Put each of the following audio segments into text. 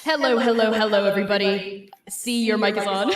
Hello, everybody. See, your mic is on.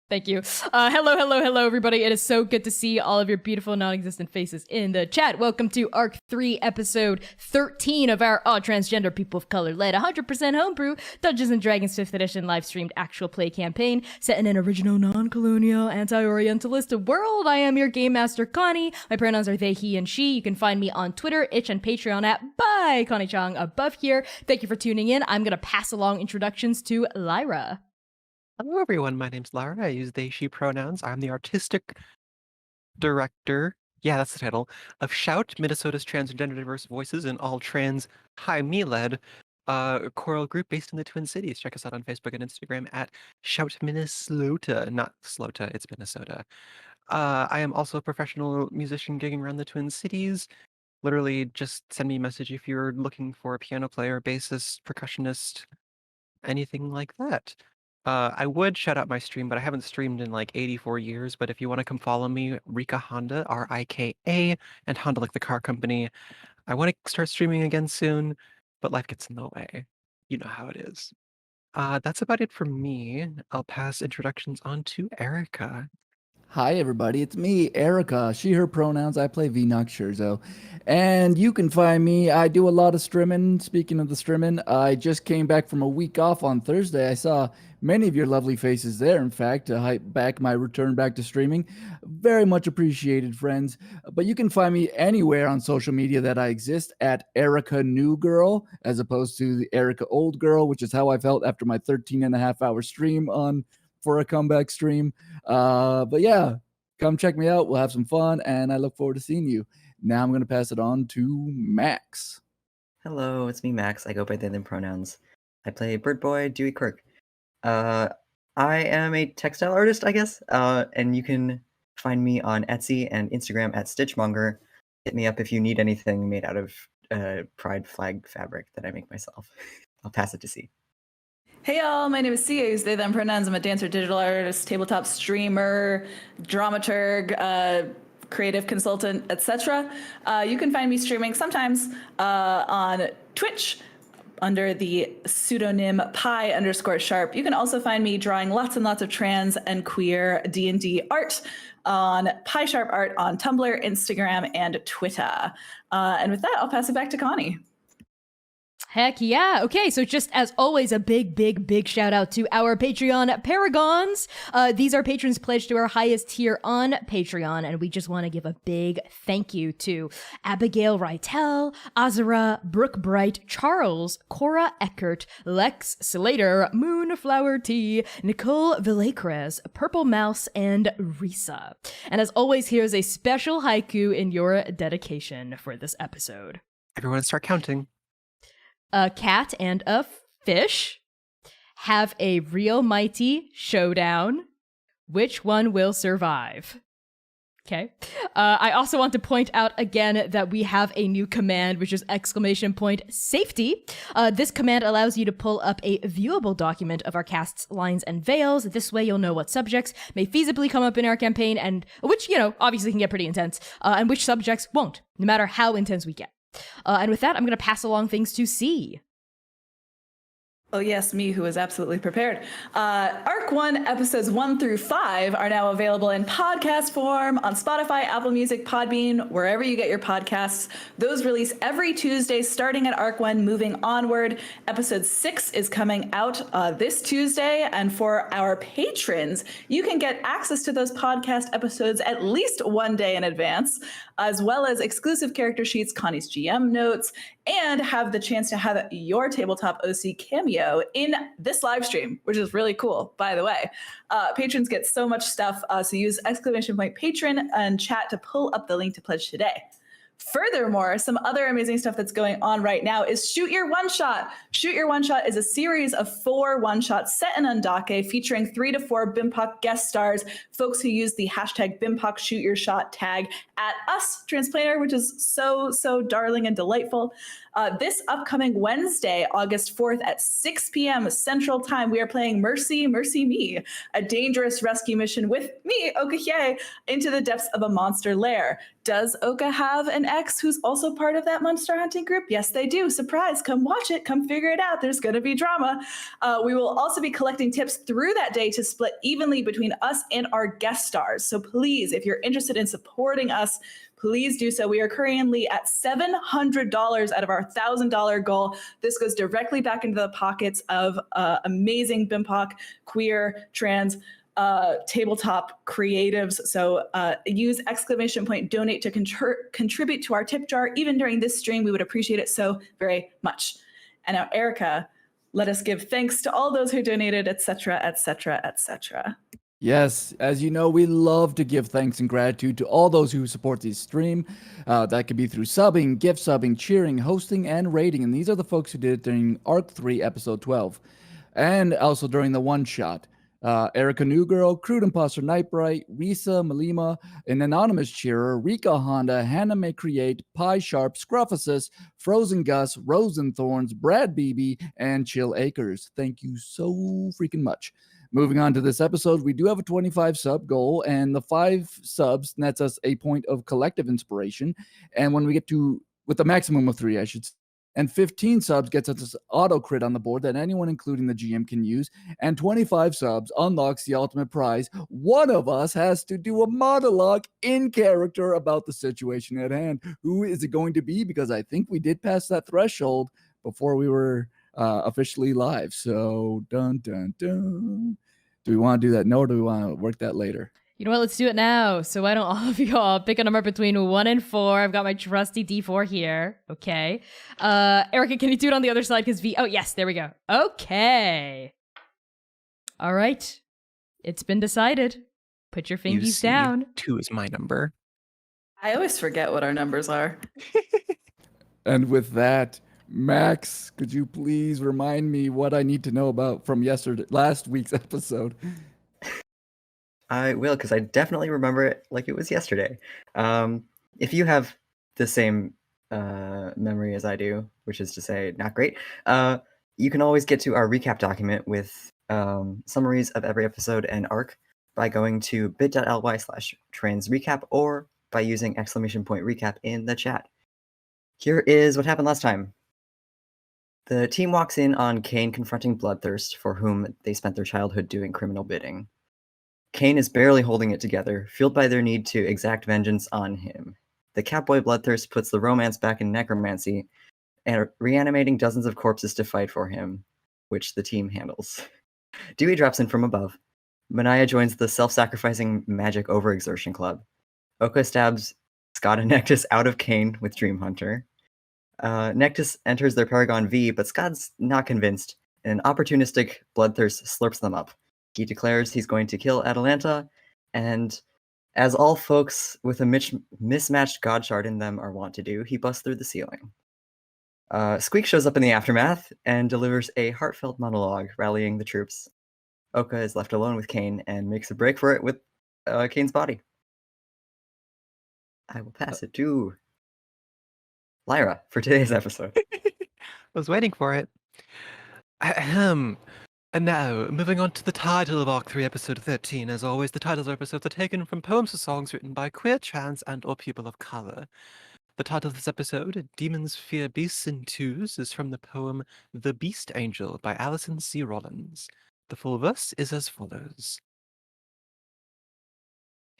Thank you. Hello, everybody. It is so good to see all of your beautiful non-existent faces in the chat. Welcome to Arc 3, Episode 13 of our All Transgender People of Color-led 100% homebrew Dungeons & Dragons 5th Edition live-streamed actual play campaign set in an original non-colonial anti-orientalist world. I am your Game Master, Connie. My pronouns are they, he, and she. You can find me on Twitter, Itch, and Patreon at by Connie Chong above here. Thank you for tuning in. I'm going to pass along introductions to Lyra. Hello, everyone. My name's Lara. I use they, she pronouns. I'm the artistic director, that's the title, of Shout, Minnesota's transgender diverse voices in all trans high-me-led choral group based in the Twin Cities. Check us out on Facebook and Instagram at Shout Minnesota, not Slota, it's Minnesota. I am also a professional musician gigging around the Twin Cities. Literally, just send me a message if you're looking for a piano player, bassist, percussionist, anything like that. I would shout out my stream, but I haven't streamed in like 84 years. But if you want to come follow me, Rika Honda, R-I-K-A, and Honda like the car company. I want to start streaming again soon, but life gets in the way. You know how it is. That's about it for me. I'll pass introductions on to Erica. Hi, everybody. It's me, Erica. She, her pronouns. I play Vinox Scherzo. And you can find me. I do a lot of streaming. Speaking of the streaming, I just came back from a week off on Thursday. I saw many of your lovely faces there, in fact, to hype back my return back to streaming. Very much appreciated, friends. But you can find me anywhere on social media that I exist at Erica New Girl, as opposed to the Erica Old Girl, which is how I felt after my 13.5-hour stream for a comeback stream. But yeah, come check me out. We'll have some fun, and I look forward to seeing you. Now I'm going to pass it on to Max. Hello, it's me, Max. I go by they, them pronouns. I play Bird Boy Dewey Quirk. I am a textile artist, I guess, and you can find me on Etsy and Instagram at Stitchmonger. Hit me up if you need anything made out of pride flag fabric that I make myself. I'll pass it to C. Hey y'all, my name is Sia. I use they, them pronouns. I'm a dancer, digital artist, tabletop streamer, dramaturg, creative consultant, etc. You can find me streaming sometimes on Twitch under the pseudonym pi_sharp. You can also find me drawing lots and lots of trans and queer D&D art on pi_sharp art on Tumblr, Instagram, and Twitter. And with that, I'll pass it back to Connie. Heck yeah. Okay, so just as always, a big shout out to our Patreon Paragons. These are patrons pledged to our highest tier on Patreon, and we just want to give a big thank you to Abigail Rytel, Azura, Brooke Bright, Charles, Cora Eckert, Lex Slater, Moonflower T, Nicole Villacres, Purple Mouse, and Risa. And as always, here's a special haiku in your dedication for this episode. Everyone start counting. A cat and a fish have a real mighty showdown. Which one will survive? Okay. I also want to point out again that we have a new command, which is !safety. This command allows you to pull up a viewable document of our cast's lines and veils. This way you'll know what subjects may feasibly come up in our campaign, and which, obviously can get pretty intense, and which subjects won't, no matter how intense we get. And with that, I'm going to pass along things to C. Oh yes, me who is absolutely prepared. Arc 1 episodes 1 through 5 are now available in podcast form on Spotify, Apple Music, Podbean, wherever you get your podcasts. Those release every Tuesday starting at Arc 1, moving onward. Episode 6 is coming out this Tuesday, and for our patrons, you can get access to those podcast episodes at least one day in advance, as well as exclusive character sheets, Connie's GM notes, and have the chance to have your tabletop OC cameo in this live stream, which is really cool, by the way. Patrons get so much stuff, so use !patron and chat to pull up the link to pledge today. Furthermore, some other amazing stuff that's going on right now is Shoot Your One Shot. Shoot Your One Shot is a series of 4 one-shots set in Andake featuring 3 to 4 BIMPOC guest stars, folks who use the hashtag BIMPOC Shoot Your Shot tag at us, Transplanar, which is so darling and delightful. This upcoming Wednesday, August 4th at 6 p.m. Central Time, we are playing Mercy, Mercy Me, a dangerous rescue mission with me, Oka Hye, into the depths of a monster lair. Does Oka have an X, who's also part of that monster hunting group? Yes, they do. Surprise. Come watch it. Come figure it out. There's going to be drama. We will also be collecting tips through that day to split evenly between us and our guest stars. So please, if you're interested in supporting us, please do so. We are currently at $700 out of our $1,000 goal. This goes directly back into the pockets of amazing BIMPOC, queer, trans, tabletop creatives. So use !donate to contribute to our tip jar. Even during this stream, we would appreciate it so very much. And now, Erica, let us give thanks to all those who donated, etc., etc., etc. Yes, as you know, we love to give thanks and gratitude to all those who support this stream. That could be through subbing, gift subbing, cheering, hosting, and rating. And these are the folks who did it during Arc 3, Episode 12. And also during the one-shot. Erica Newgirl, Crude Imposter Nightbright, Risa Malima, an anonymous cheerer, Rika Honda, Hannah May Create, Pie Sharp, Scruffusus, Frozen Gus, Rosenthorns, Brad Beebe, and Chill Acres. Thank you so freaking much. Moving on to this episode, we do have a 25 sub goal, and the 5 subs nets us a point of collective inspiration. And when we get to, with the maximum of 3, I should say, and 15 subs gets us this auto crit on the board that anyone, including the GM, can use. And 25 subs unlocks the ultimate prize. One of us has to do a monologue in character about the situation at hand. Who is it going to be? Because I think we did pass that threshold before we were officially live. So, dun, dun, dun. Do we want to do that? No, or do we want to work that later? You know what? Let's do it now. So why don't all of you all pick a number between 1 and 4? I've got my trusty D4 here. Okay. Erica, can you do it on the other side? Because V... Oh, yes. There we go. Okay. All right. It's been decided. Put your fingies down. 2 is my number. I always forget what our numbers are. And with that, Max, could you please remind me what I need to know about from last week's episode? I will, because I definitely remember it like it was yesterday. If you have the same memory as I do, which is to say not great, you can always get to our recap document with summaries of every episode and arc by going to bit.ly/transrecap or by using !recap in the chat. Here is what happened last time. The team walks in on Kane confronting Bloodthirst, for whom they spent their childhood doing criminal bidding. Kane is barely holding it together, fueled by their need to exact vengeance on him. The Catboy Bloodthirst puts the romance back in necromancy, and reanimating dozens of corpses to fight for him, which the team handles. Dewey drops in from above. Manaia joins the self-sacrificing magic overexertion club. Oka stabs Skaad and Nektis out of Kane with Dream Hunter. Nektis enters their Paragon V, but Skaad's not convinced, and an opportunistic Bloodthirst slurps them up. He declares he's going to kill Atalanta, and as all folks with a mismatched god shard in them are wont to do, he busts through the ceiling. Squeak shows up in the aftermath and delivers a heartfelt monologue rallying the troops. Oka is left alone with Kane and makes a break for it with Kane's body. I will pass it to Lyra for today's episode. I was waiting for it. Ahem. And now, moving on to the title of Arc 3, Episode 13. As always, the titles of episodes are taken from poems or songs written by queer, trans, and or people of color. The title of this episode, Demons Fear Beasts in Twos, is from the poem The Beast Angel by Alison C. Rollins. The full verse is as follows.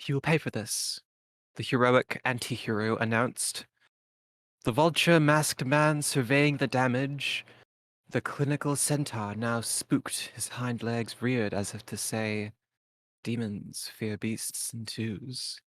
You will pay for this, the heroic anti-hero announced. The vulture-masked man surveying the damage. The clinical centaur now spooked, his hind legs reared as if to say, demons fear beasts in twos.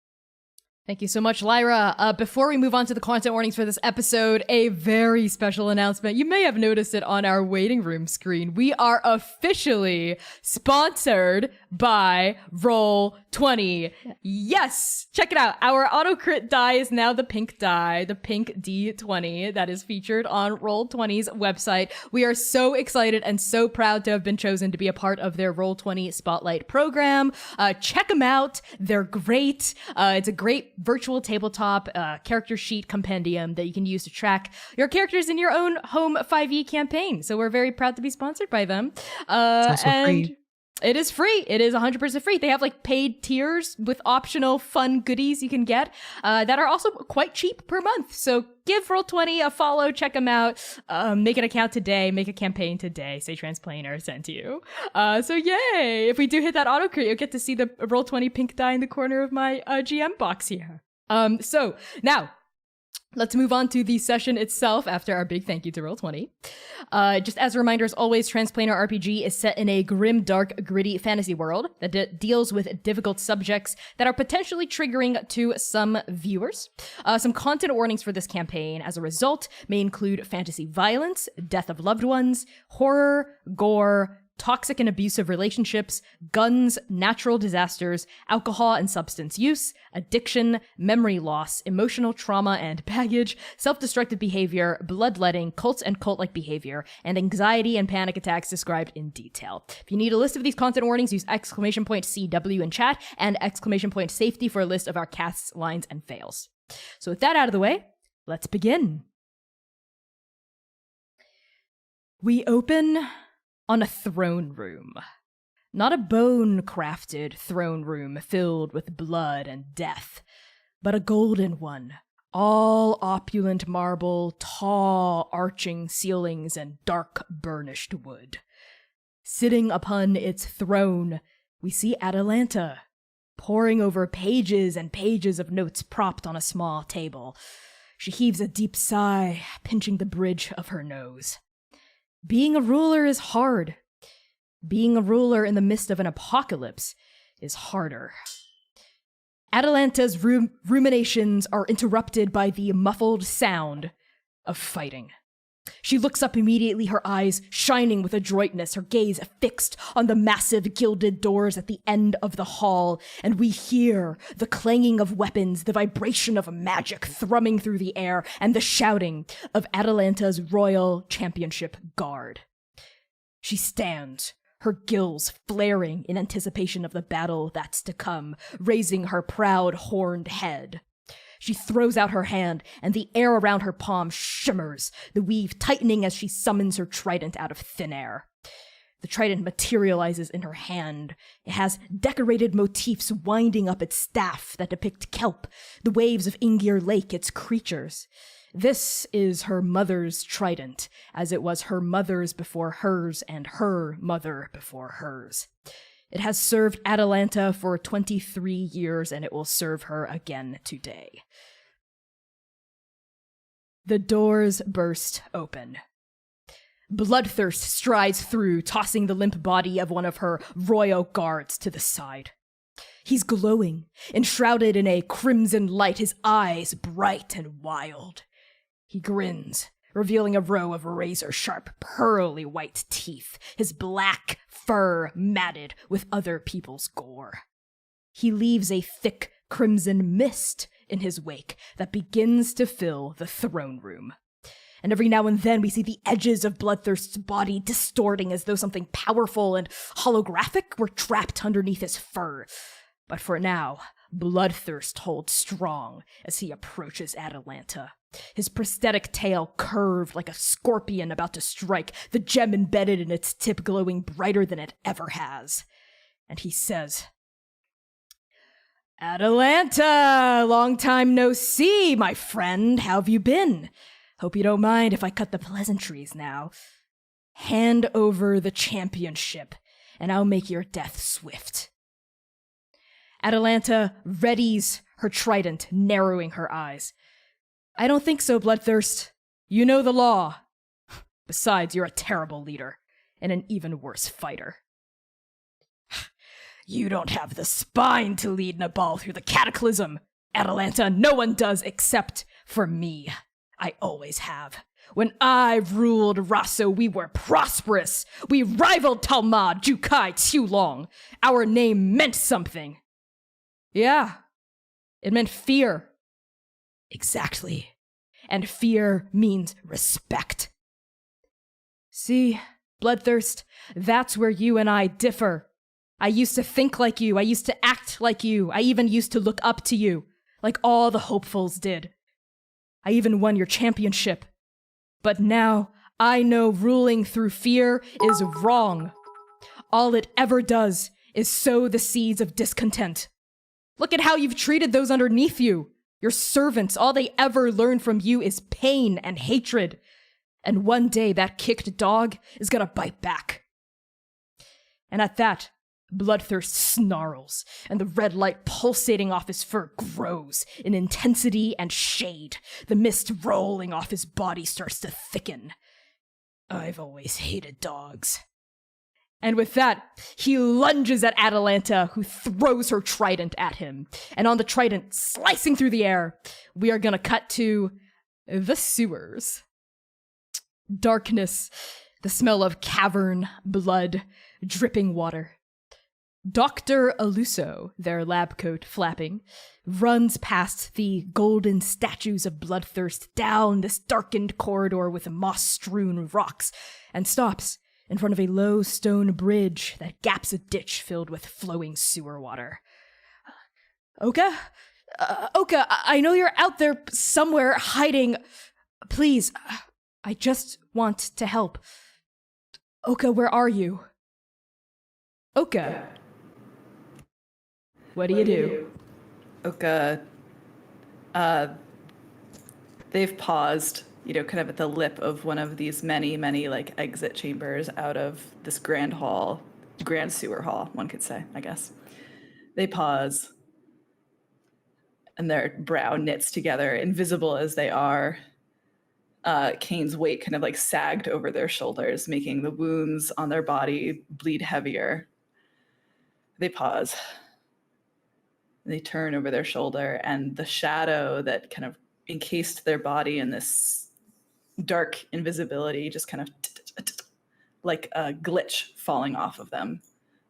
Thank you so much, Lyra. Before we move on to the content warnings for this episode, a very special announcement. You may have noticed it on our waiting room screen. We are officially sponsored by Roll20. Yes, check it out. Our auto crit die is now the pink die, the pink D20 that is featured on Roll20's website. We are so excited and so proud to have been chosen to be a part of their Roll20 Spotlight program. Check them out. They're great. It's a great virtual tabletop character sheet compendium that you can use to track your characters in your own home 5e campaign. So we're very proud to be sponsored by them. It's also free. It is free. It is 100% free. They have like paid tiers with optional fun goodies you can get that are also quite cheap per month. So give Roll20 a follow, check them out, make an account today, make a campaign today, say Transplanar sent you. So yay! If we do hit that auto create, you'll get to see the Roll20 pink die in the corner of my GM box here. So now, let's move on to the session itself after our big thank you to Roll20. Just as a reminder, as always, Transplanar RPG is set in a grim, dark, gritty fantasy world that deals with difficult subjects that are potentially triggering to some viewers. Some content warnings for this campaign, as a result, may include fantasy violence, death of loved ones, horror, gore, toxic and abusive relationships, guns, natural disasters, alcohol and substance use, addiction, memory loss, emotional trauma and baggage, self-destructive behavior, bloodletting, cults and cult-like behavior, and anxiety and panic attacks described in detail. If you need a list of these content warnings, use !CW in chat and !safety for a list of our casts, lines, and fails. So with that out of the way, let's begin. We open on a throne room. Not a bone-crafted throne room filled with blood and death, but a golden one, all opulent marble, tall arching ceilings, and dark burnished wood. Sitting upon its throne, we see Atalanta, poring over pages and pages of notes propped on a small table. She heaves a deep sigh, pinching the bridge of her nose. Being a ruler is hard. Being a ruler in the midst of an apocalypse is harder. Atalanta's ruminations are interrupted by the muffled sound of fighting. She looks up immediately, her eyes shining with adroitness, her gaze fixed on the massive gilded doors at the end of the hall, and we hear the clanging of weapons, the vibration of magic thrumming through the air, and the shouting of Atalanta's royal championship guard. She stands, her gills flaring in anticipation of the battle that's to come, raising her proud horned head. She throws out her hand, and the air around her palm shimmers, the weave tightening as she summons her trident out of thin air. The trident materializes in her hand. It has decorated motifs winding up its staff that depict kelp, the waves of Ingir Lake, its creatures. This is her mother's trident, as it was her mother's before hers and her mother before hers. It has served Atalanta for 23 years, and it will serve her again today. The doors burst open. Bloodthirst strides through, tossing the limp body of one of her royal guards to the side. He's glowing, enshrouded in a crimson light, his eyes bright and wild. He grins, revealing a row of razor-sharp, pearly white teeth, his black fur matted with other people's gore. He leaves a thick crimson mist in his wake that begins to fill the throne room. And every now and then we see the edges of Bloodthirst's body distorting as though something powerful and holographic were trapped underneath his fur. But for now, Bloodthirst holds strong as he approaches Atalanta. His prosthetic tail curved like a scorpion about to strike, the gem embedded in its tip glowing brighter than it ever has. And he says, "Atalanta, long time no see, my friend. How have you been? Hope you don't mind if I cut the pleasantries now. Hand over the championship, and I'll make your death swift." Atalanta readies her trident, narrowing her eyes. "I don't think so, Bloodthirst. You know the law. Besides, you're a terrible leader, and an even worse fighter." "You don't have the spine to lead Nabal through the cataclysm, Atalanta. No one does except for me. I always have. When I ruled Rasso, we were prosperous. We rivaled Talmud, Jukai, Tulong. Our name meant something." "Yeah, it meant fear." "Exactly. And fear means respect." "See, Bloodthirst, that's where you and I differ. I used to think like you. I used to act like you. I even used to look up to you, like all the hopefuls did. I even won your championship. But now I know ruling through fear is wrong. all it ever does is sow the seeds of discontent. Look at how you've treated those underneath you. Your servants, all they ever learn from you is pain and hatred. And one day that kicked dog is gonna bite back. And at that, Bloodthirst snarls, and the red light pulsating off his fur grows in intensity and shade. The mist rolling off his body starts to thicken. I've always hated dogs. And with that, he lunges at Atalanta, who throws her trident at him. And on the trident, slicing through the air, we are gonna cut to the sewers. Darkness, the smell of cavern, blood, dripping water. Dr. Aluso, their lab coat flapping, runs past the golden statues of Bloodthirst down this darkened corridor with moss-strewn rocks and stops in front of a low stone bridge that gaps a ditch filled with flowing sewer water. Oka? Oka, I know you're out there somewhere hiding. Please, I just want to help. Oka, where are you? Oka. What do you do? Oka, they've paused, kind of at the lip of one of these many, like, exit chambers out of this grand sewer hall, one could say, I guess. They pause, and their brow knits together, invisible as they are. Kane's weight kind of, like, sagged over their shoulders, making the wounds on their body bleed heavier. They pause. They turn over their shoulder, and the shadow that kind of encased their body in this dark invisibility just kind of like a glitch falling off of them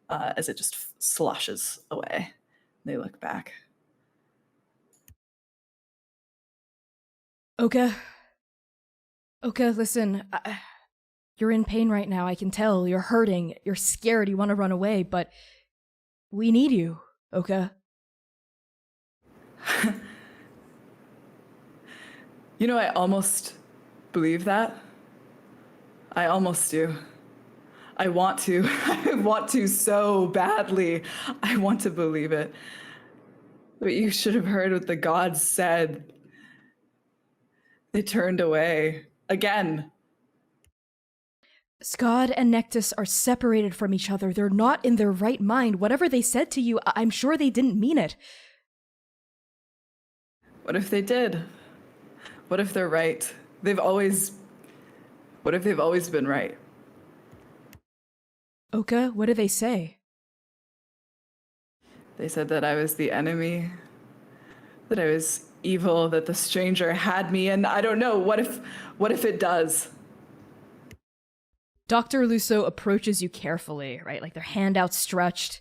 as it just sloshes away. They look back. Oka, listen. You're in pain right now. I can tell. You're hurting. You're scared. You want to run away, but we need you, Oka. I almost believe that. I almost do. I want to. I want to so badly. I want to believe it. But you should have heard what the gods said. They turned away. Again. Skaad and Nektis are separated from each other. They're not in their right mind. Whatever they said to you, I'm sure they didn't mean it. What if they did? What if they're right? What if they've always been right? Oka, what do they say? They said that I was the enemy, that I was evil, that the stranger had me, and I don't know, what if it does? Dr. Luso approaches you carefully, right? Like their hand outstretched.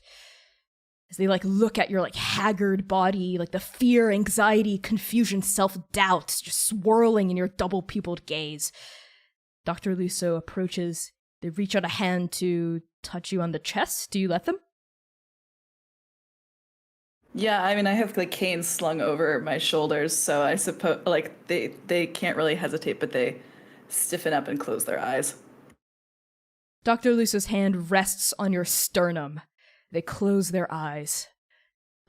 As they look at your haggard body, the fear, anxiety, confusion, self-doubt just swirling in your double-pupiled gaze. Dr. Luso approaches. They reach out a hand to touch you on the chest. Do you let them? Yeah, I mean, I have cane slung over my shoulders, so I suppose they can't really hesitate, but they stiffen up and close their eyes. Dr. Luso's hand rests on your sternum. They close their eyes.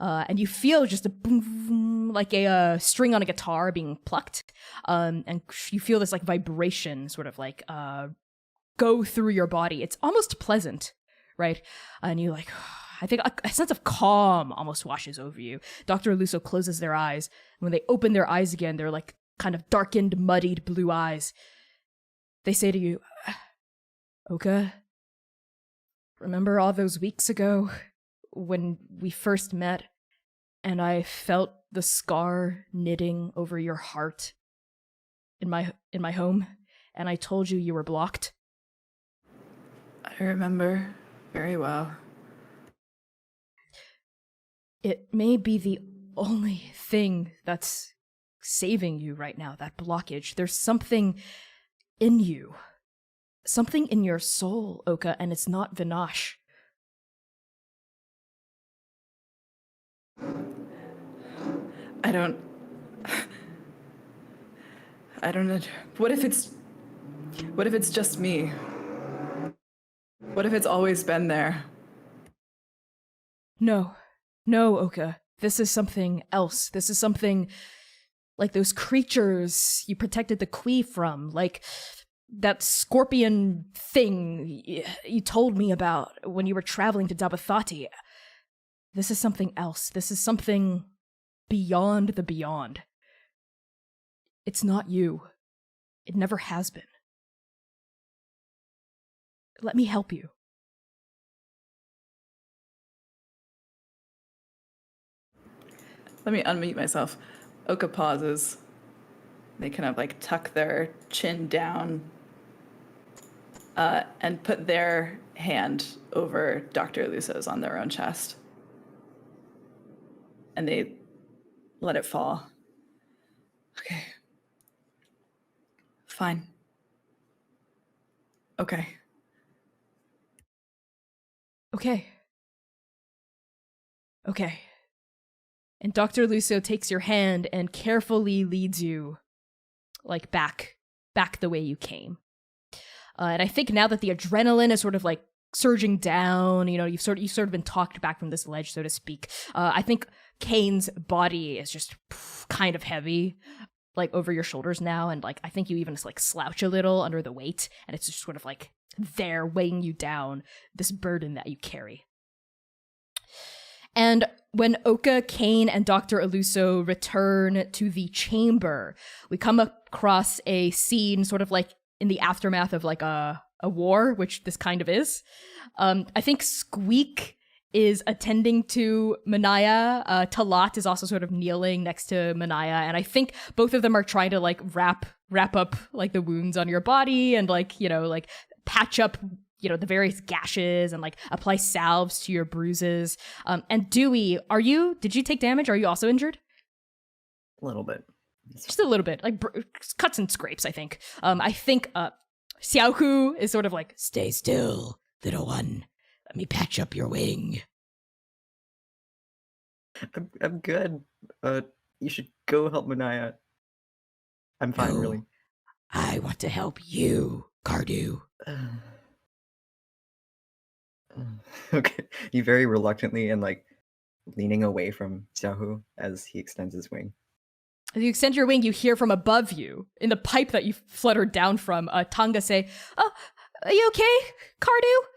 And you feel just a boom, like a string on a guitar being plucked. And you feel this vibration sort of go through your body. It's almost pleasant, right? And you I think a sense of calm almost washes over you. Dr. Luso closes their eyes. And when they open their eyes again, they're kind of darkened, muddied blue eyes. They say to you, Oka, remember all those weeks ago when we first met and I felt the scar knitting over your heart in my home and I told you were blocked? I remember very well. It may be the only thing that's saving you right now, that blockage. There's something in you. Something in your soul, Oka, and it's not Vinash. I don't know. What if it's just me? What if it's always been there? No. No, Oka. This is something else. This is something like those creatures you protected the Kui from, like that scorpion thing you told me about when you were traveling to Dabathati. This is something else. This is something beyond the beyond. It's not you. It never has been. Let me help you. Let me unmute myself. Oka pauses. They kind of like tuck their chin down and put their hand over Dr. Luso's on their own chest. And they let it fall. Okay. Fine. Okay. Okay. Okay. And Dr. Luso takes your hand and carefully leads you, like, back the way you came. And I think now that the adrenaline is sort of like surging down, you've sort of been talked back from this ledge, so to speak. I think Kane's body is just kind of heavy, like over your shoulders now, and like I think you even just like slouch a little under the weight, and it's just sort of like there weighing you down, this burden that you carry. And when Oka, Kane, and Dr. Aluso return to the chamber, we come across a scene sort of like in the aftermath of like a war, which this kind of is. I think Squeak is attending to Manaia. Talat is also sort of kneeling next to Manaia, and I think both of them are trying to like wrap up like the wounds on your body and like, like patch up the various gashes and like apply salves to your bruises. And Dewey, did you take damage? Are you also injured? A little bit. Just a little bit, like cuts and scrapes, I think. I think Xiaohu is sort of like, stay still, little one. Let me patch up your wing. I'm good. You should go help Manaia. I'm fine, No, really. I want to help you, Cardew. Okay. You very reluctantly and like leaning away from Xiaohu as he extends his wing. As you extend your wing, you hear from above you, in the pipe that you fluttered down from, Tonga say, "Oh, are you okay, Cardew?"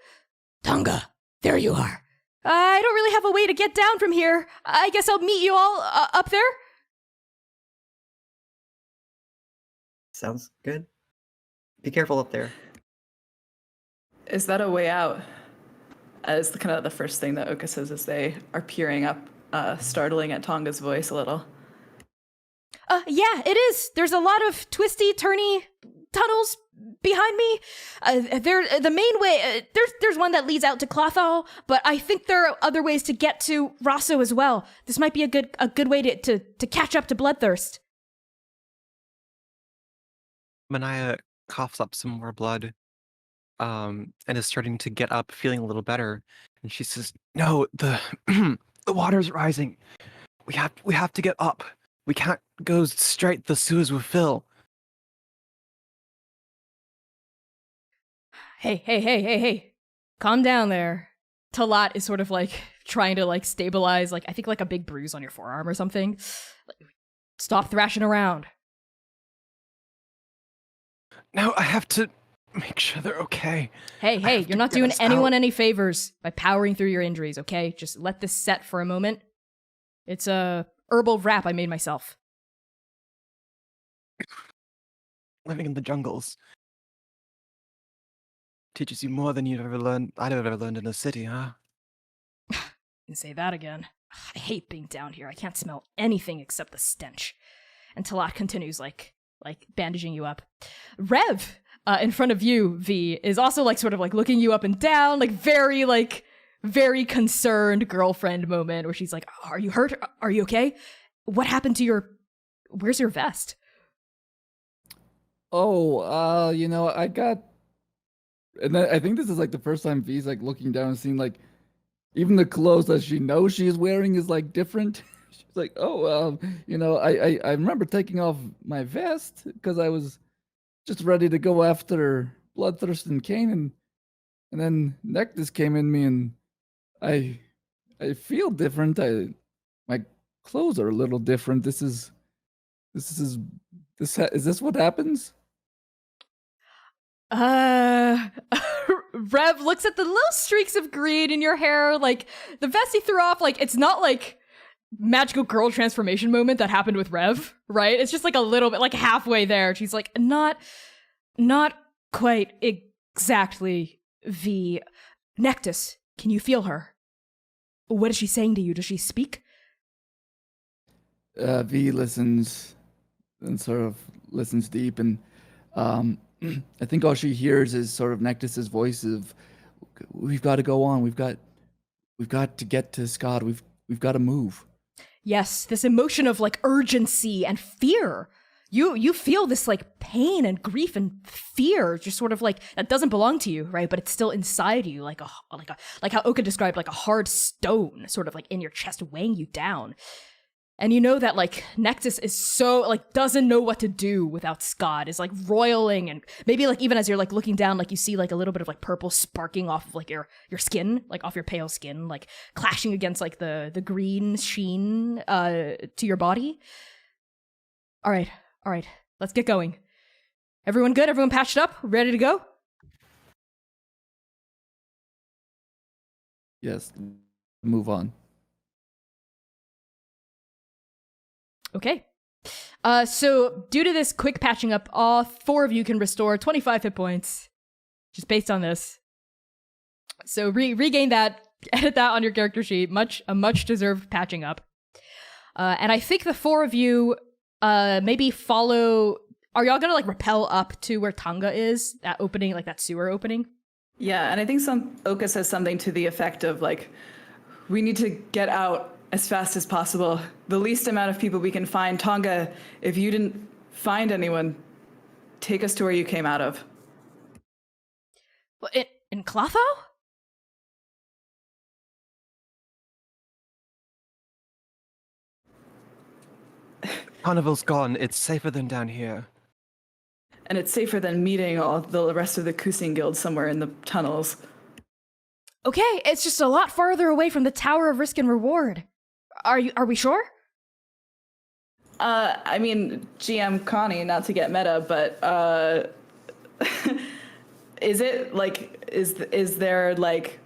"Tonga, there you are. I don't really have a way to get down from here. I guess I'll meet you all up there." Sounds good. Be careful up there. Is that a way out? As kind of the first thing that Oka says as they are peering up, startling at Tonga's voice a little. Yeah, it is. There's a lot of twisty, turny tunnels behind me. The main way, there's one that leads out to Clothall, but I think there are other ways to get to Rosso as well. This might be a good way to catch up to Bloodthirst. Manaia coughs up some more blood, and is starting to get up, feeling a little better. And she says, "No, the the water's rising. We have to get up. We can't go straight. The sewers will fill." Hey. Calm down there. Talat is sort of like trying to like stabilize, like I think like a big bruise on your forearm or something. Stop thrashing around. "No, I have to make sure they're okay." Hey, have you're to not get doing us anyone out. any favors by powering through your injuries, okay? Just let this set for a moment. It's a herbal wrap I made myself. Living in the jungles teaches you more than I'd have ever learned in a city, huh? And say that again. I hate being down here. I can't smell anything except the stench. And Talat continues like bandaging you up. Rev, in front of you, V, is also like sort of like looking you up and down, like very concerned girlfriend moment where she's like, "Are you hurt? Are you okay? What happened to where's your vest?" Oh, I got, and I think this is like the first time V's like looking down and seeing like even the clothes that she knows she's wearing is like different. She's like, "Oh, I remember taking off my vest because I was just ready to go after Bloodthirst and Kane, and And then Nektis came in me, and I feel different. My clothes are a little different. Is this what happens? Rev looks at the little streaks of green in your hair, like the vest he threw off. Like, it's not like magical girl transformation moment that happened with Rev, right? It's just like a little bit, like halfway there. She's like, not quite exactly. Nektis, can you feel her? What is she saying to you? Does she speak? V listens and sort of listens deep, and I think all she hears is sort of Nektis's voice of, "We've got to go on. We've got to get to Skaad. We've got to move." Yes, this emotion of like urgency and fear. You feel this like pain and grief and fear, just sort of like that doesn't belong to you, right? But it's still inside you, like how Oka described, like a hard stone, sort of like in your chest, weighing you down. And you know that like Nektis is so like doesn't know what to do without Skaad, is like roiling, and maybe like even as you're like looking down, like you see like a little bit of like purple sparking off of like your skin, like off your pale skin, like clashing against like the green sheen to your body. All right, let's get going. Everyone good? Everyone patched up? Ready to go? Yes, move on. Okay. So due to this quick patching up, all 4 of you can restore 25 hit points, just based on this. So regain that, edit that on your character sheet. A much deserved patching up. And I think the 4 of you maybe follow. Are y'all gonna like rappel up to where Tonga is? That opening, like that sewer opening. Yeah, and I think Oka says something to the effect of like, we need to get out as fast as possible. The least amount of people we can find. Tonga, if you didn't find anyone, take us to where you came out of. In Clotho? Carnival's gone. It's safer than down here. And it's safer than meeting all the rest of the Kusing Guild somewhere in the tunnels. Okay, it's just a lot farther away from the Tower of Risk and Reward. Are we sure? I mean, GM Connie, not to get meta, but is it like is there like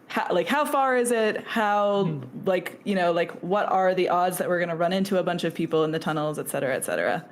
how far is it? How like, you know, like what are the odds that we're going to run into a bunch of people in the tunnels, et cetera, et cetera?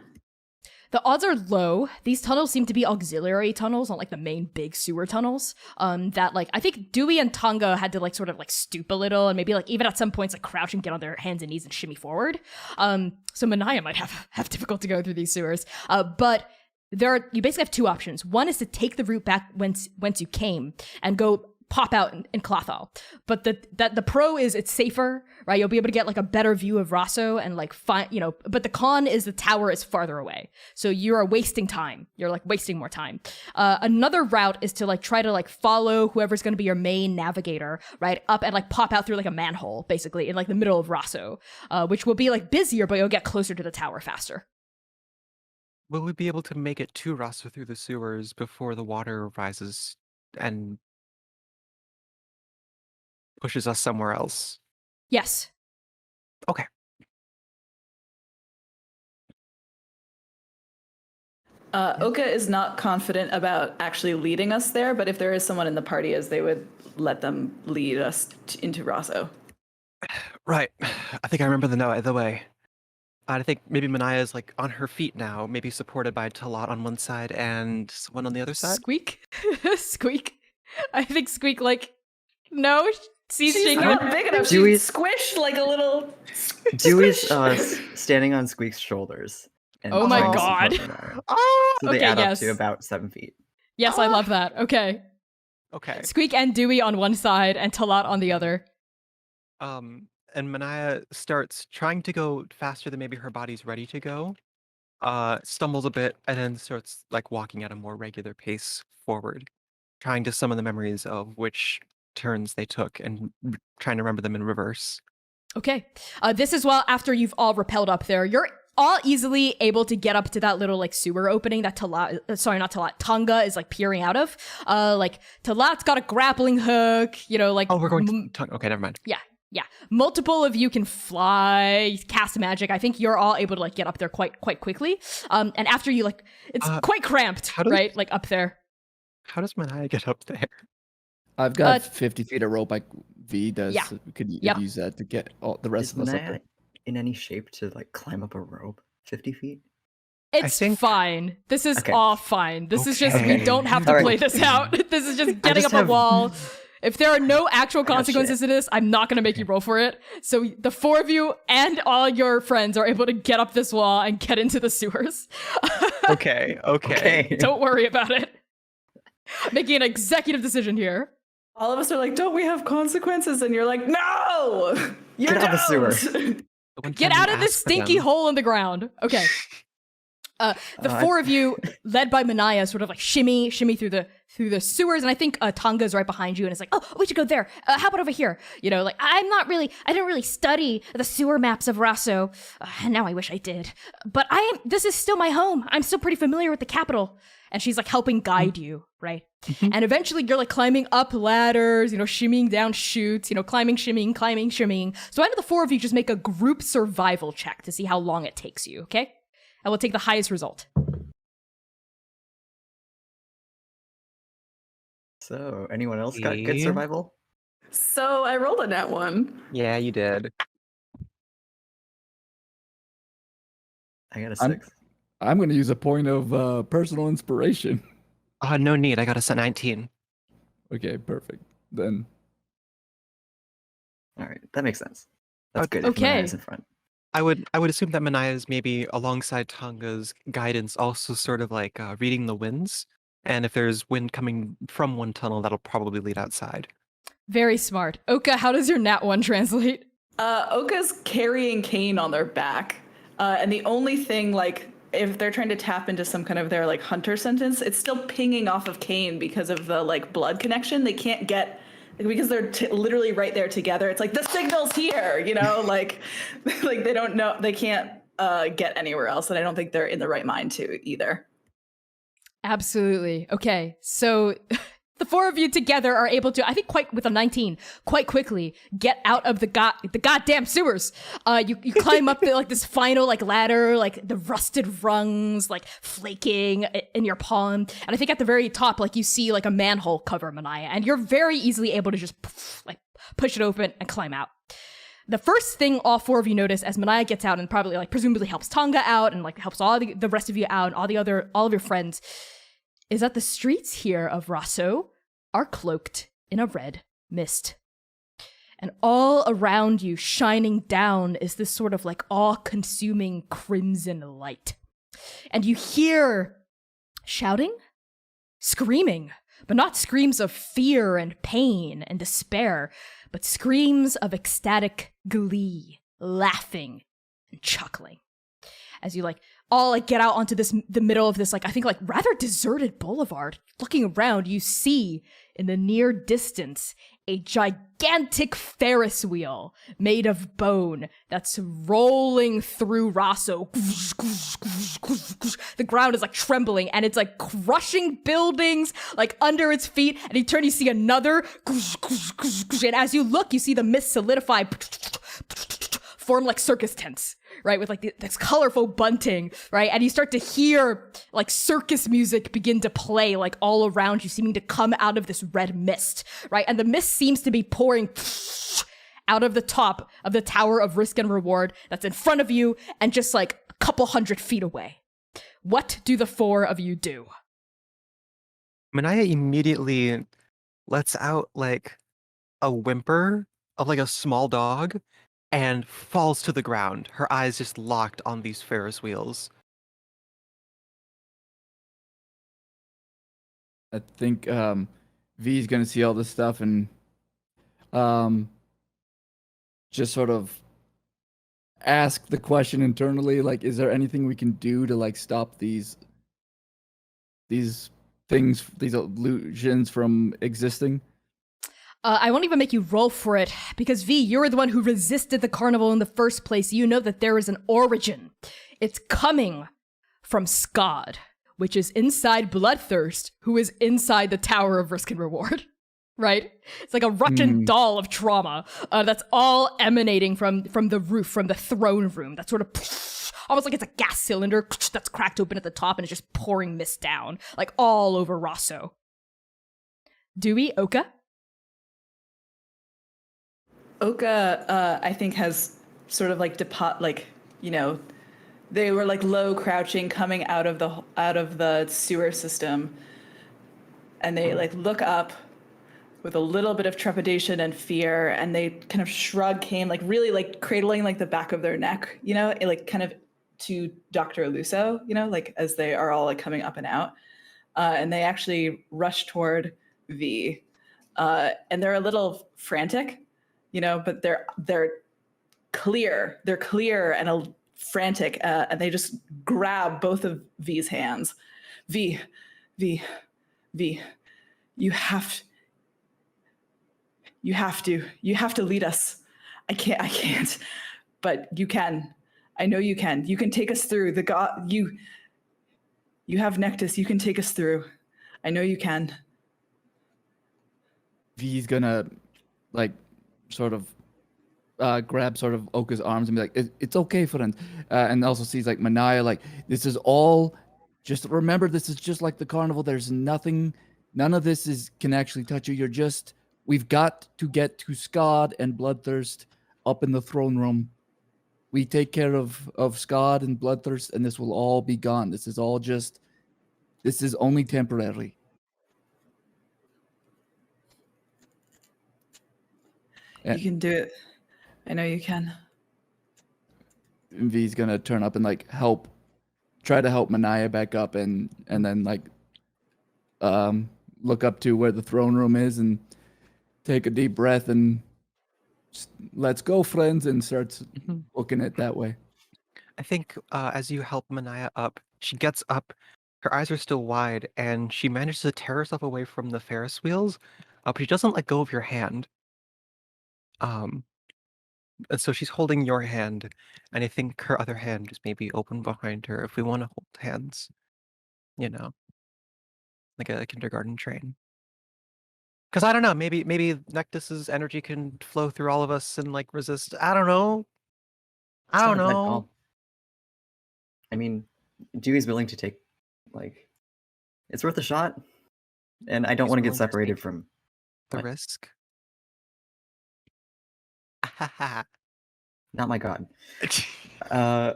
The odds are low. These tunnels seem to be auxiliary tunnels, not like the main big sewer tunnels. That like I think Dewey and Tonga had to like sort of like stoop a little, and maybe like even at some points like crouch and get on their hands and knees and shimmy forward. So Manaia might have difficulty going through these sewers. But you basically have 2 options. One is to take the route back whence you came and go pop out in Clothal. But the pro is it's safer, right? You'll be able to get like a better view of Rosso and like find, you know, but the con is the tower is farther away. So you are wasting time. You're like wasting more time. Another route is to like try to like follow whoever's going to be your main navigator, right? Up and like pop out through like a manhole, basically in like the middle of Rosso, which will be like busier, but you'll get closer to the tower faster. Will we be able to make it to Rosso through the sewers before the water rises and pushes us somewhere else? Yes. Okay. Oka is not confident about actually leading us there, but if there is someone in the party, as they would let them lead us into Rosso. Right. I think I remember the way. I think maybe Manaia is like on her feet now, maybe supported by Talat on one side and someone on the other side. Squeak. Squeak. I think Squeak like no. She's not big enough. She's squished like a little. Dewey's standing on Squeak's shoulders. And oh my god! So they add up to about 7 feet. Yes, I love that. Okay. Squeak and Dewey on one side, and Talat on the other. And Manaia starts trying to go faster than maybe her body's ready to go. Stumbles a bit, and then starts like walking at a more regular pace forward, trying to summon the memories of which turns they took and trying to remember them in reverse. Okay. This is while after you've all rappelled up there. You're all easily able to get up to that little like sewer opening that Tonga is like peering out of. Like Talat's got a grappling hook, you know, like Oh, we're going to okay, never mind. yeah. Multiple of you can fly, cast magic. I think you're all able to like get up there quite quickly. And after you like, it's quite cramped, right? Like up there. How does Manaia get up there? I've got 50 feet of rope like V does. Yeah. So we could Yep. use that to get all the rest Is of us up Manaia there. in any shape to like climb up a rope 50 feet? It's think- fine. This is Okay. all fine. This is just, we Okay. don't have to All right. play this out. This is just getting just up a have- wall. If there are no actual got consequences shit. to this, I'm not going to make you roll for it. So the four of you and all your friends are able to get up this wall and get into the sewers. Okay. Okay. Don't worry about it. Making an executive decision here. All of us are like, don't we have consequences? And you're like, no, you Get out of the don't. sewer. Get out of this stinky hole in the ground. Okay. The four of you, led by Manaia, sort of like shimmy through the sewers, and I think Tonga's right behind you, and it's like, oh, we should go there. How about over here? You know, like I didn't really study the sewer maps of Rasso, and now I wish I did. But this is still my home. I'm still pretty familiar with the capital. And she's like helping guide you, right? And eventually you're like climbing up ladders, you know, shimmying down chutes, you know, climbing, shimmying. So why don't the four of you just make a group survival check to see how long it takes you, okay? I will take the highest result. So, anyone else got good Yeah. survival? So I rolled a net one. Yeah, you did. I got a I'm- 6. I'm going to use a point of personal inspiration. No need. I got a 19. Okay, perfect. Then All right, that makes sense. That's Okay. good. If Okay. Manaia's in front. I would assume that Manaia is maybe alongside Tonga's guidance, also sort of like reading the winds. And if there's wind coming from one tunnel, that'll probably lead outside. Very smart. Oka, how does your nat 1 translate? Oka's carrying Kane on their back. And the only thing, like, if they're trying to tap into some kind of their, like, hunter sentence, it's still pinging off of Kane because of the, like, blood connection. They can't get, because they're literally right there together. It's like, the signal's here, you know? like they don't know, they can't get anywhere else. And I don't think they're in the right mind to either. Absolutely. Okay, so the four of you together are able to, I think with a 19, quite quickly get out of the goddamn sewers. You climb up like this final like ladder, like the rusted rungs like flaking in your palm. And I think at the very top, like you see like a manhole cover, Manaia, and you're very easily able to just like push it open and climb out. The first thing all four of you notice as Manaia gets out and probably like presumably helps Tonga out and like helps all the rest of you out and all of your friends is that the streets here of Rasso are cloaked in a red mist. And all around you, shining down, is this sort of like all-consuming crimson light. And you hear shouting, screaming, but not screams of fear and pain and despair, but screams of ecstatic glee, laughing and chuckling. As you like all like get out onto the middle of this like I think like rather deserted boulevard. Looking around, you see in the near distance a gigantic Ferris wheel made of bone that's rolling through Rasso. The ground is like trembling and it's like crushing buildings like under its feet. And in turn, you see another. And as you look, you see the mist solidify, form like circus tents, right? With like this colorful bunting, right? And you start to hear like circus music begin to play like all around you, seeming to come out of this red mist, right? And the mist seems to be pouring out of the top of the Tower of Risk and Reward that's in front of you and just like a couple 100 feet away. What do the four of you do? Manaia immediately lets out like a whimper of like a small dog and falls to the ground, her eyes just locked on these Ferris wheels. I think V is going to see all this stuff and just sort of ask the question internally, like, is there anything we can do to like stop these things, these illusions from existing? I won't even make you roll for it, because V, you're the one who resisted the carnival in the first place. You know that there is an origin It's coming from Skaad, which is inside Bloodthirst, who is inside the Tower of Risk and Reward. Right? It's like a Russian doll of trauma that's all emanating from the roof, from the throne room. That's sort of almost like it's a gas cylinder that's cracked open at the top and it's just pouring mist down, like all over Rosso. Dewey, Oka? Oka, I think, has sort of like they were like low crouching coming out of the sewer system, and they like look up with a little bit of trepidation and fear, and they kind of shrug, came like really like cradling like the back of their neck, like kind of to Dr. Luso, like as they are all like coming up and out, and they actually rush toward V, and they're a little frantic, but they're clear and frantic, and they just grab both of V's hands. V, you have to lead us. I can't, but you can. I know you can. You can take us through the God. You have Nektis. You can take us through. I know you can. V's gonna like sort of grab sort of Oka's arms and be like, it's okay, friend. And also sees like Manaia, like, this is all, just remember, this is just like the carnival. There's none of this can actually touch you. We've got to get to Skaad and Bloodthirst up in the throne room. We take care of Skaad and Bloodthirst, and this will all be gone. This is only temporary. You can do it. I know you can. And V's gonna turn up and like try to help Manaia back up, and then like look up to where the throne room is and take a deep breath and just, let's go, friends, and starts looking at it that way. I think as you help Manaia up, she gets up, her eyes are still wide, and she manages to tear herself away from the Ferris wheels, but she doesn't let go of your hand. And so she's holding your hand, and I think her other hand is maybe open behind her if we want to hold hands, like a kindergarten train. Because I don't know, maybe Nektis's energy can flow through all of us and like resist. I don't know. It's not a bad call. I mean, Dewey's willing to take, like, it's worth a shot, and I don't want to get separated from the risk. Not my god. Yeah,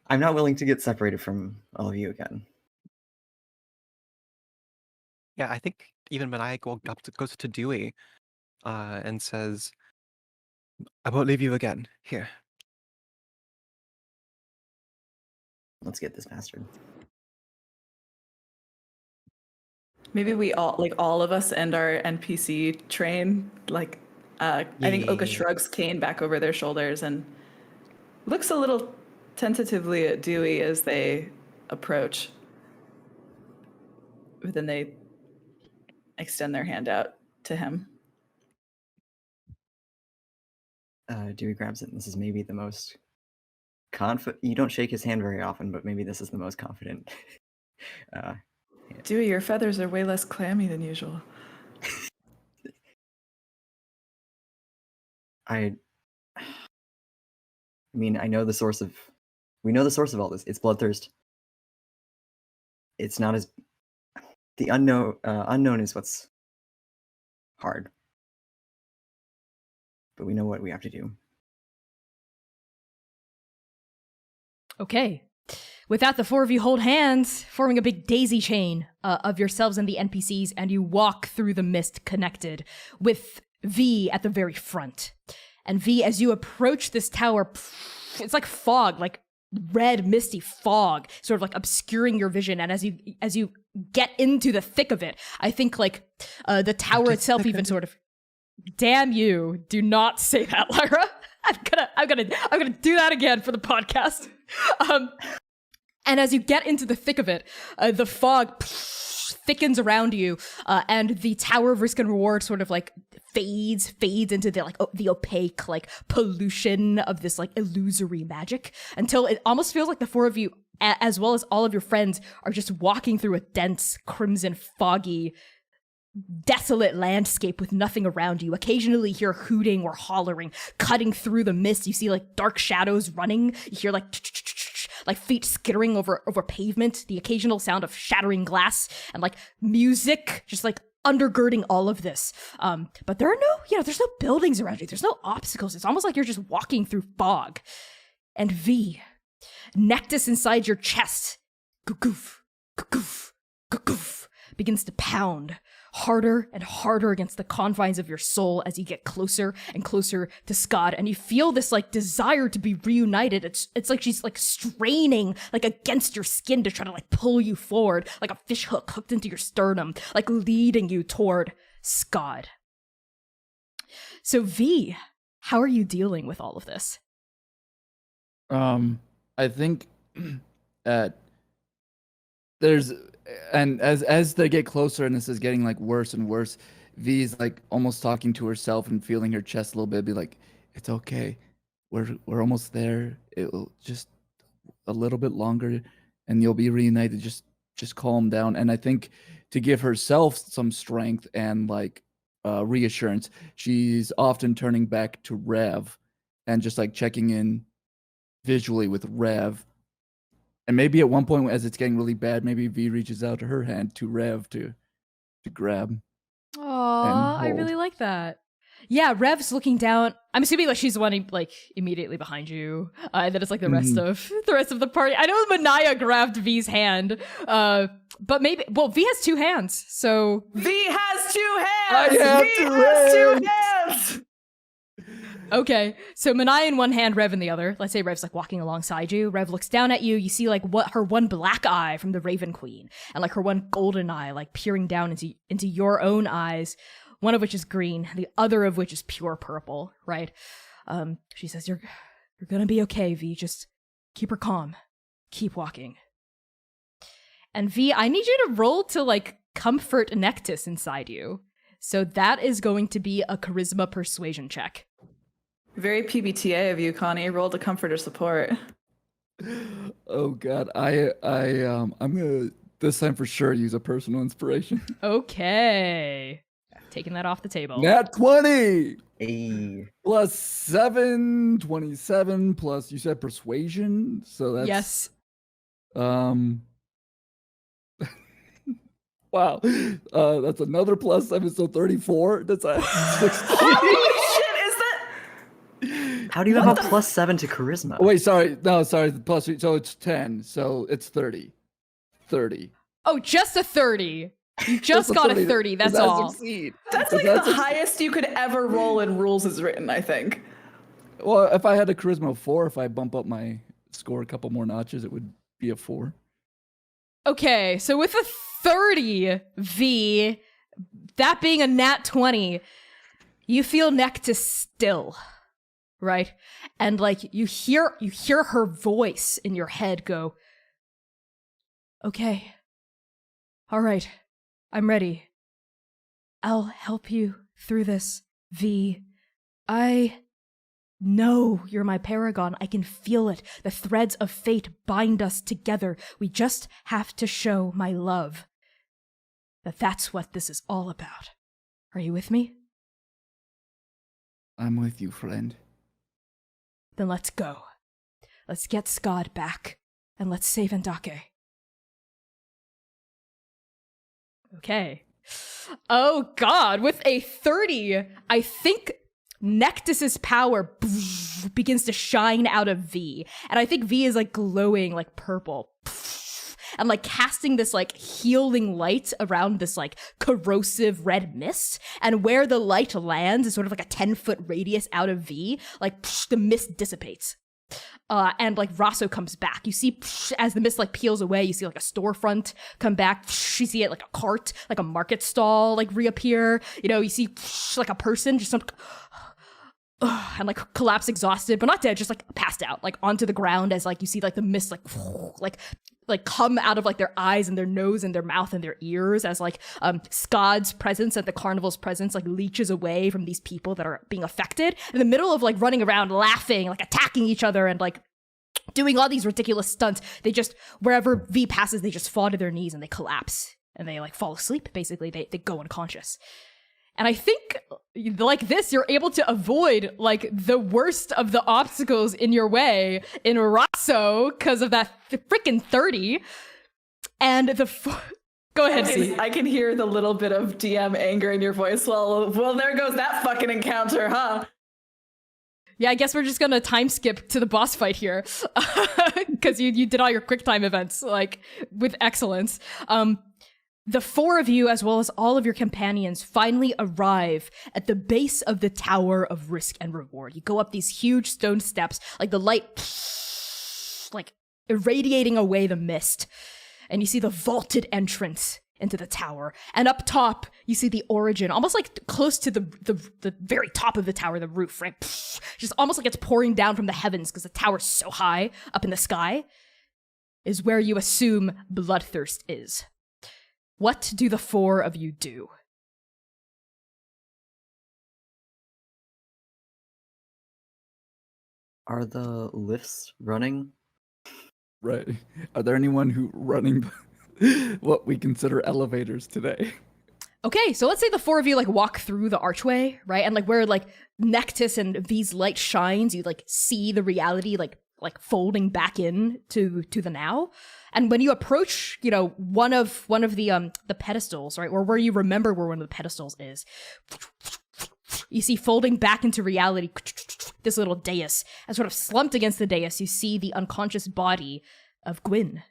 I'm not willing to get separated from all of you again. Yeah, I think even Manaia goes to Dewey and says, I won't leave you again. Here. Let's get this bastard. Maybe we all of us and our NPC train, like, I think Oka shrugs Kane back over their shoulders and looks a little tentatively at Dewey as they approach. But then they extend their hand out to him. Dewey grabs it, and this is maybe the most confident. You don't shake his hand very often, but maybe this is the most confident. Dewey, your feathers are way less clammy than usual. I mean, we know the source of all this. It's Bloodthirst. It's not as the unknown is what's hard, but we know what we have to do. Okay. With that, the four of you hold hands, forming a big daisy chain of yourselves and the NPCs, and you walk through the mist connected with V at the very front. And V, as you approach this tower, it's like fog, like red, misty fog, sort of like obscuring your vision. And as you get into the thick of it, I think like the tower itself even sort of, damn you, do not say that, Lyra. I'm gonna do that again for the podcast. And as you get into the thick of it, the fog thickens around you, and the Tower of Risk and Reward sort of like fades into the like the opaque like pollution of this like illusory magic, until it almost feels like the four of you, as well as all of your friends, are just walking through a dense, crimson, foggy, desolate landscape with nothing around you. Occasionally you hear hooting or hollering cutting through the mist. You see like dark shadows running. You hear like feet skittering over pavement, the occasional sound of shattering glass, and like music just like undergirding all of this. But there are there's no buildings around you. There's no obstacles. It's almost like you're just walking through fog. And V, Nektis inside your chest, goof, goof, goof, begins to pound harder and harder against the confines of your soul as you get closer and closer to Skaad, and you feel this like desire to be reunited. It's like she's like straining like against your skin to try to like pull you forward, like a fish hook hooked into your sternum, like leading you toward Skaad. So V, how are you dealing with all of this? I think there's, and as they get closer and this is getting like worse and worse, V's like almost talking to herself and feeling her chest a little bit, be like, it's okay, we're almost there, it'll just a little bit longer and you'll be reunited, just calm down. And I think to give herself some strength and like reassurance, she's often turning back to Rev and just like checking in visually with Rev. And maybe at one point, as it's getting really bad, maybe V reaches out to her hand to Rev to grab. Aww, I really like that. Yeah, Rev's looking down. I'm assuming like she's the one like immediately behind you, and then it's like the rest of the party. I know Manaia grabbed V's hand, but maybe V has two hands, so V has two hands. Okay, so Manaia in one hand, Rev in the other. Let's say Rev's like walking alongside you. Rev looks down at you. You see like what her one black eye from the Raven Queen, and like her one golden eye, like peering down into your own eyes. One of which is green, the other of which is pure purple. Right? She says, "You're gonna be okay, V. Just keep her calm. Keep walking." And V, I need you to roll to like comfort Nektis inside you. So that is going to be a charisma persuasion check. Very PBTA of you, Connie. Roll to comfort or support. Oh God, I'm gonna this time for sure use a personal inspiration. Okay, taking that off the table. Nat 20. Hey. Plus 7, 27 plus you said persuasion, so that's Yes. Wow, that's another plus 7, so 34. That's a 16. How do you have a plus 7 to charisma? Oh, wait, sorry, plus 3, so it's 10, so it's 30. 30. Oh, just a 30. You just got a 30. That's all. Succeed. That's like the highest you could ever roll in rules as written, I think. Well, if I had a charisma of 4, if I bump up my score a couple more notches, it would be a 4. Okay, so with a 30, V, that being a nat 20, you feel Nektis still. Right? And like you hear her voice in your head go, "Okay. All right. I'm ready. I'll help you through this, V. I know you're my paragon. I can feel it. The threads of fate bind us together. We just have to show my love. That's what this is all about. Are you with me?" I'm with you, friend. Then let's go. Let's get Skaad back, and let's save Andake. Okay. Oh God, with a 30, I think Nektis's power begins to shine out of V. And I think V is like glowing like purple. And like casting this like healing light around this like corrosive red mist. And where the light lands is sort of like a 10-foot radius out of V. Like the mist dissipates. And like Rosso comes back. You see as the mist like peels away, you see like a storefront come back. You see it like a cart, like a market stall like reappear. You know, you see like a person just and like collapse exhausted, but not dead, just like passed out, like onto the ground as like you see like the mist like like come out of like their eyes and their nose and their mouth and their ears as like Skaad's presence and the carnival's presence like leeches away from these people that are being affected in the middle of like running around laughing, like attacking each other and like doing all these ridiculous stunts. They just, wherever V passes, they just fall to their knees and they collapse and they like fall asleep. Basically, they go unconscious. And I think like this, you're able to avoid like the worst of the obstacles in your way in Rosso because of that freaking 30. And go ahead, C. I can hear the little bit of DM anger in your voice. Well, there goes that fucking encounter, huh? Yeah, I guess we're just gonna time skip to the boss fight here because you did all your quick time events like with excellence. The four of you, as well as all of your companions, finally arrive at the base of the Tower of Risk and Reward. You go up these huge stone steps, like the light, like irradiating away the mist, and you see the vaulted entrance into the tower. And up top, you see the origin, almost like close to the very top of the tower, the roof, right? Just almost like it's pouring down from the heavens because the tower's so high up in the sky, is where you assume Bloodthirst is. What do the four of you do? Are the lifts running? Right. Are there anyone who running what we consider elevators today? Okay, so let's say the four of you like walk through the archway, right? And like where like Nektis and V's light shines, you like see the reality like folding back in to the now. And when you approach, you know, one of the pedestals, right, or where you remember where one of the pedestals is, you see folding back into reality this little dais. And sort of slumped against the dais, you see the unconscious body of Gwyn,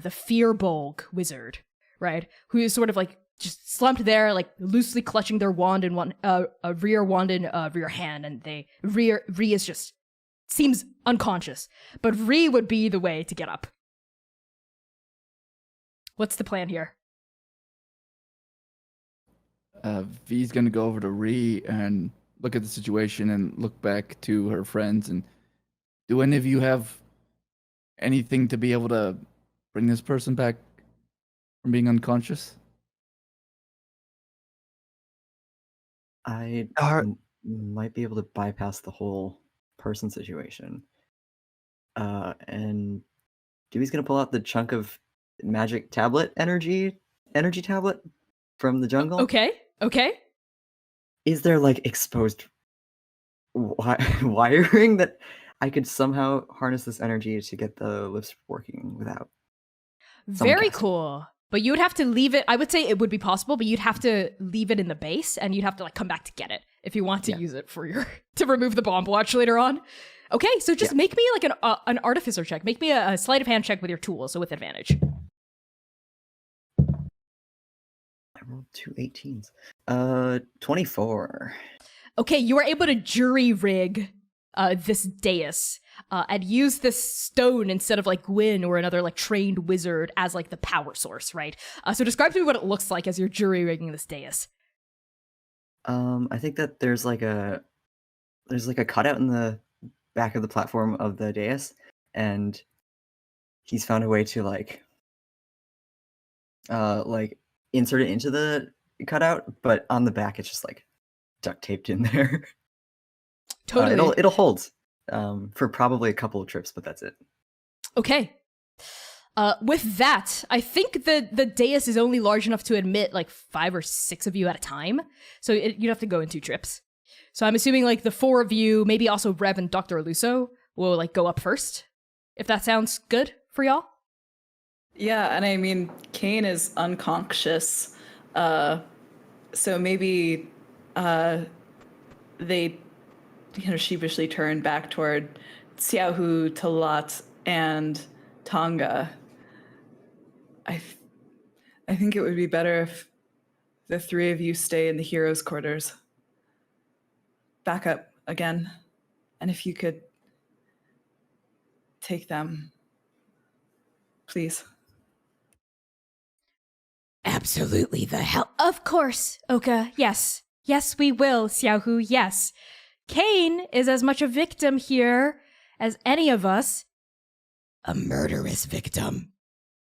the Fearbolg wizard, right, who is sort of like just slumped there, like loosely clutching their wand in one a rear wand in rear hand, and Ree is just seems unconscious, but Ree would be the way to get up. What's the plan here? V's gonna go over to Ree and look at the situation and look back to her friends. And do any of you have anything to be able to bring this person back from being unconscious? I might be able to bypass the whole person situation. And Dewey's gonna pull out the chunk of magic tablet energy tablet from the jungle. Okay. Is there like exposed wiring that I could somehow harness this energy to get the lifts working without? Very cool. But you would have to leave it. I would say it would be possible, but you'd have to leave it in the base, and you'd have to like come back to get it if you want to use it for to remove the bomb watch later on. Okay, so just make me like an artificer check. Make me a sleight of hand check with your tools, so with advantage. I rolled 2 18s. 24. Okay, you are able to jury rig this dais and use this stone instead of like Gwyn or another like trained wizard as like the power source, right? So describe to me what it looks like as you're jury rigging this dais. I think that there's like a cutout in the back of the platform of the dais, and he's found a way to like insert it into the cutout, but on the back it's just like duct taped in there. Totally. It'll hold for probably a couple of trips, but that's it. Okay. With that, I think the dais is only large enough to admit like 5 or 6 of you at a time. So you'd have to go in 2 trips. So I'm assuming like the 4 of you, maybe also Rev and Dr. Aluso, will like go up first. If that sounds good for y'all. Yeah, and I mean, Kane is unconscious. So maybe they sheepishly turn back toward Xiaohu, Talat, and Tonga. I think it would be better if the 3 of you stay in the heroes' quarters. Back up again. And if you could take them, please. Absolutely the hell. Of course, Oka. Yes. Yes, we will, Xiaohu. Yes. Kane is as much a victim here as any of us. A murderous victim.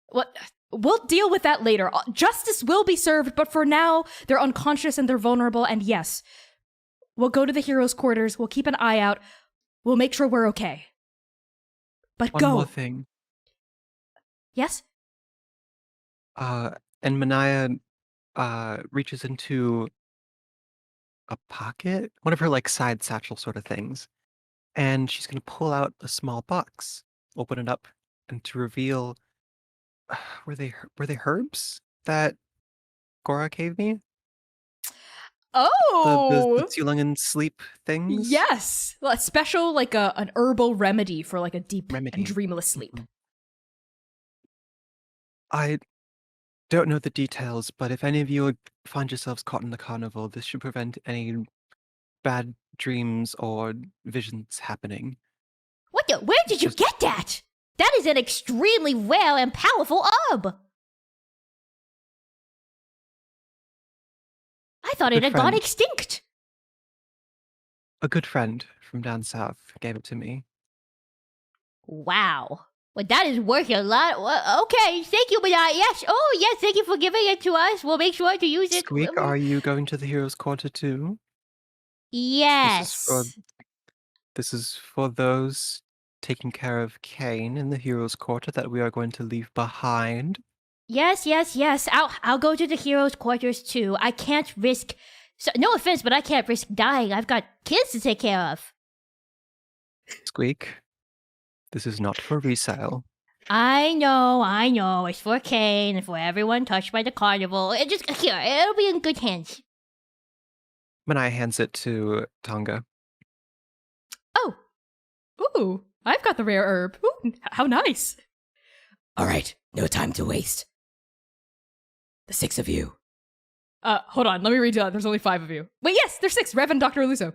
What? We'll deal with that later. Justice will be served, but for now, they're unconscious and they're vulnerable, and yes, we'll go to the heroes' quarters, we'll keep an eye out, we'll make sure we're okay. But One go! more thing. Yes? And Manaia reaches into a pocket, one of her like side satchel sort of things, and she's gonna pull out a small box, open it up, and to reveal were they herbs that Gora gave me? The Oh! Tulungen sleep things? Yes! A special, like an herbal remedy for like a deep Remedy. and dreamless sleep. Mhm. I don't know the details, but if any of you would find yourselves caught in the carnival, this should prevent any bad dreams or visions happening. Where did you get that? That is an extremely rare and powerful herb. I thought it Good had gone friend. extinct. A good friend from down south gave it to me. Wow. Well, that is worth a lot. Well, okay, thank you, Manaia. Yes. Oh, yes, thank you for giving it to us. We'll make sure to use it. Squeak, are you going to the Heroes' Quarter too? Yes. This is for those taking care of Kane in the Heroes' Quarter that we are going to leave behind. Yes. I'll go to the heroes' quarters too. I can't risk. So, no offense, but I can't risk dying. I've got kids to take care of. Squeak, this is not for resale. I know. It's for Kane and for everyone touched by the carnival. It'll be in good hands. Manaia hands it to Tonga. Oh! Ooh, I've got the rare herb. Ooh, how nice. All right, no time to waste. The 6 of you. Hold on, let me read that. There's only 5 of you. Wait, yes, there's 6. Rev and Dr. Aluso.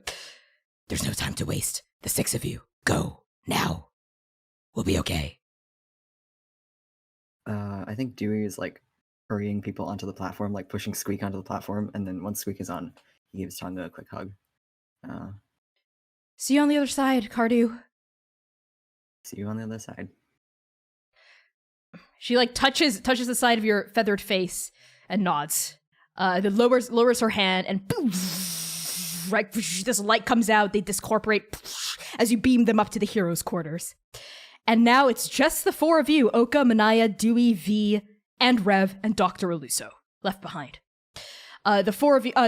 There's no time to waste. The 6 of you. Go. Now. We'll be okay. I think Dewey is like hurrying people onto the platform, like pushing Squeak onto the platform, and then once Squeak is on, he gives Tonga a quick hug. See you on the other side, Cardew. See you on the other side. She like touches the side of your feathered face and nods. Then lowers her hand and boom, right, this light comes out. They discorporate as you beam them up to the heroes' quarters. And now it's just the 4 of you: Oka, Manaia, Dewey, V, and Rev, and Dr. Aluso left behind. The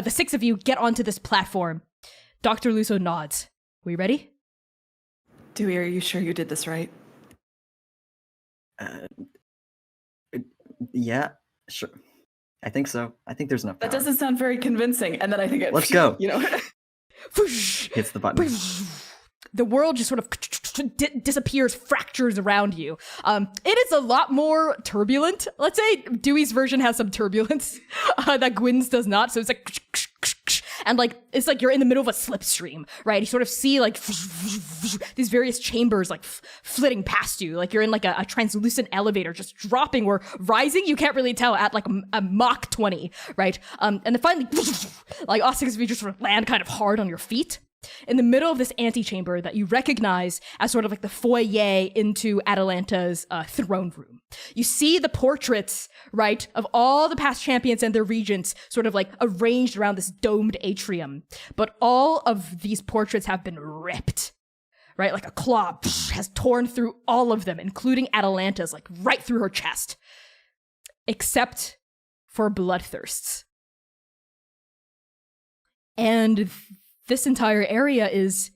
6 of you get onto this platform. Dr. Aluso nods. We ready? Dewey, are you sure you did this right? Yeah, sure. I think so. I think there's enough power. That doesn't sound very convincing. And then I think it. Let's go. You know. Hits the button. The world just sort of disappears, fractures around you. It is a lot more turbulent. Let's say Dewey's version has some turbulence that Gwyn's does not. So it's like, and like it's like you're in the middle of a slipstream, right? You sort of see like these various chambers like flitting past you, like you're in like a translucent elevator, just dropping or rising. You can't really tell at like a Mach 20, right? And then finally, like all 6 of you just sort of land kind of hard on your feet. In the middle of this antechamber that you recognize as sort of like the foyer into Atalanta's throne room. You see the portraits, right, of all the past champions and their regents sort of like arranged around this domed atrium. But all of these portraits have been ripped, right? Like a claw has torn through all of them, including Atalanta's, like right through her chest. Except for Bloodthirst's. And this entire area is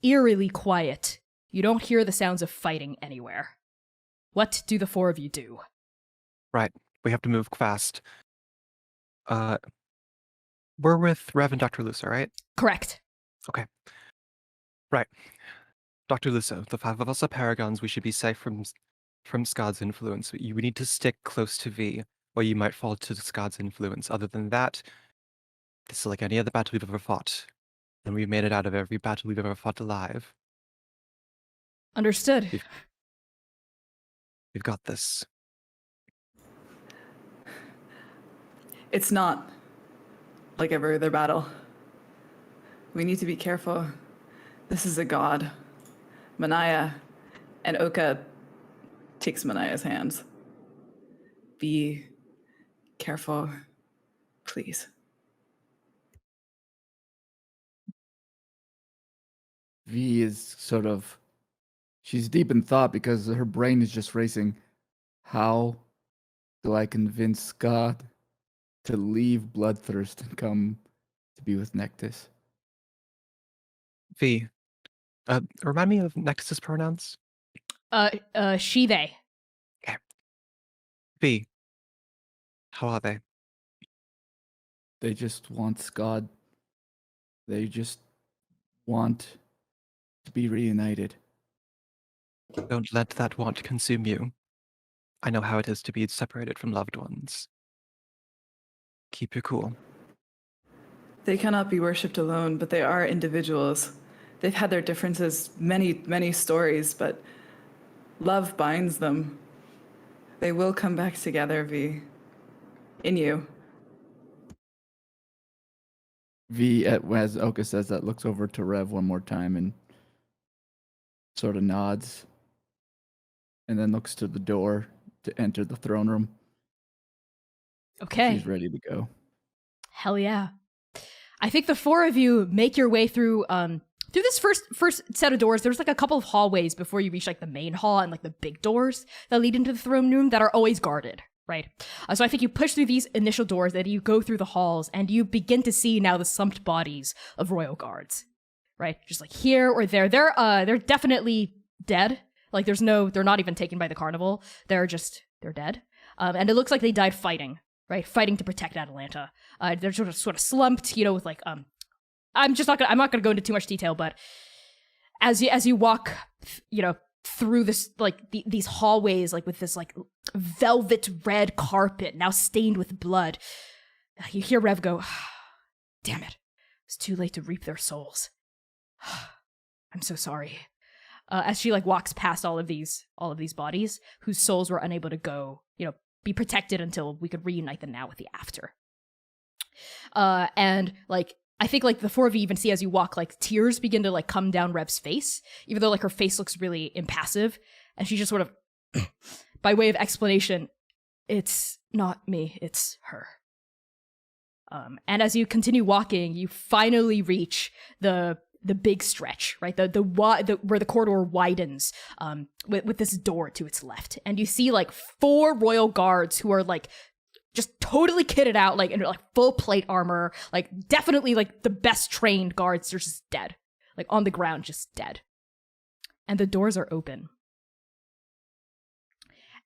eerily quiet. You don't hear the sounds of fighting anywhere. What do the 4 of you do? Right, we have to move fast. We're with Rev and Dr. Luso, right? Correct. Okay. Right. Dr. Luso, the 5 of us are Paragons. We should be safe from Skaad's influence. You need to stick close to V, or you might fall to Skaad's influence. Other than that, this is like any other battle we've ever fought. And we've made it out of every battle we've ever fought alive. Understood. We've got this. It's not like every other battle. We need to be careful. This is a god. Manaia, and Oka takes Manaia's hands. Be careful, please. V is sort of, she's deep in thought because her brain is just racing. How do I convince Skaad to leave Bloodthirst and come to be with Nektis? V, remind me of Nektis' pronouns. She, they. V, how are they? They just want Skaad. They just want to be reunited. Don't let that want consume you. I know how it is to be separated from loved ones. Keep your cool. They cannot be worshipped alone, but they are individuals. They've had their differences, many, many stories, but love binds them. They will come back together, V. In you. V, as Oka says that, looks over to Rev one more time and sort of nods, and then looks to the door to enter the throne room. Okay. She's ready to go. Hell yeah. I think the four of you make your way through this first set of doors. There's like a couple of hallways before you reach like the main hall and like the big doors that lead into the throne room that are always guarded, right? So I think you push through these initial doors, and you go through the halls, and you begin to see now the slumped bodies of royal guards, right? Just like here or there. They're definitely dead. Like they're not even taken by the carnival. They're dead. And it looks like they died fighting. Right, fighting to protect Atalanta. They're sort of slumped, with like I'm not gonna go into too much detail, but as you walk, through this like these hallways, like with this like velvet red carpet now stained with blood, you hear Rev go, "Damn it, it's too late to reap their souls. I'm so sorry." As she like walks past all of these bodies whose souls were unable to go, be protected until we could reunite the now with the after. And like I think like the four of you even see as you walk, like tears begin to like come down Rev's face, even though like her face looks really impassive, and she just sort of, by way of explanation, it's not me, it's her. And as you continue walking, you finally reach the big stretch, right? The where the corridor widens, with this door to its left, and you see like four royal guards who are like just totally kitted out, like in like full plate armor, like definitely like the best trained guards. They're just dead, like on the ground, just dead. And the doors are open.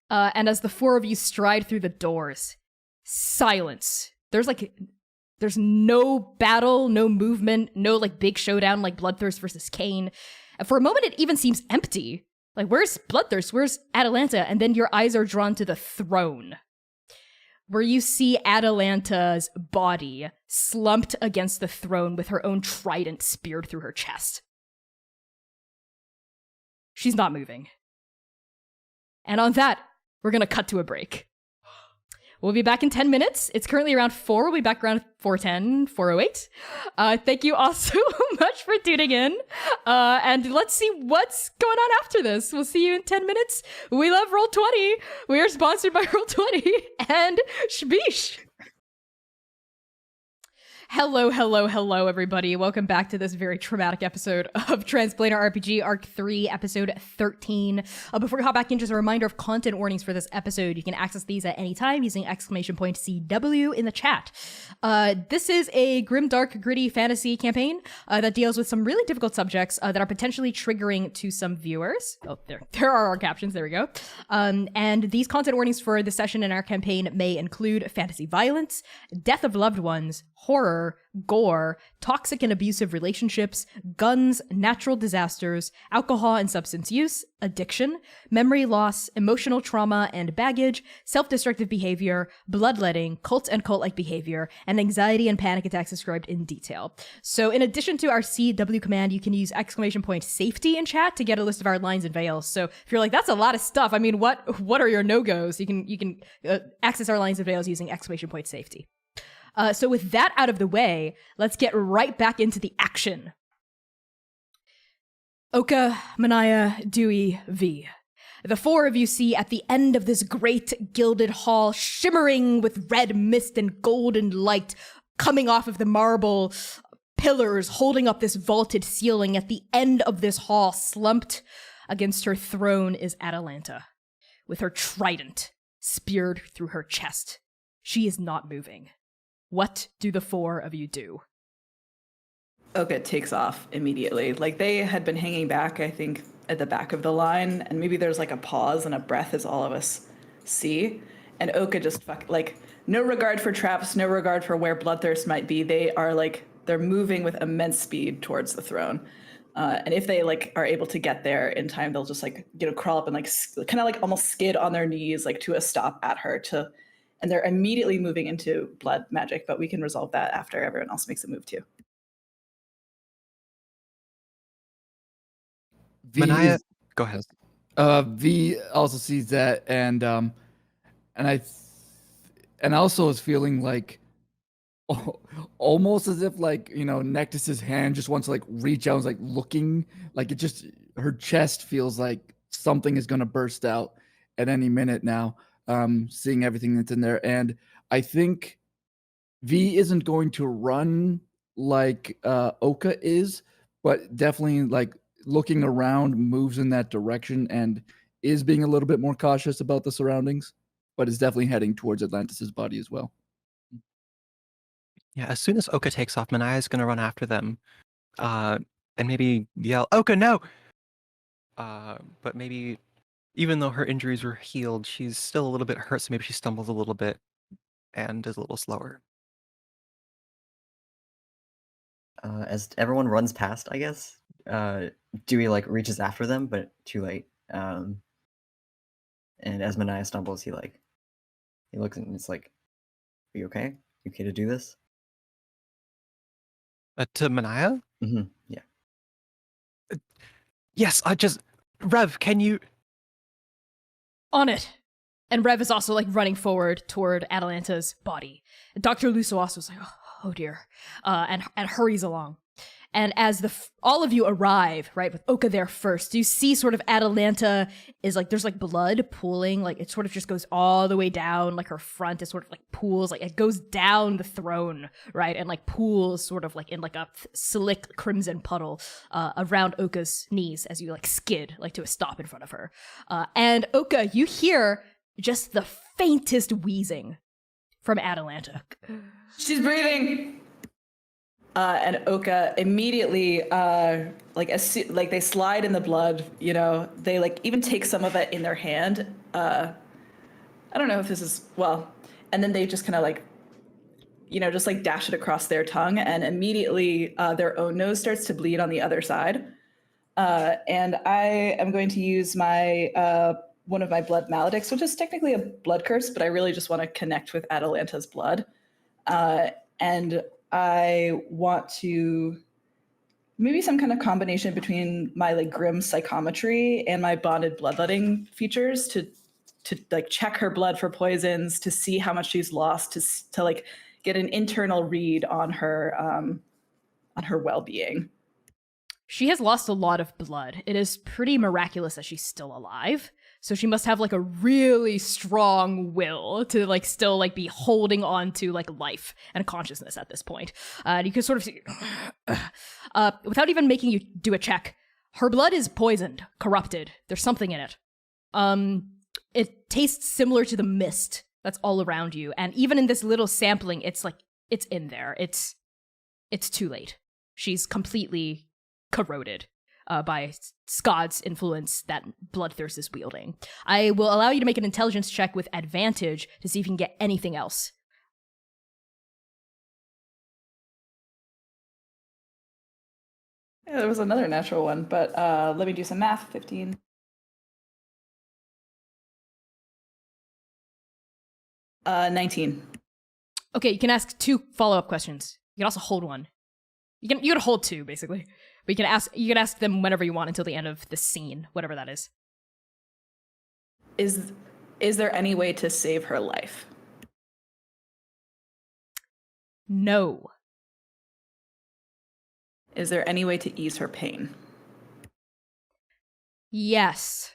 And as the four of you stride through the doors, silence. There's no battle, no movement, no like big showdown like Bloodthirst versus Cain. And for a moment, it even seems empty. Like, where's Bloodthirst? Where's Atalanta? And then your eyes are drawn to the throne, where you see Atalanta's body slumped against the throne with her own trident speared through her chest. She's not moving. And on that, we're going to cut to a break. We'll be back in 10 minutes. It's currently around 4. We'll be back around 4:10, 4:08. Thank you all so much for tuning in. And let's see what's going on after this. We'll see you in 10 minutes. We love Roll20. We are sponsored by Roll20 and Shbeesh. Hello, everybody. Welcome back to this very traumatic episode of Transplanar RPG Arc 3, Episode 13. Before we hop back in, just a reminder of content warnings for this episode. You can access these at any time using !CW in the chat. This is a grim, dark, gritty fantasy campaign that deals with some really difficult subjects that are potentially triggering to some viewers. Oh, there are our captions. There we go. And these content warnings for the session in our campaign may include fantasy violence, death of loved ones, horror, gore, toxic and abusive relationships, guns, natural disasters, alcohol and substance use, addiction, memory loss, emotional trauma and baggage, self-destructive behavior, bloodletting, cult and cult-like behavior, and anxiety and panic attacks described in detail. So in addition to our CW command, you can use !safety in chat to get a list of our lines and veils. So if you're like, that's a lot of stuff, I mean, what are your no-goes? You can access our lines and veils using !safety. So with that out of the way, let's get right back into the action. Oka, Manaia, Dewey, V. The four of you see at the end of this great gilded hall, shimmering with red mist and golden light, coming off of the marble pillars holding up this vaulted ceiling. At the end of this hall, slumped against her throne, is Atalanta, with her trident speared through her chest. She is not moving. What do the four of you do? Oka takes off immediately. Like, they had been hanging back, I think, at the back of the line, and maybe there's like a pause and a breath as all of us see. And Oka just no regard for traps, no regard for where Bloodthirst might be. They're moving with immense speed towards the throne. And if they are able to get there in time, they'll just crawl up and kind of almost skid on their knees to a stop at her and they're immediately moving into blood magic, but we can resolve that after everyone else makes a move too. Manaia, go ahead. V also sees that, and also is feeling almost as if Nektis's hand just wants to reach out, and looking, her chest feels like something is gonna burst out at any minute now. Seeing everything that's in there, and I think V isn't going to run like Oka is, but definitely looking around, moves in that direction, and is being a little bit more cautious about the surroundings, but is definitely heading towards Atlantis's body as well. Yeah, as soon as Oka takes off, Manaia is going to run after them, and maybe yell, "Oka, no!" But maybe, even though her injuries were healed, she's still a little bit hurt, so maybe she stumbles a little bit and is a little slower. As everyone runs past, I guess, Dewey reaches after them, but too late. And as Manaia stumbles, he looks and it's like, "Are you okay? You okay to do this?" To Manaia? Mm-hmm. Yeah. Yes, Rev, can you... On it. And Rev is also running forward toward Atalanta's body. Dr. Luso also is oh dear, and hurries along. And as all of you arrive, right, with Oka there first, you see sort of Atalanta is there's blood pooling, it sort of just goes all the way down, her front is sort of pools, it goes down the throne, right, and pools sort of in a slick crimson puddle around Oka's knees as you skid to a stop in front of her. And Oka, you hear just the faintest wheezing from Atalanta. She's breathing. And Oka immediately, they slide in the blood, they even take some of it in their hand. I don't know if this is, and then they just kind of just dash it across their tongue, and immediately their own nose starts to bleed on the other side. And I am going to use my, one of my blood maledicts, which is technically a blood curse, but I really just want to connect with Atalanta's blood. And I want to maybe some kind of combination between my grim psychometry and my bonded bloodletting features to check her blood for poisons, to see how much she's lost, to get an internal read on her well-being. She has lost a lot of blood. It is pretty miraculous that she's still alive. So she must have a really strong will to still be holding on to life and consciousness at this point. You can sort of see, without even making you do a check, her blood is poisoned, corrupted. There's something in it. It tastes similar to the mist that's all around you, and even in this little sampling, it's in there. It's too late. She's completely corroded by Skaad's influence that Bloodthirst is wielding. I will allow you to make an intelligence check with advantage to see if you can get anything else. Yeah, there was another natural one, but let me do some math. 15. Uh, 19. Okay, you can ask 2 follow-up questions. You can also hold one. You can hold 2, basically. But you can ask them whenever you want until the end of the scene, whatever that is. Is there any way to save her life? No. Is there any way to ease her pain? Yes.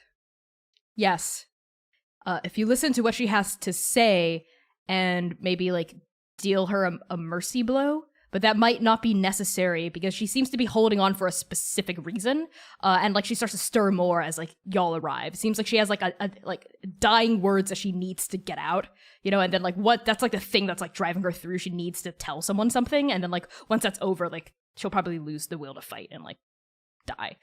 Yes. If you listen to what she has to say and maybe like deal her a mercy blow, but that might not be necessary because she seems to be holding on for a specific reason. And like she starts to stir more as like y'all arrive. It seems like she has like a like dying words that she needs to get out, you know, and then like that's like the thing that's like driving her through. She needs to tell someone something, and then like once that's over, like she'll probably lose the will to fight and like die.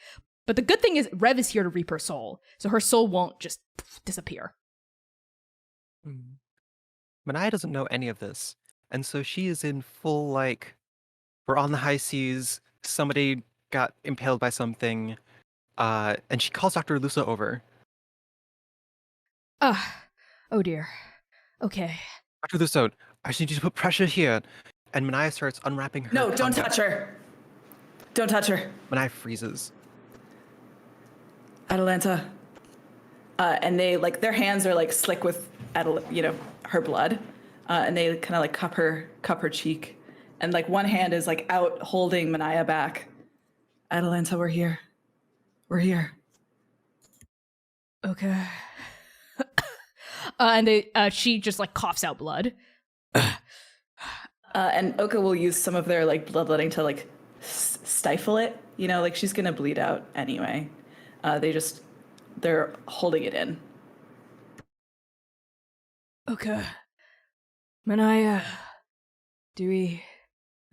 But the good thing is Rev is here to reap her soul, so her soul won't just disappear. Manaia doesn't know any of this, and so she is in full like, we're on the high seas, somebody got impaled by something, and she calls Dr. Lusa over. Oh dear. Okay. Dr. Lusa, I just need you to put pressure here. And Manaia starts unwrapping her. No, don't contact. touch her. Don't touch her. Manaia freezes. Atalanta. And they like their hands are like slick with her blood, and they kind of like cup her cheek, and like one hand is like out holding Manaia back. Atalanta, we're here. We're here. Okay. And she just like coughs out blood. And Oka will use some of their like bloodletting to like stifle it. You know, like she's gonna bleed out anyway. They're holding it in. Okay. Manaia, Dewey,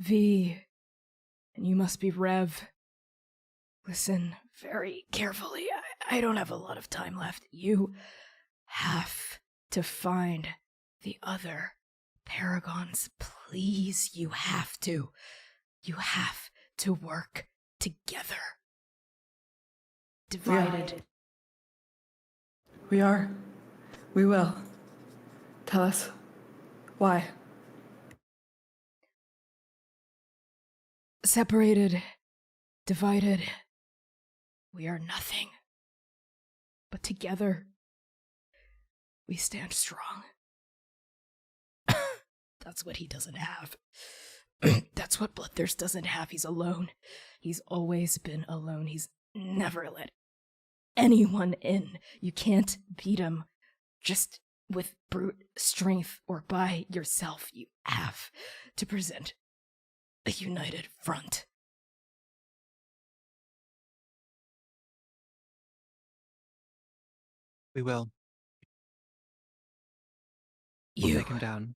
V, and you must be Rev. Listen very carefully. I don't have a lot of time left. You have to find the other Paragons. Please, you have to. You have to work together. Divided. We are. We will. Tell us. Why? Separated. Divided. We are nothing. But together, we stand strong. That's what he doesn't have. That's what Bloodthirst doesn't have. He's alone. He's always been alone. He's never let anyone in. You can't beat him just with brute strength or by yourself. You have to present a united front. We will. We'll take him down.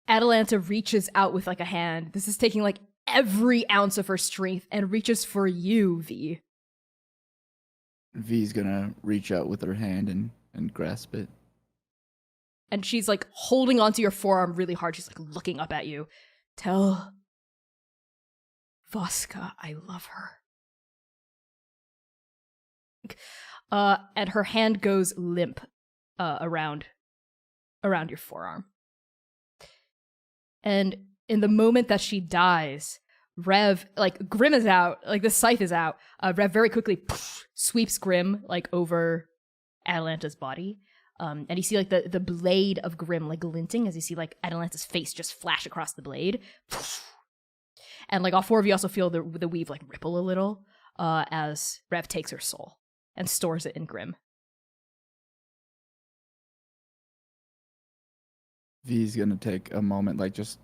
Atalanta reaches out with like a hand. This is taking like every ounce of her strength and reaches for you, V. V's gonna reach out with her hand and grasp it. And she's like holding onto your forearm really hard. She's like looking up at you. Tell Voska I love her. And her hand goes limp around your forearm. And in the moment that she dies, Rev, like Grim is out, like the scythe is out. Rev very quickly sweeps Grim like over Atalanta's body. And you see like the blade of Grim like glinting as you see like Atalanta's face just flash across the blade. And like all four of you also feel the weave like ripple a little as Rev takes her soul and stores it in Grim. V's gonna take a moment, like just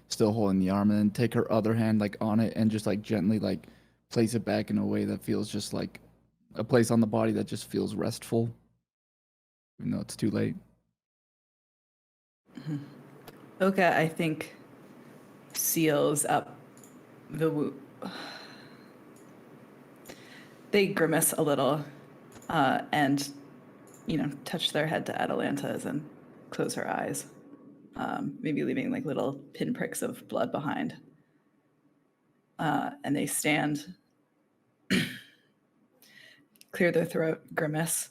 still holding the arm, and then take her other hand like on it and just like gently like place it back in a way that feels just like a place on the body that just feels restful, even though it's too late. Oka, I think, seals up the wound. They grimace a little and, touch their head to Atalanta's and close her eyes. Maybe leaving like little pinpricks of blood behind. And they stand, clear their throat, grimace,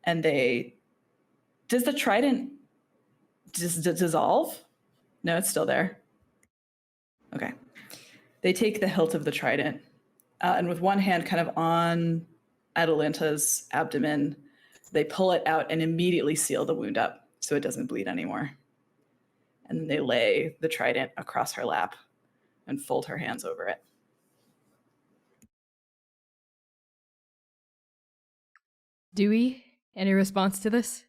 and does the trident dissolve? No, it's still there. Okay. They take the hilt of the trident, and with one hand kind of on Atalanta's abdomen, they pull it out and immediately seal the wound up so it doesn't bleed anymore. And then they lay the trident across her lap and fold her hands over it. Dewey, any response to this?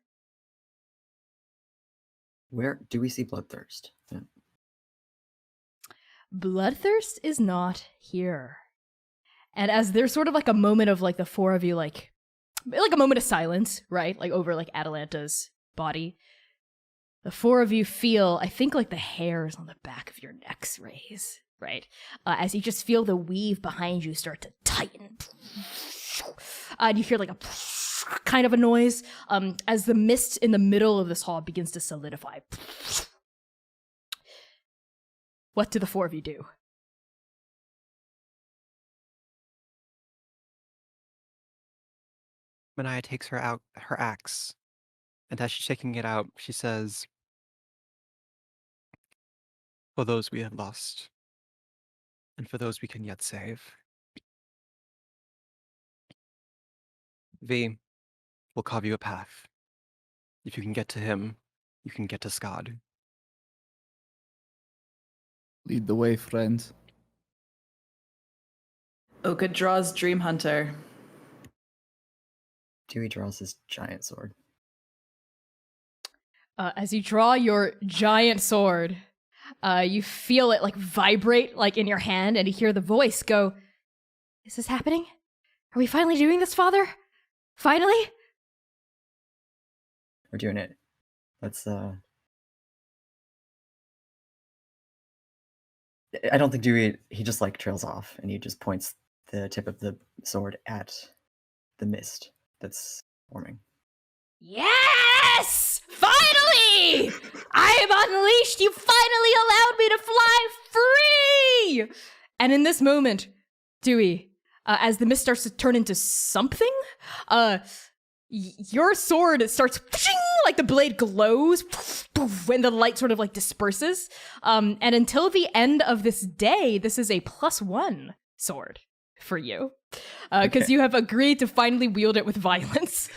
Where do we see Bloodthirst? Yeah. Bloodthirst is not here. And as there's sort of like a moment of like the four of you like a moment of silence, right? Like over like Atalanta's body. The four of you feel, I think, like the hairs on the back of your necks raise, right? As you just feel the weave behind you start to tighten. And you hear like a kind of a noise as the mist in the middle of this hall begins to solidify. What do the four of you do? Manaia takes her axe, and as she's taking it out, she says, "For those we have lost, and for those we can yet save, V will carve you a path. If you can get to him, you can get to Skaad." Lead the way, friends. Oka draws Dream Hunter. Dewey draws his giant sword. As you draw your giant sword, you feel it like vibrate like in your hand, and you hear the voice go, "Is this happening? Are we finally doing this, Father? Finally?" We're doing it. Let's I don't think Dewey, he just like trails off and he just points the tip of the sword at the mist that's forming. Yes! Finally! I am unleashed! You finally allowed me to fly free! And in this moment, Dewey, as the mist starts to turn into something, your sword starts like the blade glows when the light sort of like disperses. And until the end of this day, this is a +1 sword for you. Because you have agreed to finally wield it with violence.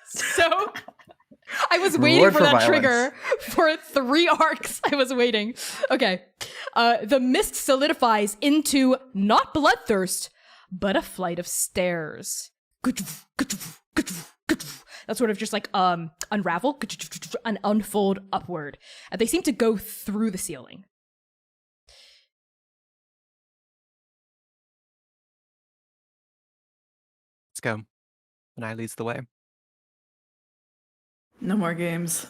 So I was waiting Reward for for that violence. trigger for 3 arcs. I was waiting. Okay. The mist solidifies into not Bloodthirst, but a flight of stairs. That sort of just like unravel and unfold upward. And they seem to go through the ceiling. Let's go. Manaia leads the way. No more games.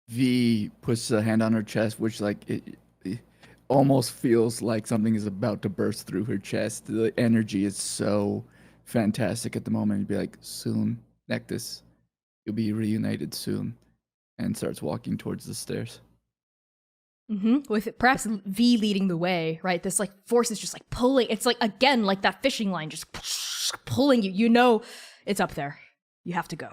V puts a hand on her chest, which like it almost feels like something is about to burst through her chest. The energy is so fantastic at the moment. You'd be like, soon, Nektis, you'll be reunited soon, and starts walking towards the stairs. With perhaps V leading the way, right? This like force is just like pulling. It's like, again, like that fishing line just pulling you. You know it's up there. You have to go.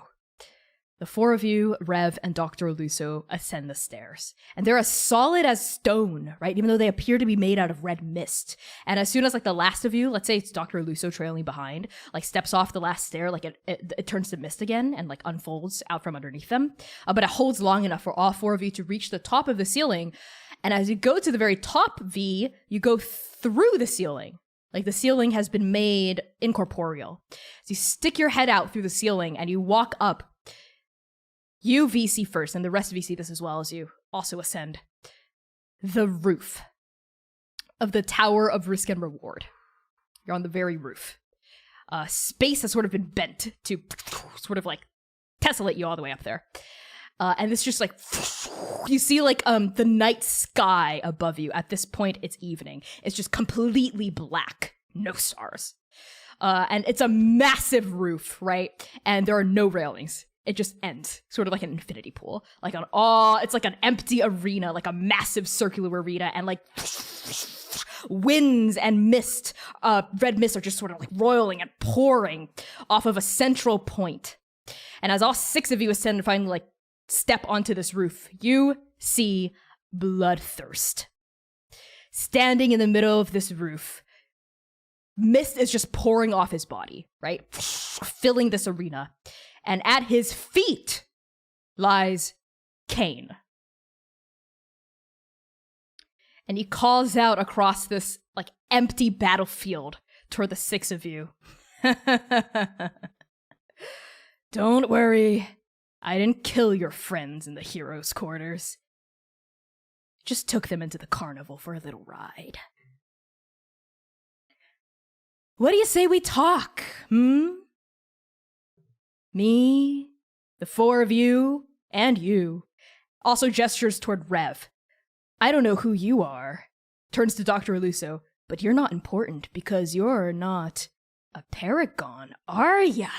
The 4 of you, Rev and Dr. Luso, ascend the stairs. And they're as solid as stone, right? Even though they appear to be made out of red mist. And as soon as like the last of you, let's say it's Dr. Luso trailing behind, like steps off the last stair, like it turns to mist again and like unfolds out from underneath them. But it holds long enough for all 4 of you to reach the top of the ceiling. And as you go to the very top, V, you go through the ceiling. Like the ceiling has been made incorporeal. So you stick your head out through the ceiling and you walk up. You VC first, and the rest of you see this as well as you also ascend. The roof of the Tower of Risk and Reward. You're on the very roof. Space has sort of been bent to sort of like tessellate you all the way up there. And it's just like, you see like the night sky above you. At this point, it's evening. It's just completely black. No stars. And it's a massive roof, right? And there are no railings. It just ends, sort of like an infinity pool. Like it's like an empty arena, like a massive circular arena, and like winds and mist, red mist are just sort of like roiling and pouring off of a central point. And as all 6 of you ascend and finally like step onto this roof, you see Bloodthirst. Standing in the middle of this roof, mist is just pouring off his body, right? Filling this arena. And at his feet lies Cain. And he calls out across this like empty battlefield toward the 6 of you. Don't worry. I didn't kill your friends in the heroes' quarters. Just took them into the carnival for a little ride. What do you say we talk, Me, the 4 of you, and you. Also gestures toward Rev. I don't know who you are. Turns to Dr. Aluso, but you're not important because you're not a Paragon, are ya?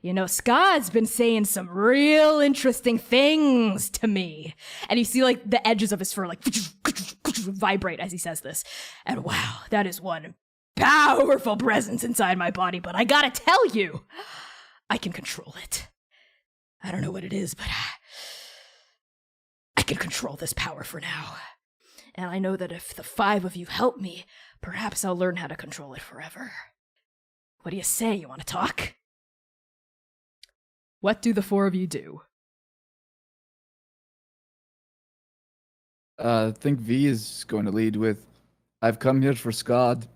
You know, Skaad's been saying some real interesting things to me. And you see, like, the edges of his fur, like, vibrate as he says this. And wow, that is one powerful presence inside my body, but I gotta tell you, I can control it. I don't know what it is, but I can control this power for now. And I know that if the 5 of you help me, perhaps I'll learn how to control it forever. What do you say? You want to talk? What do the 4 of you do? I think V is going to lead with, I've come here for Skaad.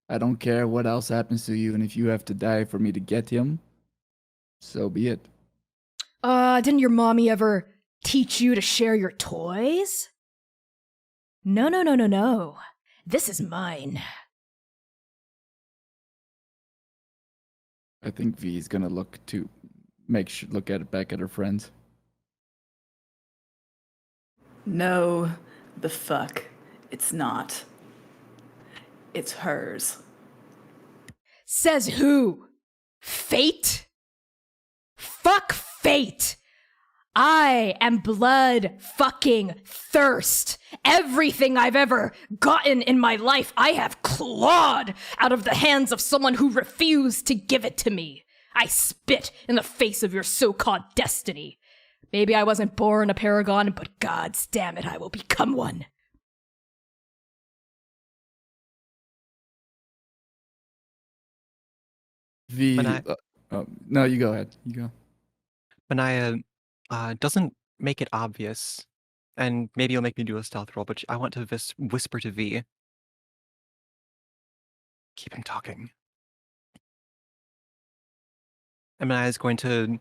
I don't care what else happens to you, and if you have to die for me to get him, so be it. Didn't your mommy ever teach you to share your toys? No. This is mine. I think V is going to look at it back at her friends. No, the fuck. It's not. It's hers. Says who? Fate? Fuck fate! I am blood fucking thirst. Everything I've ever gotten in my life, I have clawed out of the hands of someone who refused to give it to me. I spit in the face of your so-called destiny. Maybe I wasn't born a Paragon, but gods damn it, I will become one. V, no, you go ahead. You go. Manaia doesn't make it obvious, and maybe you'll make me do a stealth roll, but I want to whisper to V. Keep him talking. And Manaia is going to,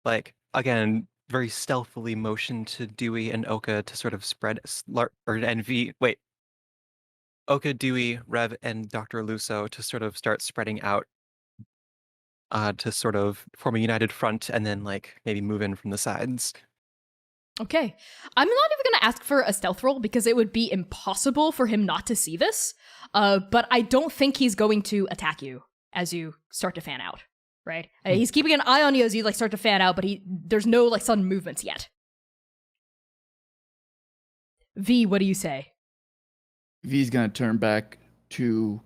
like, again, very stealthily motion to Dewey and Oka to sort of spread, and V, wait. Oka, Dewey, Rev, and Dr. Aluso to sort of start spreading out to sort of form a united front and then, like, maybe move in from the sides. Okay. I'm not even going to ask for a stealth roll because it would be impossible for him not to see this. But I don't think he's going to attack you as you start to fan out, right? He's keeping an eye on you as you, like, start to fan out, but there's no, like, sudden movements yet. V, what do you say? V's going to turn back to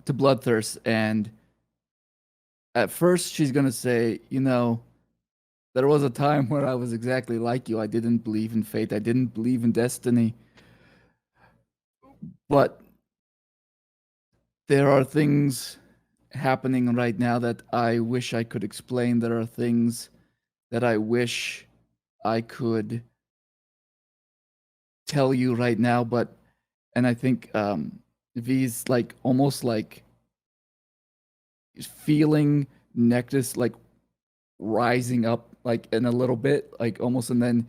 Bloodthirst, and at first she's going to say, you know, there was a time where I was exactly like you. I didn't believe in fate. I didn't believe in destiny. But there are things happening right now that I wish I could explain. There are things that I wish I could tell you right now, and I think V's like almost like feeling Nektis like rising up like in a little bit, like almost, and then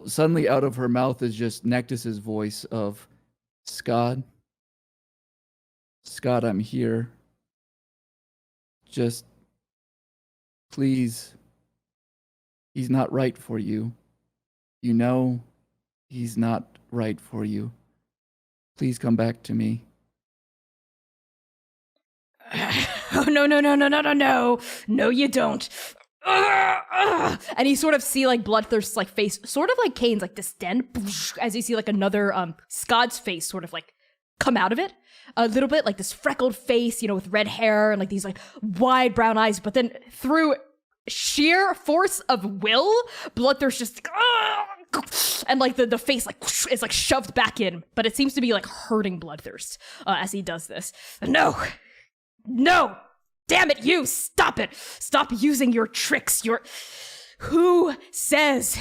suddenly out of her mouth is just Nektis's voice of Skaad, I'm here. Just please, he's not right for you. You know he's not right for you. Please come back to me. Oh, no. No, you don't. And you sort of see, like, Bloodthirst's, like, face, sort of like Kane's, like, distend, as you see, like, another, Skaad's face sort of, like, come out of it a little bit, like this freckled face, you know, with red hair and, like, these, like, wide brown eyes, but then through sheer force of will, Bloodthirst just, and, like, the face, like, is, like, shoved back in, but it seems to be, like, hurting Bloodthirst as he does this. No! Damn it, you! Stop it! Stop using your tricks, Who says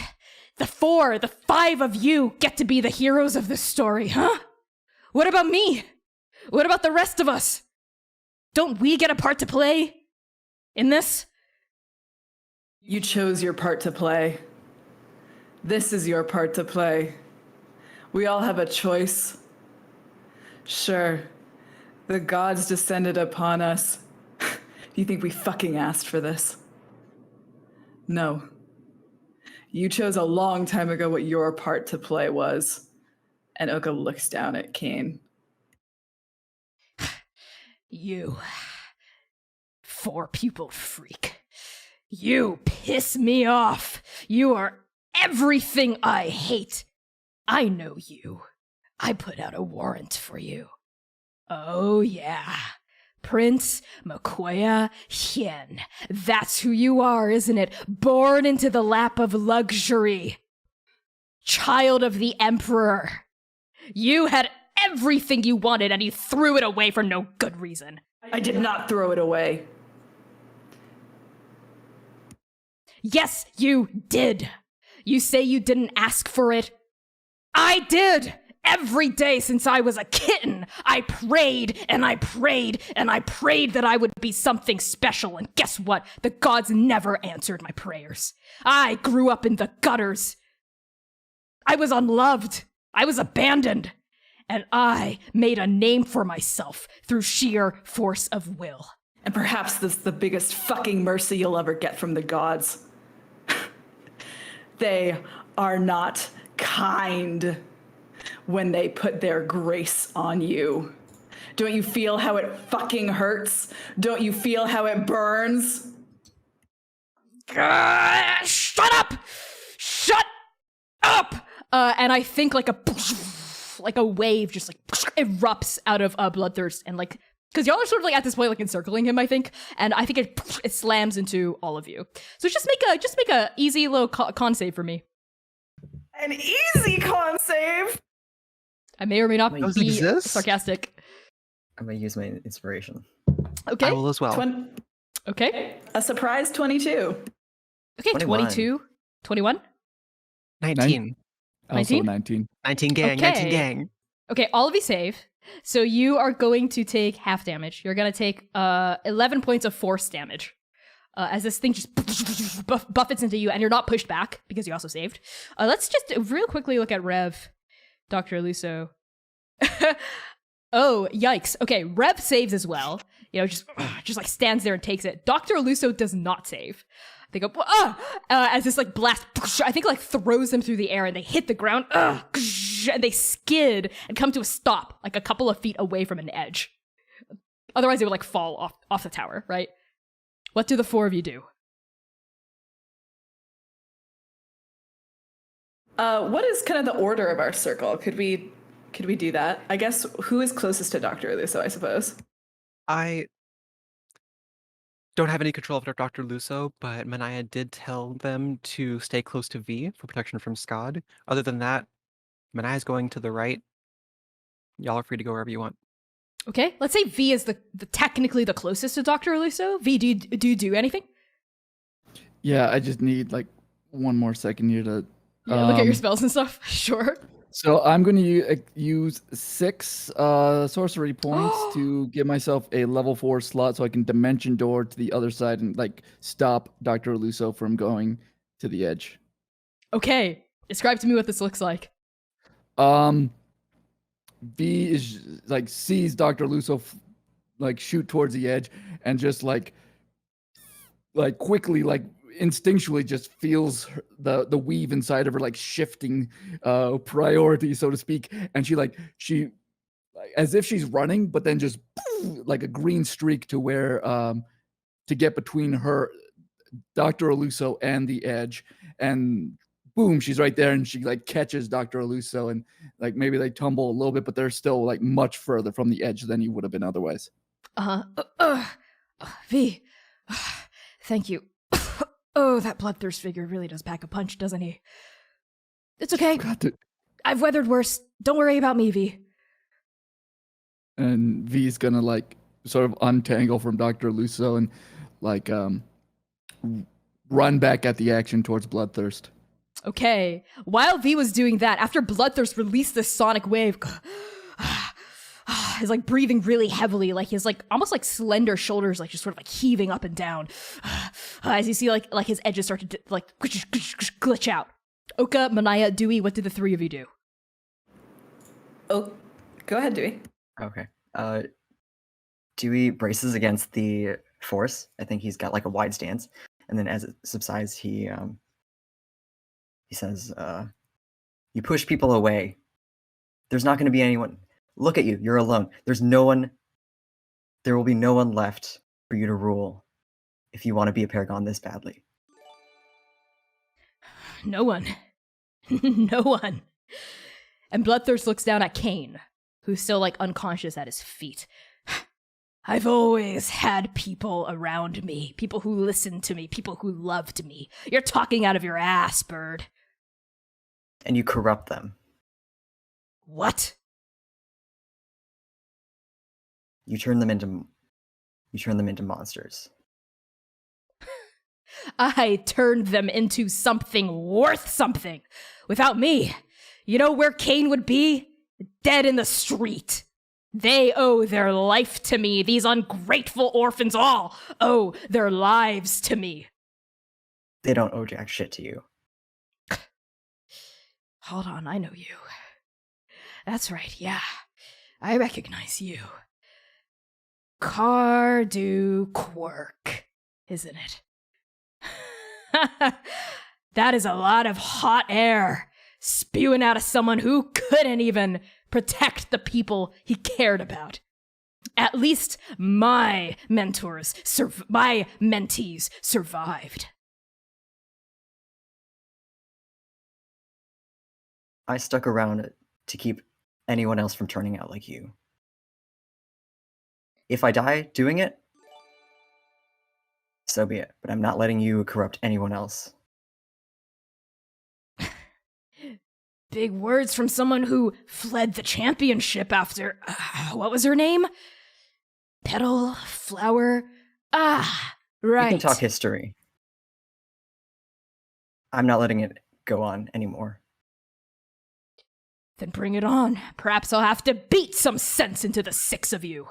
the 5 of you get to be the heroes of this story, huh? What about me? What about the rest of us? Don't we get a part to play in this? You chose your part to play. This is your part to play. We all have a choice. Sure, the gods descended upon us. You think we fucking asked for this? No. You chose a long time ago what your part to play was. And Oka looks down at Kane. You, four-pupiled freak. You piss me off. You are everything I hate. I know you. I put out a warrant for you. Oh yeah. Prince Makoya Hien. That's who you are, isn't it? Born into the lap of luxury. Child of the Emperor. You had everything you wanted and you threw it away for no good reason. I did not throw it away. Yes, you did. You say you didn't ask for it. I did. Every day since I was a kitten, I prayed and I prayed and I prayed that I would be something special. And guess what? The gods never answered my prayers. I grew up in the gutters. I was unloved. I was abandoned. And I made a name for myself through sheer force of will. And perhaps this is the biggest fucking mercy you'll ever get from the gods. They are not kind when they put their grace on you. Don't you feel how it fucking hurts? Don't you feel how it burns? Shut up! Shut up! And I think like a wave just like erupts out of Bloodthirst and like, because y'all are sort of like at this point like encircling him, I think, and I think it slams into all of you. So just make a easy little con save for me. An easy con save. I may or may not Those be exist? sarcastic. I'm gonna use my inspiration. Okay. I will as well. Okay. A surprise 22. Okay. 21. 22. 21. 19. Also 19? 19. 19 gang. Okay. 19 gang. Okay. All of you save. So you are going to take half damage. You're going to take 11 points of force damage. As this thing just buffets into you, and you're not pushed back because you also saved. Let's just real quickly look at Rev, Dr. Luso. Oh, yikes. Okay, Rev saves as well. You know, just like stands there and takes it. Dr. Luso does not save. They go, as this like blast, I think like throws them through the air and they hit the ground, and they skid and come to a stop, like a couple of feet away from an edge. Otherwise, they would like fall off the tower, right? What do the four of you do? What is kind of the order of our circle? Could we do that? I guess who is closest to Dr. Luso, I suppose. I don't have any control over Dr. Luso, but Manaia did tell them to stay close to V for protection from Skaad. Other than that, Manaia's going to the right. Y'all are free to go wherever you want. Okay, let's say V is the technically the closest to Dr. Luso. V, do you do anything? Yeah, I just need like one more second here to Yeah, look at your spells and stuff. Sure. So I'm going to use 6 sorcery points to give myself a level 4 slot so I can dimension door to the other side and like stop Dr. Luso from going to the edge. Okay, describe to me what this looks like. V is like sees Dr. Luso like shoot towards the edge and just like quickly like instinctually just feels the weave inside of her like shifting priority, so to speak, and she as if she's running, but then just like a green streak to where to get between her, Dr. Luso, and the edge, and boom, she's right there, and she like catches Dr. Luso, and like maybe they tumble a little bit, but they're still like much further from the edge than you would have been otherwise. V, thank you. Oh, that Bloodthirst figure really does pack a punch, doesn't he? It's okay. I've weathered worse. Don't worry about me, V. And V's gonna like sort of untangle from Dr. Luso and like run back at the action towards Bloodthirst. Okay. While V was doing that, after Bloodthirst released this sonic wave, is like breathing really heavily, like his like almost like slender shoulders like just sort of like heaving up and down as you see like his edges start to like glitch out. Oka, Manaia, Dewey, what did the three of you do? Oh, go ahead, Dewey. Okay. Dewey braces against the force. I think he's got like a wide stance, and then as it subsides, he says, "You push people away. There's not going to be anyone. Look at you. You're alone. There's no one. There will be no one left for you to rule if you want to be a Paragon this badly." No one. No one. And Bloodthirst looks down at Kane, who's still like unconscious at his feet. I've always had people around me, people who listened to me, people who loved me. You're talking out of your ass, Bird. And you corrupt them. What? You turn them into monsters. I turned them into something worth something. Without me, you know where Kane would be? Dead in the street. They owe their life to me. These ungrateful orphans all owe their lives to me. They don't owe jack shit to you. Hold on, I know you. That's right, yeah. I recognize you. Cardew Quirk, isn't it? That is a lot of hot air spewing out of someone who couldn't even protect the people he cared about. At least my mentors, my mentees survived. I stuck around to keep anyone else from turning out like you. If I die doing it, so be it. But I'm not letting you corrupt anyone else. Big words from someone who fled the championship after, what was her name? Petal? Flower? Ah, right. We can talk history. I'm not letting it go on anymore. Then bring it on. Perhaps I'll have to beat some sense into the six of you.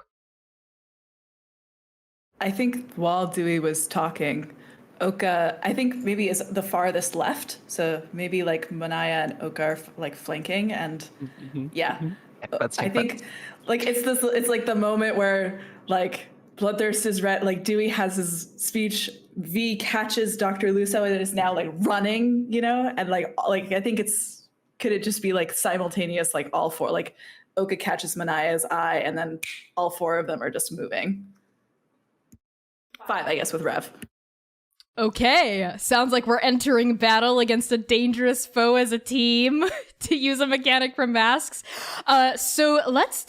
I think while Dewey was talking, Oka, I think maybe is the farthest left. So maybe like Manaia and Oka are like flanking, and I think like it's like the moment where like Bloodthirst is like Dewey has his speech, V catches Dr. Luso and is now like running, you know, and like I think could it just be like simultaneous, like all four, like Oka catches Manaia's eye and then all four of them are just moving. 5, I guess, with Rev. Okay, sounds like we're entering battle against a dangerous foe as a team, to use a mechanic from Masks. So let's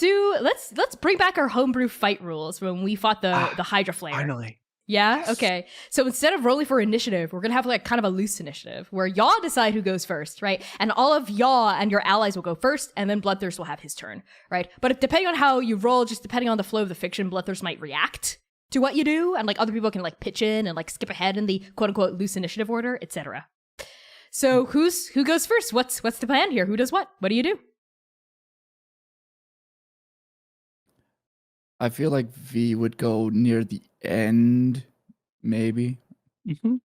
bring back our homebrew fight rules when we fought the Hydra Flare. Finally. Yeah? Yes. Okay. So instead of rolling for initiative, we're gonna have like kind of a loose initiative where y'all decide who goes first, right? And all of y'all and your allies will go first, and then Bloodthirst will have his turn, right? But depending on how you roll, just depending on the flow of the fiction, Bloodthirst might react to what you do, and like other people can like pitch in and like skip ahead in the quote unquote loose initiative order, etc. So who goes first? What's the plan here? Who does what? What do you do? I feel like V would go near the end, maybe. Mm-hmm.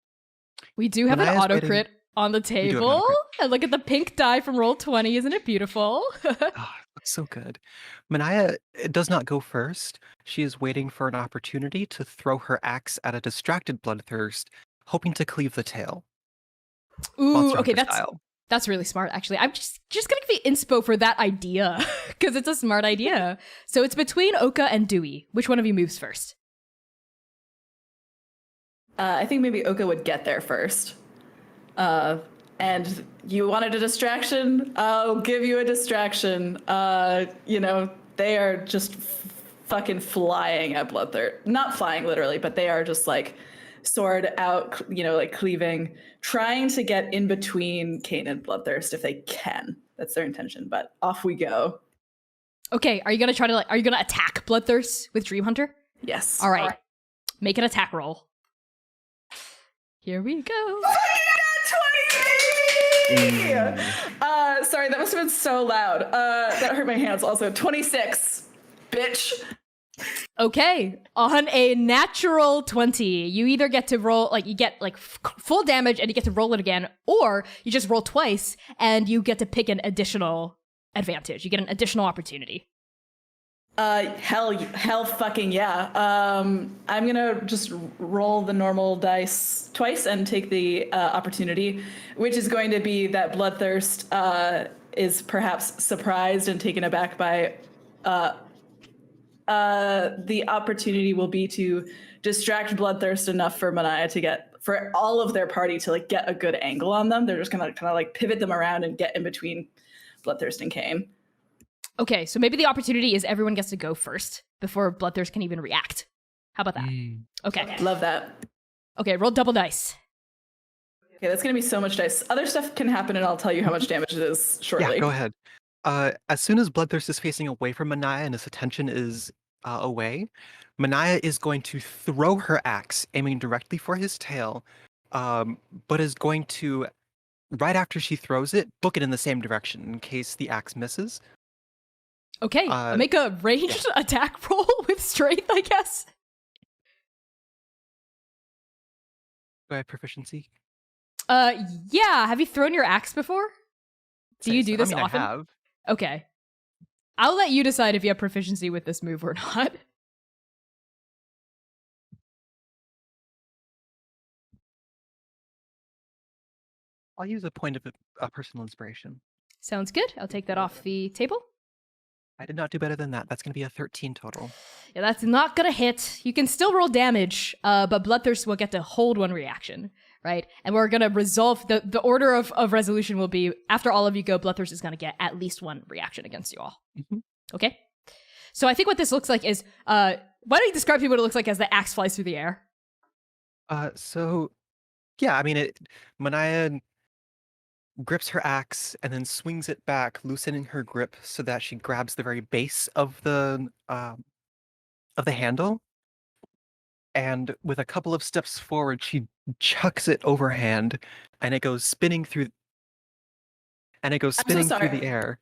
We do have an Manaia's auto waiting. crit on the do have an table. auto-crit. And look at the pink die from roll 20. Isn't it beautiful? Oh, it looks so good. Manaia does not go first. She is waiting for an opportunity to throw her axe at a distracted Bloodthirst, hoping to cleave the tail. Ooh, Monster okay, Hunter style. that's really smart, actually. I'm just gonna give you inspo for that idea, because it's a smart idea. So it's between Oka and Dewey. Which one of you moves first? I think maybe Oka would get there first. And you wanted a distraction? I'll give you a distraction. You know, they are just fucking flying at Bloodthirst. Not flying literally, but they are just like sword out, you know, like cleaving, trying to get in between Kane and Bloodthirst if they can. That's their intention, but off we go. Okay, are you gonna try to are you gonna attack Bloodthirst with Dream Hunter? Yes. All right. Make an attack roll. Here we go. Sorry, that must have been so loud. That hurt my hands also. 26. bitch. Okay, on a natural 20, you either get to roll, like, you get, like, full damage and you get to roll it again, or you just roll twice and you get to pick an additional advantage. You get an additional opportunity. Hell fucking yeah. I'm gonna just roll the normal dice twice and take the opportunity, which is going to be that Bloodthirst is perhaps surprised and taken aback by the opportunity will be to distract Bloodthirst enough for Manaia for all of their party to like get a good angle on them. They're just gonna kind of like pivot them around and get in between Bloodthirst and Kane. Okay, so maybe the opportunity is everyone gets to go first before Bloodthirst can even react. How about that? Okay. Love that. Okay, roll double dice. Okay, that's gonna be so much dice. Other stuff can happen and I'll tell you how much damage it is shortly. Yeah, go ahead. As soon as Bloodthirst is facing away from Manaia and his attention is away, Manaia is going to throw her axe, aiming directly for his tail, but is going to, right after she throws it, book it in the same direction in case the axe misses. Okay, make a ranged attack roll with strength, I guess. Do I have proficiency? Yeah. Have you thrown your axe before? Do you do this often? I have. Okay. I'll let you decide if you have proficiency with this move or not. I'll use a point of personal inspiration. Sounds good. I'll take that off the table. I did not do better than that. That's going to be a 13 total. Yeah, that's not gonna hit. You can still roll damage, but Bloodthirst will get to hold one reaction, right? And we're gonna resolve the order of resolution will be after all of you go, Bloodthirst is gonna get at least one reaction against you all. Mm-hmm. Okay? So I think what this looks like is, why don't you describe to me what it looks like as the axe flies through the air? Yeah, I mean, Manaia grips her axe and then swings it back, loosening her grip so that she grabs the very base of the handle. And with a couple of steps forward, she chucks it overhand, and it goes spinning through. And it goes spinning through the air.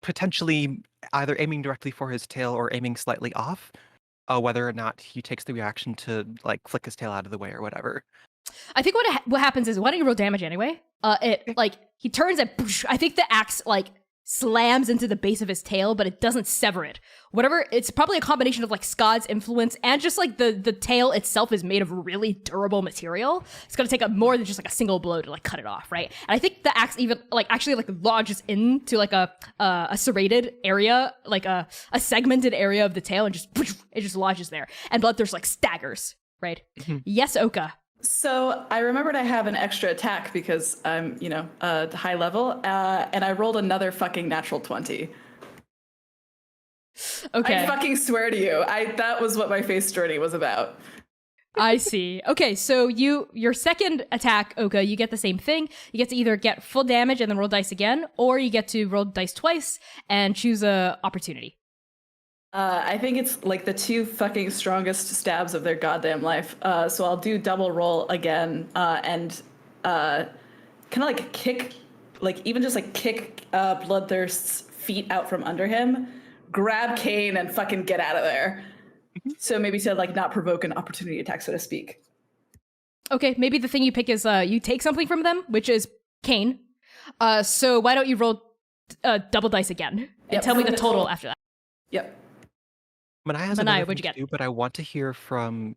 Potentially either aiming directly for his tail or aiming slightly off. Whether or not he takes the reaction to like flick his tail out of the way or whatever. I think what happens is, why don't you roll damage anyway? He turns and I think the axe like slams into the base of his tail, but it doesn't sever it. It's probably a combination of like Skaad's influence and just like the tail itself is made of really durable material. It's gonna take more than just like a single blow to like cut it off, right? And I think the axe even like actually like lodges into like a serrated area, like a segmented area of the tail, and it just lodges there. And Bloodthirst like staggers, right? Mm-hmm. Yes, Oka. So I remembered I have an extra attack because I'm, high level, and I rolled another fucking natural 20. Okay. I fucking swear to you, that was what my face journey was about. I see. Okay, so your second attack, Oka, you get the same thing. You get to either get full damage and then roll dice again, or you get to roll dice twice and choose a opportunity. I think it's like the two fucking strongest stabs of their goddamn life. So I'll do double roll again and kind of like kick Bloodthirst's feet out from under him, grab Kane and fucking get out of there. So maybe to like not provoke an opportunity attack, so to speak. Okay, maybe the thing you pick is you take something from them, which is Kane. So why don't you roll double dice again and tell me the total after that. Yep. Manaia, what'd you get? But I want to hear from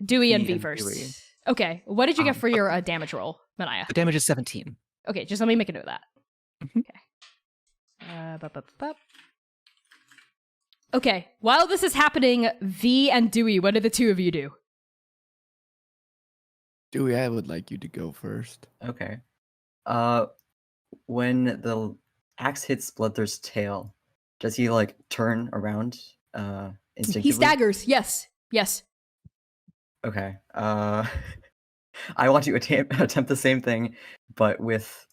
Dewey and V first. Dewey. Okay, what did you get for your damage roll, Manaia? The damage is 17. Okay, just let me make a note of that. Mm-hmm. Okay. Okay, while this is happening, V and Dewey, what do the two of you do? Dewey, I would like you to go first. Okay. When the axe hits Bloodthirst's tail, does he like turn around instinctively? He staggers. Yes. Okay. I want to attempt the same thing, but with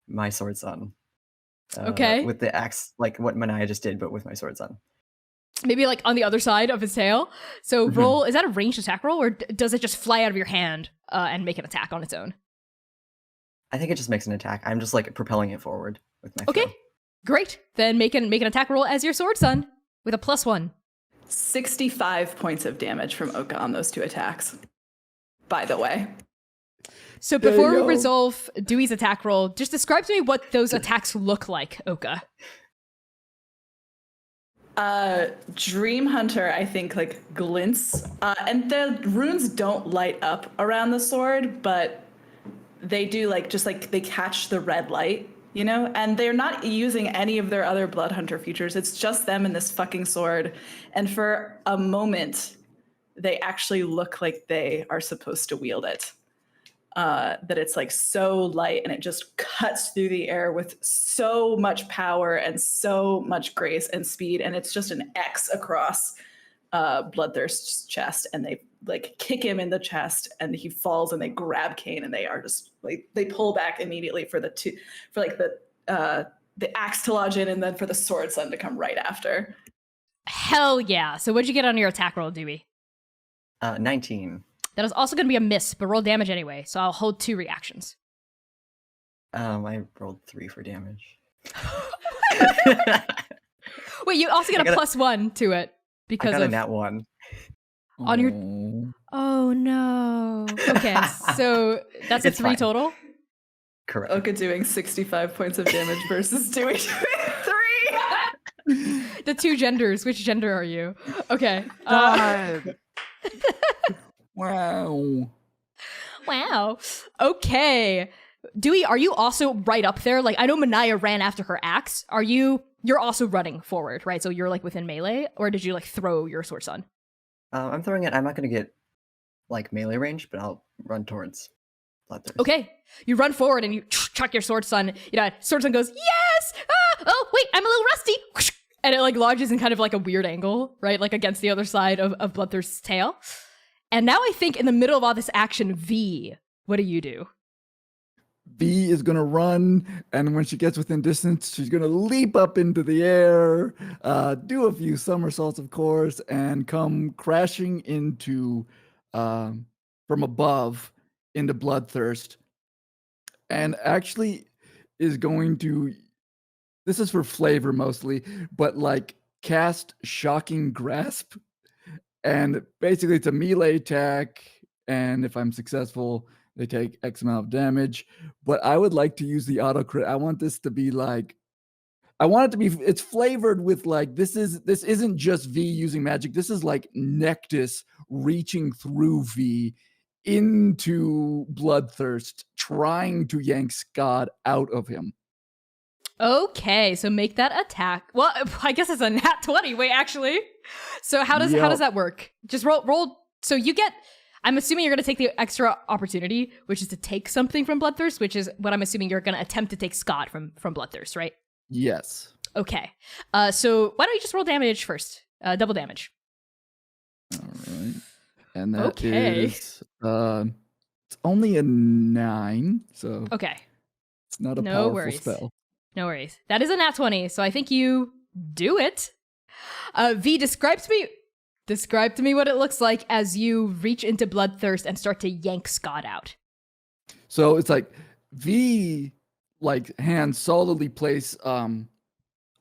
my swords on. Okay. With the axe, like what Manaia just did, but with my swords on. Maybe like on the other side of his tail. So roll. Is that a ranged attack roll, or does it just fly out of your hand and make an attack on its own? I think it just makes an attack. I'm just like propelling it forward with my Okay. throw. Great. Then make an attack roll as your sword son with a +1. 65 points of damage from Oka on those 2 attacks, by the way. So before we Damn. resolve Dewey's attack roll, just describe to me what those attacks look like, Oka. Dream Hunter, I think, like glints, and the runes don't light up around the sword, but they do they catch the red light, you know, and they're not using any of their other Blood Hunter features. It's just them and this fucking sword. And for a moment, they actually look like they are supposed to wield it. That it's like so light and it just cuts through the air with so much power and so much grace and speed, and it's just an X across Bloodthirst's chest, and they like kick him in the chest and he falls, and they grab Kane, and they are just like, they pull back immediately for the axe to lodge in, and then for the sword son to come right after. Hell yeah. So what'd you get on your attack roll, Dewey? 19. That is also going to be a miss, but roll damage anyway, so I'll hold 2 reactions. I rolled 3 for damage. Wait, you also get I a got +1 to it because I got of a nat 1. on your. Oh. Oh no. Okay, so that's a It's 3 fine. total. Correct. Oka doing 65 points of damage versus doing 3. The 2 genders. Which gender are you? Okay. God. Wow. Wow. Okay. Dewey, are you also right up there? Like, I know Manaia ran after her axe. You're also running forward, right? So you're like within melee, or did you like throw your sword son? I'm throwing it. I'm not going to get like melee range, but I'll run towards Bloodthirst. Okay. You run forward and you chuck your sword son. You know, sword son goes, yes! Ah! Oh, wait, I'm a little rusty. And it like lodges in kind of like a weird angle, right? Like against the other side of Bloodthirst's tail. And now I think in the middle of all this action, V, what do you do? V is gonna run, and when she gets within distance, she's gonna leap up into the air, do a few somersaults, of course, and come crashing into from above into Bloodthirst, and actually is going to. This is for flavor mostly, but like cast Shocking Grasp, and basically it's a melee attack, and if I'm successful, they take X amount of damage. But I would like to use the auto crit. I want this to be like, I want it to be, it's flavored with like, this isn't just V using magic. This is like Nektis reaching through V into Bloodthirst, trying to yank Skaad out of him. Okay, so make that attack. Well, I guess it's a nat 20. Wait, actually. So how does that work? Just roll. So you get, I'm assuming you're going to take the extra opportunity, which is to take something from Bloodthirst, which is what I'm assuming you're going to attempt to take Skaad from Bloodthirst, right? Yes. Okay. So why don't you just roll damage first? Double damage. All right. And that Okay. is, it's only a 9, so Okay. it's not a No powerful worries. spell. No worries. That is a nat 20, so I think you do it. V, describe to me what it looks like as you reach into Bloodthirst and start to yank Skaad out. So it's like V, like hands solidly place on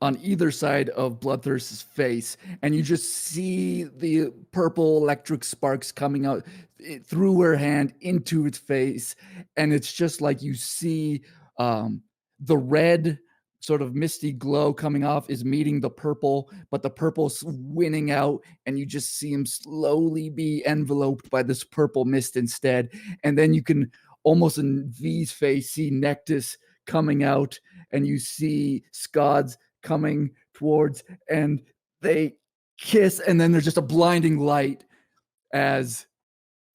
either side of Bloodthirst's face, and you just see the purple electric sparks coming out through her hand into its face, and it's just like you see the red sort of misty glow coming off is meeting the purple, but the purple's winning out, and you just see him slowly be enveloped by this purple mist instead. And then you can almost in V's face see Nektis coming out, and you see Skaad's coming towards, and they kiss, and then there's just a blinding light as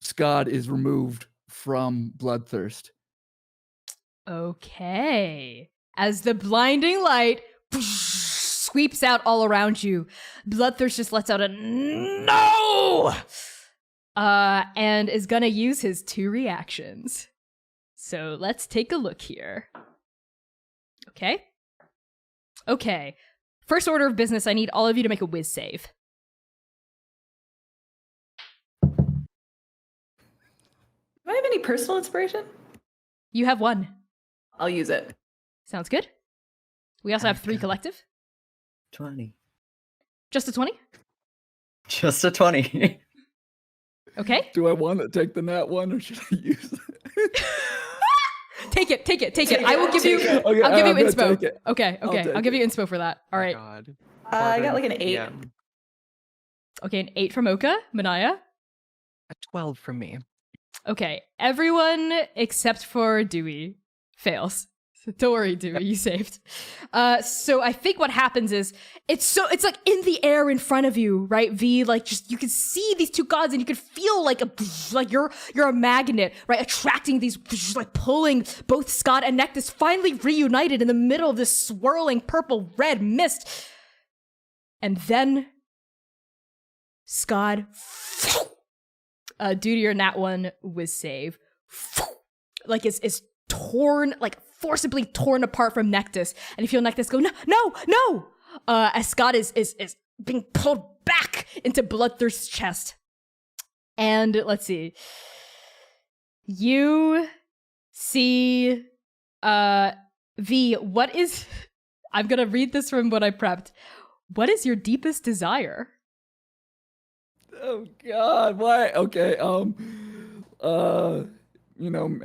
Skaad is removed from Bloodthirst. Okay. As the blinding light sweeps out all around you, Bloodthirst just lets out a no! And is gonna use his 2 reactions. So let's take a look here. Okay. First order of business, I need all of you to make a whiz save. Do I have any personal inspiration? You have 1. I'll use it. Sounds good. We also have 3 Okay. collective. 20. Just a 20? Just a 20. Okay. Do I want to take the nat one or should I use it? Take it. Take I will it, give you. take it. Okay, I'll give you I'm gonna inspo. take it. Okay. I'll I'll take give you it. inspo for that. All right. God. I got like an 8. Yeah. Okay, an 8 from Oka. Manaya. A 12 from me. Okay, everyone except for Dewey fails. Don't worry, Dewey, you saved. So I think what happens is it's like in the air in front of you, right? V, like just you can see these 2 gods and you can feel like you're a magnet, right? Attracting these, like pulling both Skaad and Nektis finally reunited in the middle of this swirling purple red mist. And then Skaad, due to your nat 1 with save, like is torn, like forcibly torn apart from Nektis, and you feel Nektis go, no, as Skaad is being pulled back into Bloodthirst's chest. And let's see, you see, V, what is, I'm gonna read this from what I prepped. What is your deepest desire? Oh God, why? Okay,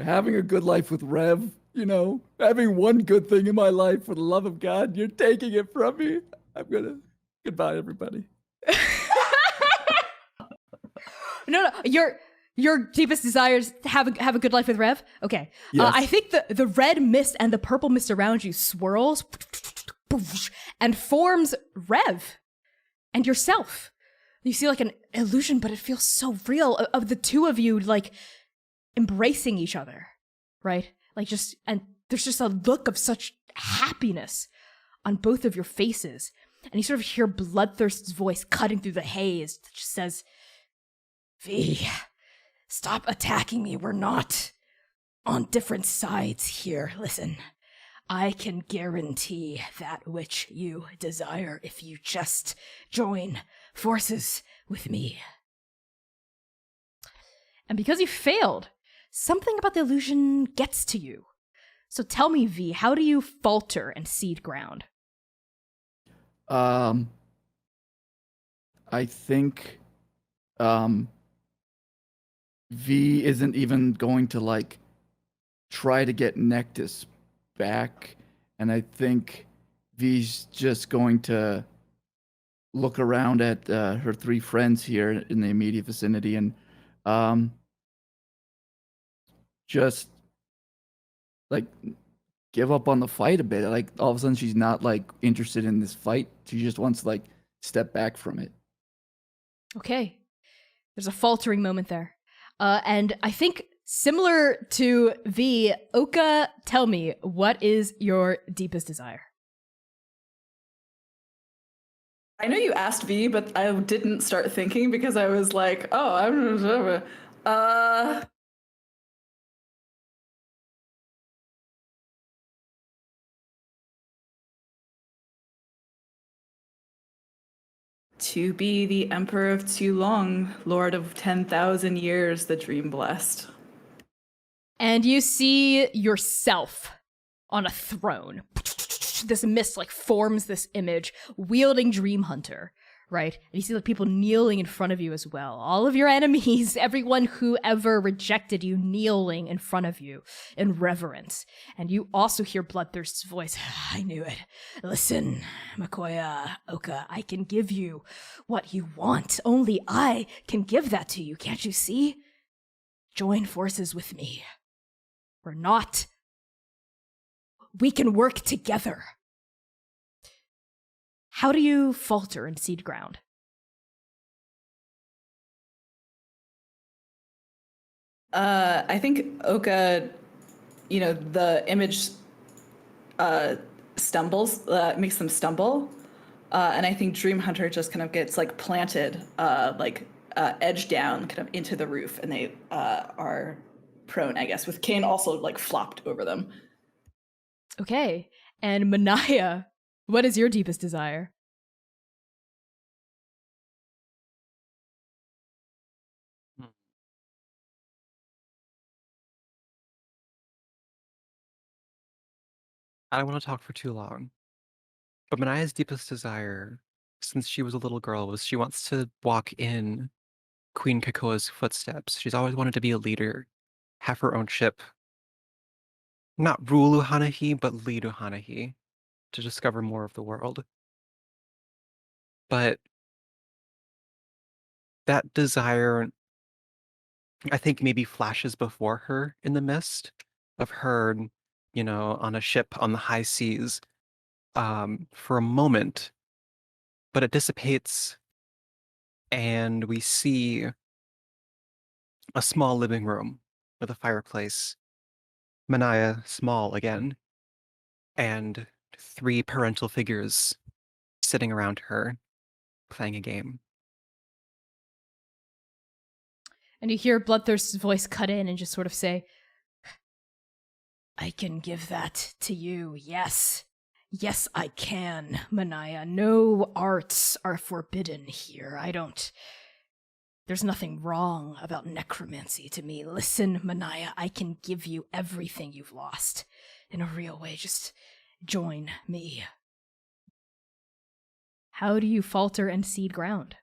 having a good life with Rev, having one good thing in my life for the love of God, you're taking it from me. Goodbye, everybody. No, your deepest desire is to have a good life with Rev? Okay. Yes. I think the red mist and the purple mist around you swirls and forms Rev and yourself. You see like an illusion, but it feels so real of the 2 of you like embracing each other, right? Like and there's just a look of such happiness on both of your faces. And you sort of hear Bloodthirst's voice cutting through the haze that just says, V, stop attacking me. We're not on different sides here. Listen, I can guarantee that which you desire if you just join forces with me. And because you failed, something about the illusion gets to you. So tell me, V, how do you falter and cede ground? I think V isn't even going to like try to get Nektis back, and I think V's just going to look around at her 3 friends here in the immediate vicinity and just like give up on the fight a bit. Like all of a sudden she's not like interested in this fight. She just wants to like step back from it. Okay. There's a faltering moment there. And I think similar to V, Oka, tell me, what is your deepest desire? I know you asked V, but I didn't start thinking because I was like, oh, I'm to be the Emperor of Too Long, Lord of 10,000 years, the dream blessed. And you see yourself on a throne. This mist like forms this image, wielding Dream Hunter, right? And you see like people kneeling in front of you as well. All of your enemies, everyone who ever rejected you, kneeling in front of you in reverence. And you also hear Bloodthirst's voice. I knew it. Listen, Makoya, Oka, I can give you what you want. Only I can give that to you. Can't you see? Join forces with me. We're not. We can work together. How do you falter and cede ground? I think Oka, the image stumbles, makes them stumble. And I think Dream Hunter just kind of gets like planted, edge down kind of into the roof, and they are prone, I guess, with Kane also like flopped over them. Okay. And Manaia, what is your deepest desire? I don't want to talk for too long. But Manaya's deepest desire, since she was a little girl, was she wants to walk in Queen Kakoa's footsteps. She's always wanted to be a leader, have her own ship, not rule Uhanahi, but lead Uhanahi to discover more of the world. But that desire, I think, maybe flashes before her in the mist of her, on a ship on the high seas for a moment, but it dissipates, and we see a small living room with a fireplace. Manaia, small again, and 3 parental figures sitting around her, playing a game. And you hear Bloodthirst's voice cut in and just sort of say, I can give that to you, yes. Yes, I can, Manaia. No arts are forbidden here. There's nothing wrong about necromancy to me. Listen, Manaia, I can give you everything you've lost. In a real way, just join me. How do you falter and cede ground?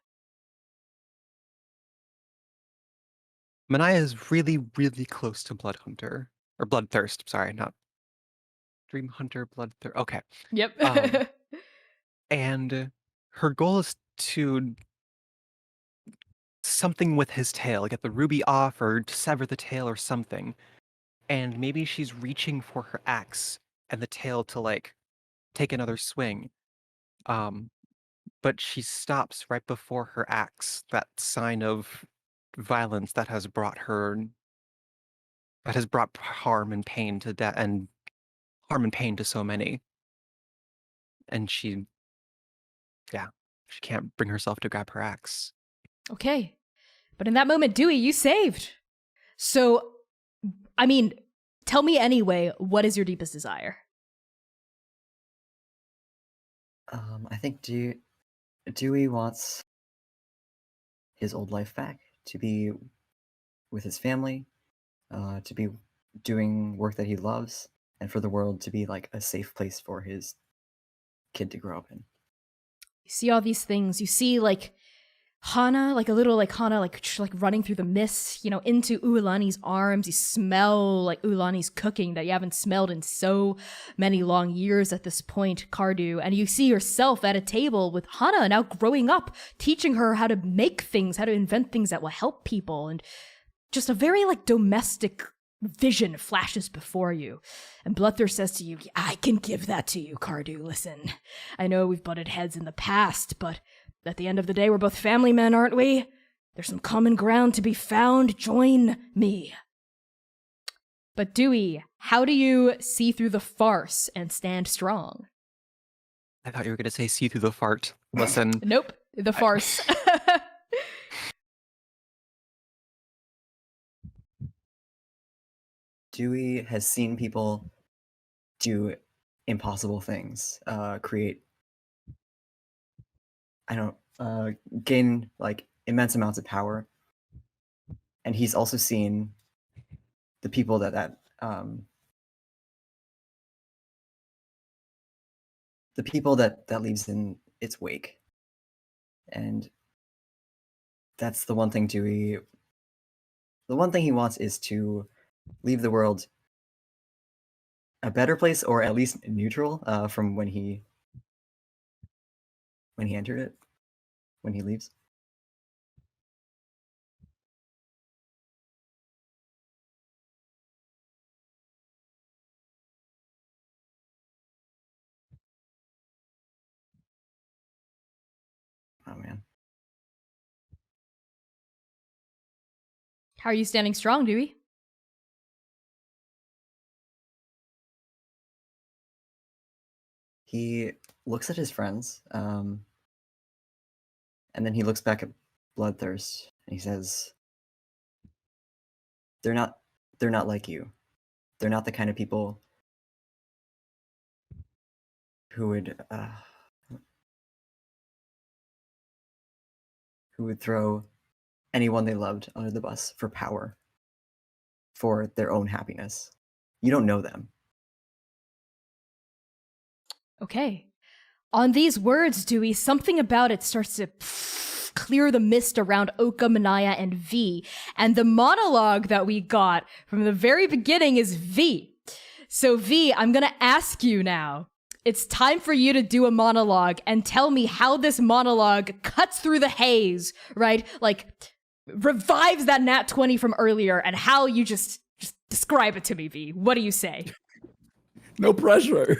Manaia is really, really close to Bloodhunter. Or Bloodthirst, sorry, not Dream Hunter, Bloodthirst. Okay. Yep. And her goal is to something with his tail, get the ruby off or to sever the tail or something. And maybe she's reaching for her axe and the tail to take another swing. But she stops right before her axe, that sign of violence that has brought harm and pain to harm and pain to so many. And she can't bring herself to grab her axe. Okay. But in that moment, Dewey, you saved. So, I mean, tell me anyway, what is your deepest desire? I think Dewey wants his old life back, to be with his family, to be doing work that he loves, and for the world to be like a safe place for his kid to grow up in. You see all these things. You see Hana, a little Hana, running through the mist, into Ulanni's arms. You smell Ulanni's cooking that you haven't smelled in so many long years at this point, Cardew. And you see yourself at a table with Hana now growing up, teaching her how to make things, how to invent things that will help people. And just a very domestic vision flashes before you. And Bloodthirst says to you, I can give that to you, Cardew. Listen, I know we've butted heads in the past, but at the end of the day, we're both family men, aren't we? There's some common ground to be found. Join me. But Dewey, how do you see through the farce and stand strong? I thought you were going to say see through the fart. Listen. Nope, the farce. Dewey has seen people do impossible things, gain immense amounts of power, and he's also seen the people that leaves in its wake, and that's the one thing Dewey. The one thing he wants is to leave the world a better place, or at least neutral, from when he entered it, when he leaves. Oh man. How are you standing strong, Dewey? He looks at his friends, and then he looks back at Bloodthirst, and he says, they're not like you. They're not the kind of people who would throw anyone they loved under the bus for power, for their own happiness. You don't know them. Okay. On these words, Dewey, something about it starts to clear the mist around Oka, Manaia, and V. And the monologue that we got from the very beginning is V. So V, I'm gonna ask you now. It's time for you to do a monologue and tell me how this monologue cuts through the haze, right? Like, revives that nat 20 from earlier, and how you just describe it to me, V. What do you say? No pressure.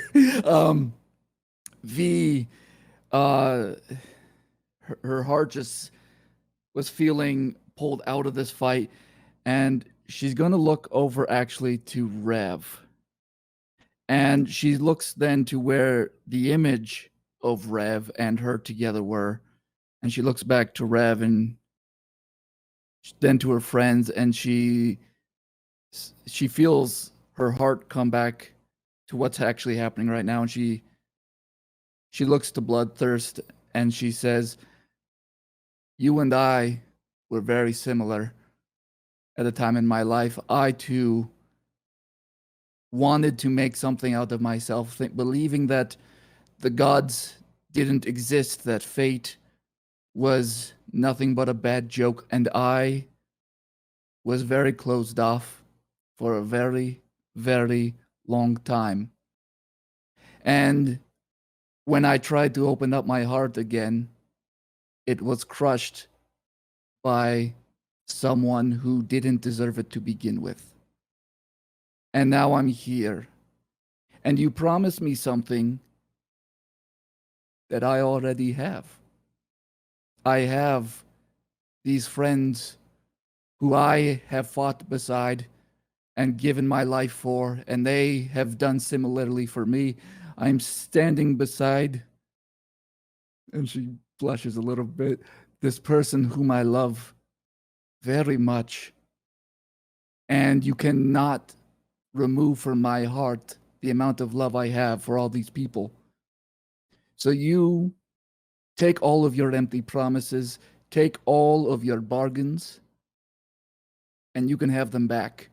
V, her heart just was feeling pulled out of this fight, and she's going to look over actually to Rev. And she looks then to where the image of Rev and her together were, and she looks back to Rev and then to her friends, and she feels her heart come back to what's actually happening right now, and she looks to Bloodthirst and she says, "You and I were very similar at a time in my life. I too wanted to make something out of myself, believing that the gods didn't exist, that fate was nothing but a bad joke, and I was very closed off for a very, very long time. And when I tried to open up my heart again, it was crushed by someone who didn't deserve it to begin with. And now I'm here. And you promised me something that I already have. I have these friends who I have fought beside and given my life for, and they have done similarly for me. I'm standing beside," and she blushes a little bit, "this person whom I love very much. And you cannot remove from my heart the amount of love I have for all these people. So you take all of your empty promises, take all of your bargains, and you can have them back.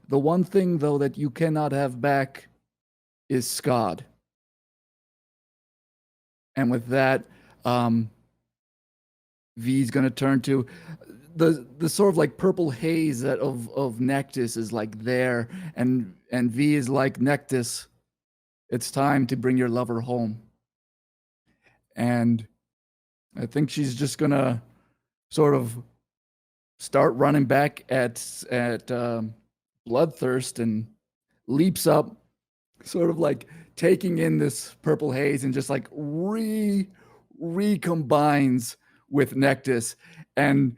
The one thing, though, that you cannot have back is Skaad." And with that, V's going to turn to the sort of like purple haze that of Nektis is like there, and V is like, "Nektis, it's time to bring your lover home." And I think she's just going to sort of start running back at Bloodthirst and leaps up, sort of like taking in this purple haze and just like recombines with Nektis. And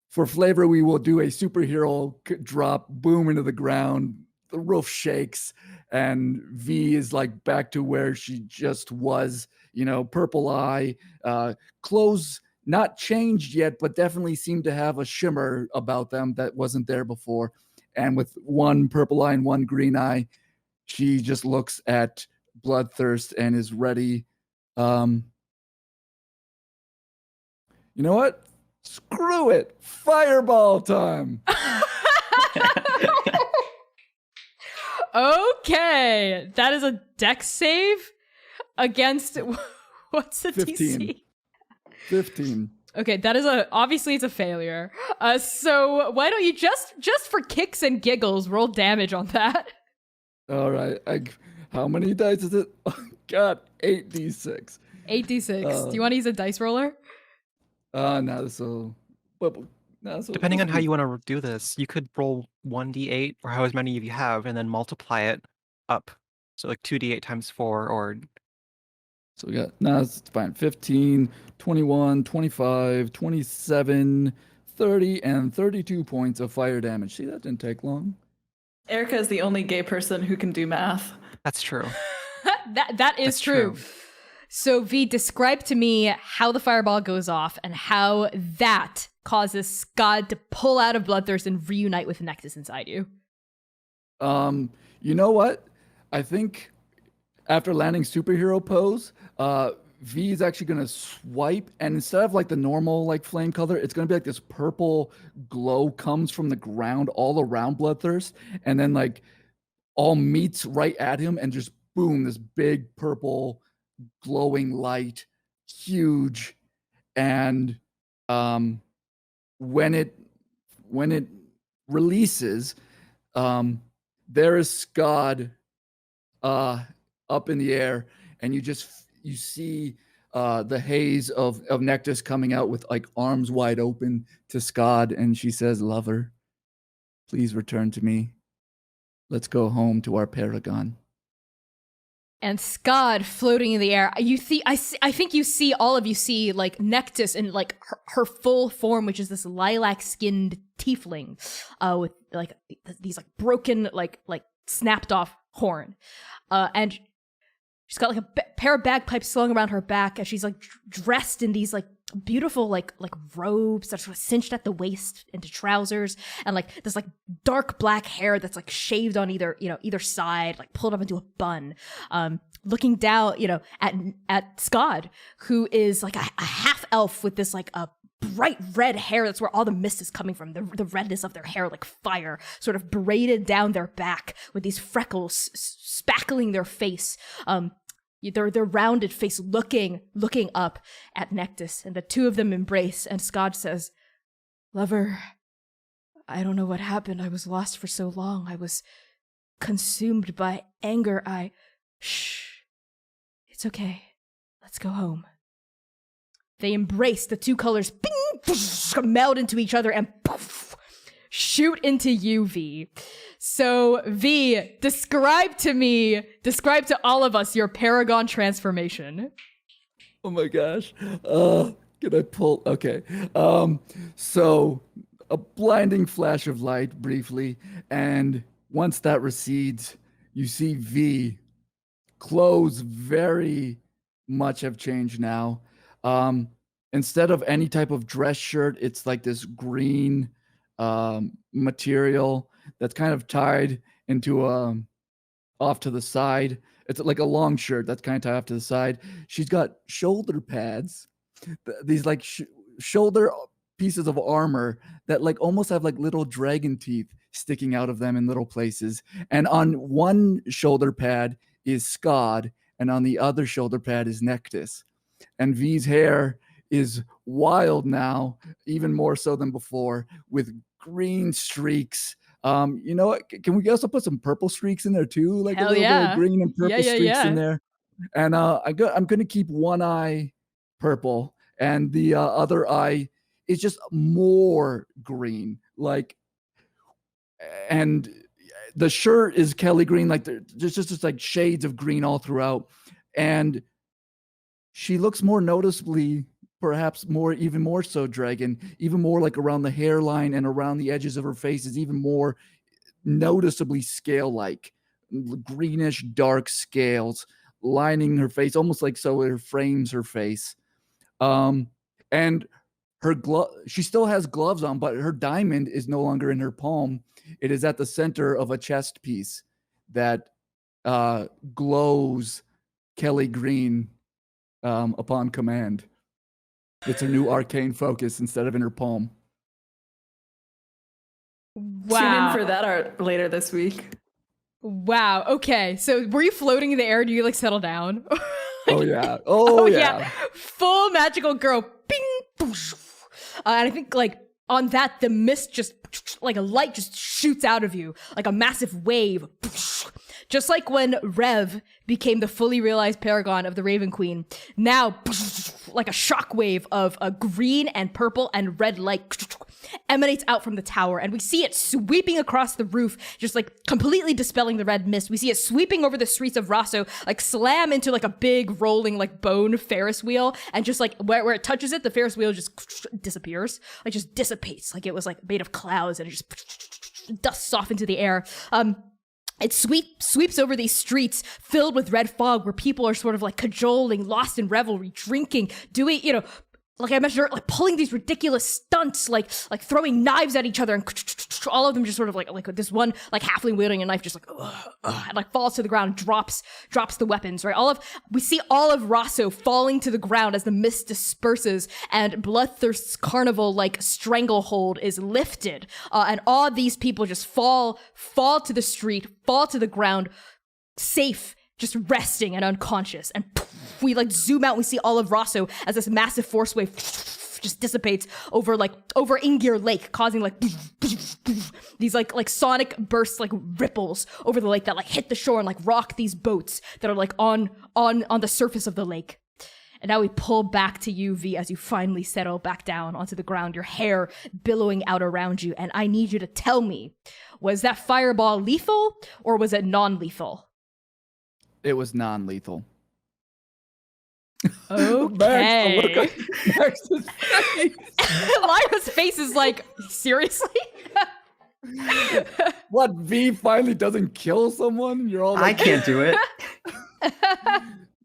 for flavor, we will do a superhero drop, boom into the ground. The roof shakes, and V is like back to where she just was. You know, purple eye, clothes not changed yet, but definitely seemed to have a shimmer about them that wasn't there before. And with one purple eye and one green eye, she just looks at Bloodthirst and is ready. You know what? Screw it. Fireball time. Okay. That is a dex save against what's the 15. DC? 15. Okay, that is obviously it's a failure. So why don't you just for kicks and giggles roll damage on that? All right. How many dice is it? Oh, God, 8d6. 8d6. Do you want to use a dice roller? No, so Depending on how you want to do this, you could roll 1d8 or however many of you have, and then multiply it up. So like 2d8 times 4, or So we got, no, it's fine. 15, 21, 25, 27, 30, and 32 points of fire damage. See, that didn't take long. Erica is the only gay person who can do math. that's true. That is That's true. true. So V, describe to me how the fireball goes off and how that causes Skaad to pull out of Bloodthirst and reunite with Nektis inside you. You know what? I think after landing superhero pose, V is actually going to swipe, and instead of like the normal like flame color, it's going to be like this purple glow comes from the ground all around Bloodthirst, and then like all meets right at him, and just boom, this big purple glowing light, huge, and when it releases, there is Skaad up in the air, and you see the haze of Nektis coming out with like arms wide open to Skaad, and she says, "Lover, please return to me. Let's go home to our Paragon." And Skaad floating in the air. I think you see, all of you see, like, Nektis in, like, her full form, which is this lilac-skinned tiefling with, like, these, like, broken, like snapped-off horn. And she's got, like, a pair of bagpipes slung around her back, and she's, like, dressed in these, like, beautiful, like robes that are sort of cinched at the waist into trousers, and, like, this, like, dark black hair that's, like, shaved on either side, like, pulled up into a bun, looking down, at Skaad, who is, like, a half-elf with this, like, a bright red hair. That's where all the mist is coming from. The redness of their hair, like fire, sort of braided down their back with these freckles spackling their face. Their rounded face looking up at Nektis, and the two of them embrace, and Skaad says, "Lover, I don't know what happened. I was lost for so long. I was consumed by anger. Shh. It's okay. Let's go home." They embrace, the two colors meld into each other and poof, shoot into you, V. So, V, describe to all of us your Paragon transformation. Oh my gosh. Can I pull? Okay. So a blinding flash of light briefly, and once that recedes, you see V. Clothes very much have changed now. Instead of any type of dress shirt, it's like this green material that's kind of tied into off to the side. It's like a long shirt that's kind of tied off to the side. She's got shoulder pads, these like shoulder pieces of armor that like almost have like little dragon teeth sticking out of them in little places. And on one shoulder pad is Skaad, and on the other shoulder pad is Nektis. And V's hair is wild now, even more so than before, with green streaks. You know what? Can we also put some purple streaks in there too? Like Hell a little yeah. bit of green and purple streaks Yeah. in there. And I'm going to keep one eye purple, and the other eye is just more green. Like, and the shirt is Kelly green. Like there's just like shades of green all throughout. And she looks more noticeably, perhaps even more so dragon, even more like around the hairline and around the edges of her face is even more noticeably scale-like, greenish dark scales lining her face, almost like so it frames her face. And her she still has gloves on, but her diamond is no longer in her palm. It is at the center of a chest piece that glows Kelly green upon command. It's a new arcane focus instead of in her palm. Wow. Tune in for that art later this week. Wow. Okay. So were you floating in the air? Do you like settle down? Oh yeah. Oh yeah. Full magical girl. Bing. Boosh. And I think like on that, the mist just like a light just shoots out of you like a massive wave. Just like when Rev became the fully realized paragon of the Raven Queen, now like a shockwave of a green and purple and red light emanates out from the tower, and we see it sweeping across the roof, just like completely dispelling the red mist. We see it sweeping over the streets of Rosso, like slam into like a big rolling like bone Ferris wheel, and just like where it touches it, the Ferris wheel just disappears, like just dissipates, like it was like made of clouds, and it just dusts off into the air. It sweeps over these streets filled with red fog where people are sort of like cajoling, lost in revelry, drinking, doing, like I mentioned, like pulling these ridiculous stunts, like throwing knives at each other, and all of them just sort of like this one like halfling wielding a knife just like and like falls to the ground, drops the weapons, right? We see all of Rosso falling to the ground as the mist disperses, and Bloodthirst's carnival like stranglehold is lifted, and all these people just fall to the street, fall to the ground, safe, just resting and unconscious, and we like zoom out and we see all of Rosso as this massive force wave just dissipates over Ingir Lake, causing like these like sonic bursts, like ripples over the lake that like hit the shore and like rock these boats that are like on the surface of the lake. And now we pull back to you, V, as you finally settle back down onto the ground, your hair billowing out around you. And I need you to tell me, was that fireball lethal or was it non-lethal? It was non-lethal. Okay. Max's face. Lyra's face is like, seriously? What, V finally doesn't kill someone? You're all I like, can't do it.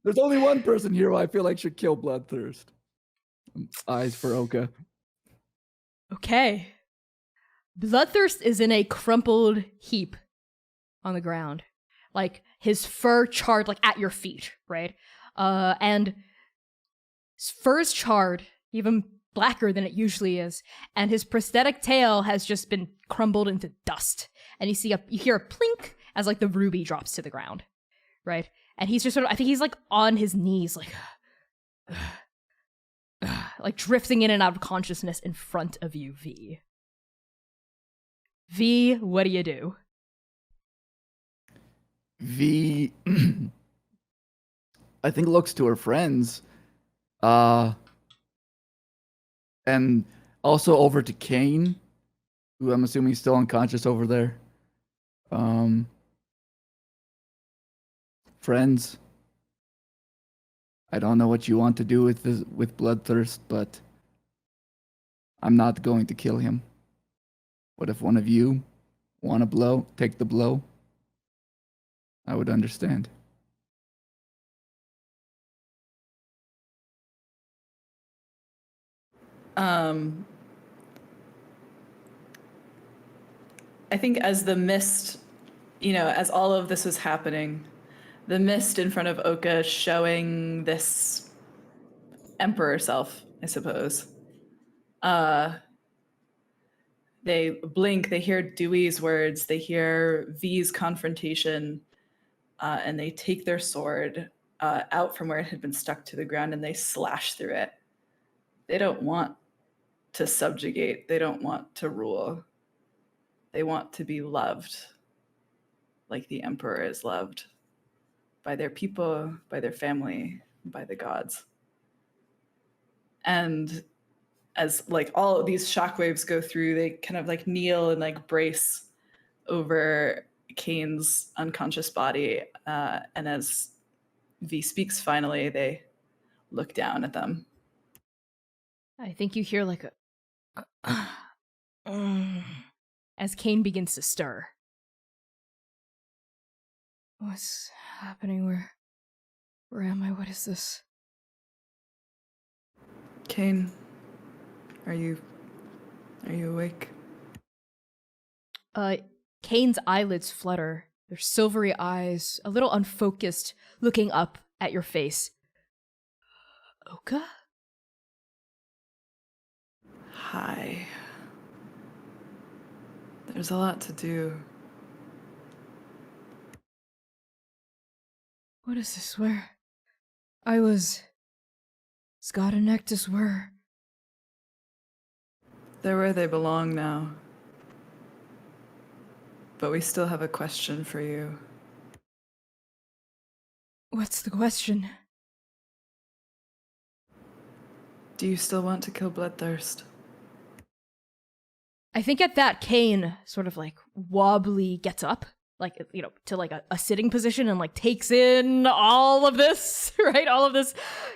there's only one person here who I feel like should kill Bloodthirst. Eyes for Oka. Okay. Bloodthirst is in a crumpled heap on the ground. Like, his fur charred, like, at your feet, right? And his fur's charred, even blacker than it usually is, and his prosthetic tail has just been crumbled into dust. And you hear a plink as, like, the ruby drops to the ground, right? And he's just sort of, I think he's, like, on his knees, like drifting in and out of consciousness in front of you, V. V, what do you do? V, I think, looks to her friends, and also over to Kane, who I'm assuming is still unconscious over there. Friends, I don't know what you want to do with Bloodthirst, but I'm not going to kill him. What if one of you want to take the blow? I would understand. I think as the mist, as all of this was happening, the mist in front of Oka showing this emperor self, I suppose. They blink, they hear Dewey's words, they hear V's confrontation, and they take their sword out from where it had been stuck to the ground and they slash through it. They don't want to subjugate, they don't want to rule. They want to be loved like the emperor is loved by their people, by their family, by the gods. And as like all of these shockwaves go through, they kind of like kneel and like brace over Kane's unconscious body. And as V speaks finally, they look down at them. I think you hear like a as Kane begins to stir. What's happening? Where am I? What is this? Kane, are you awake? Kane's eyelids flutter, their silvery eyes, a little unfocused, looking up at your face. Oka? Hi. There's a lot to do. What is this? Where? I was... Skaad and Nektis were... They're where they belong now. But we still have a question for you. What's the question? Do you still want to kill Bloodthirst? I think at that, Kane sort of like wobbly gets up, like, to like a sitting position and like takes in all of this, right? All of this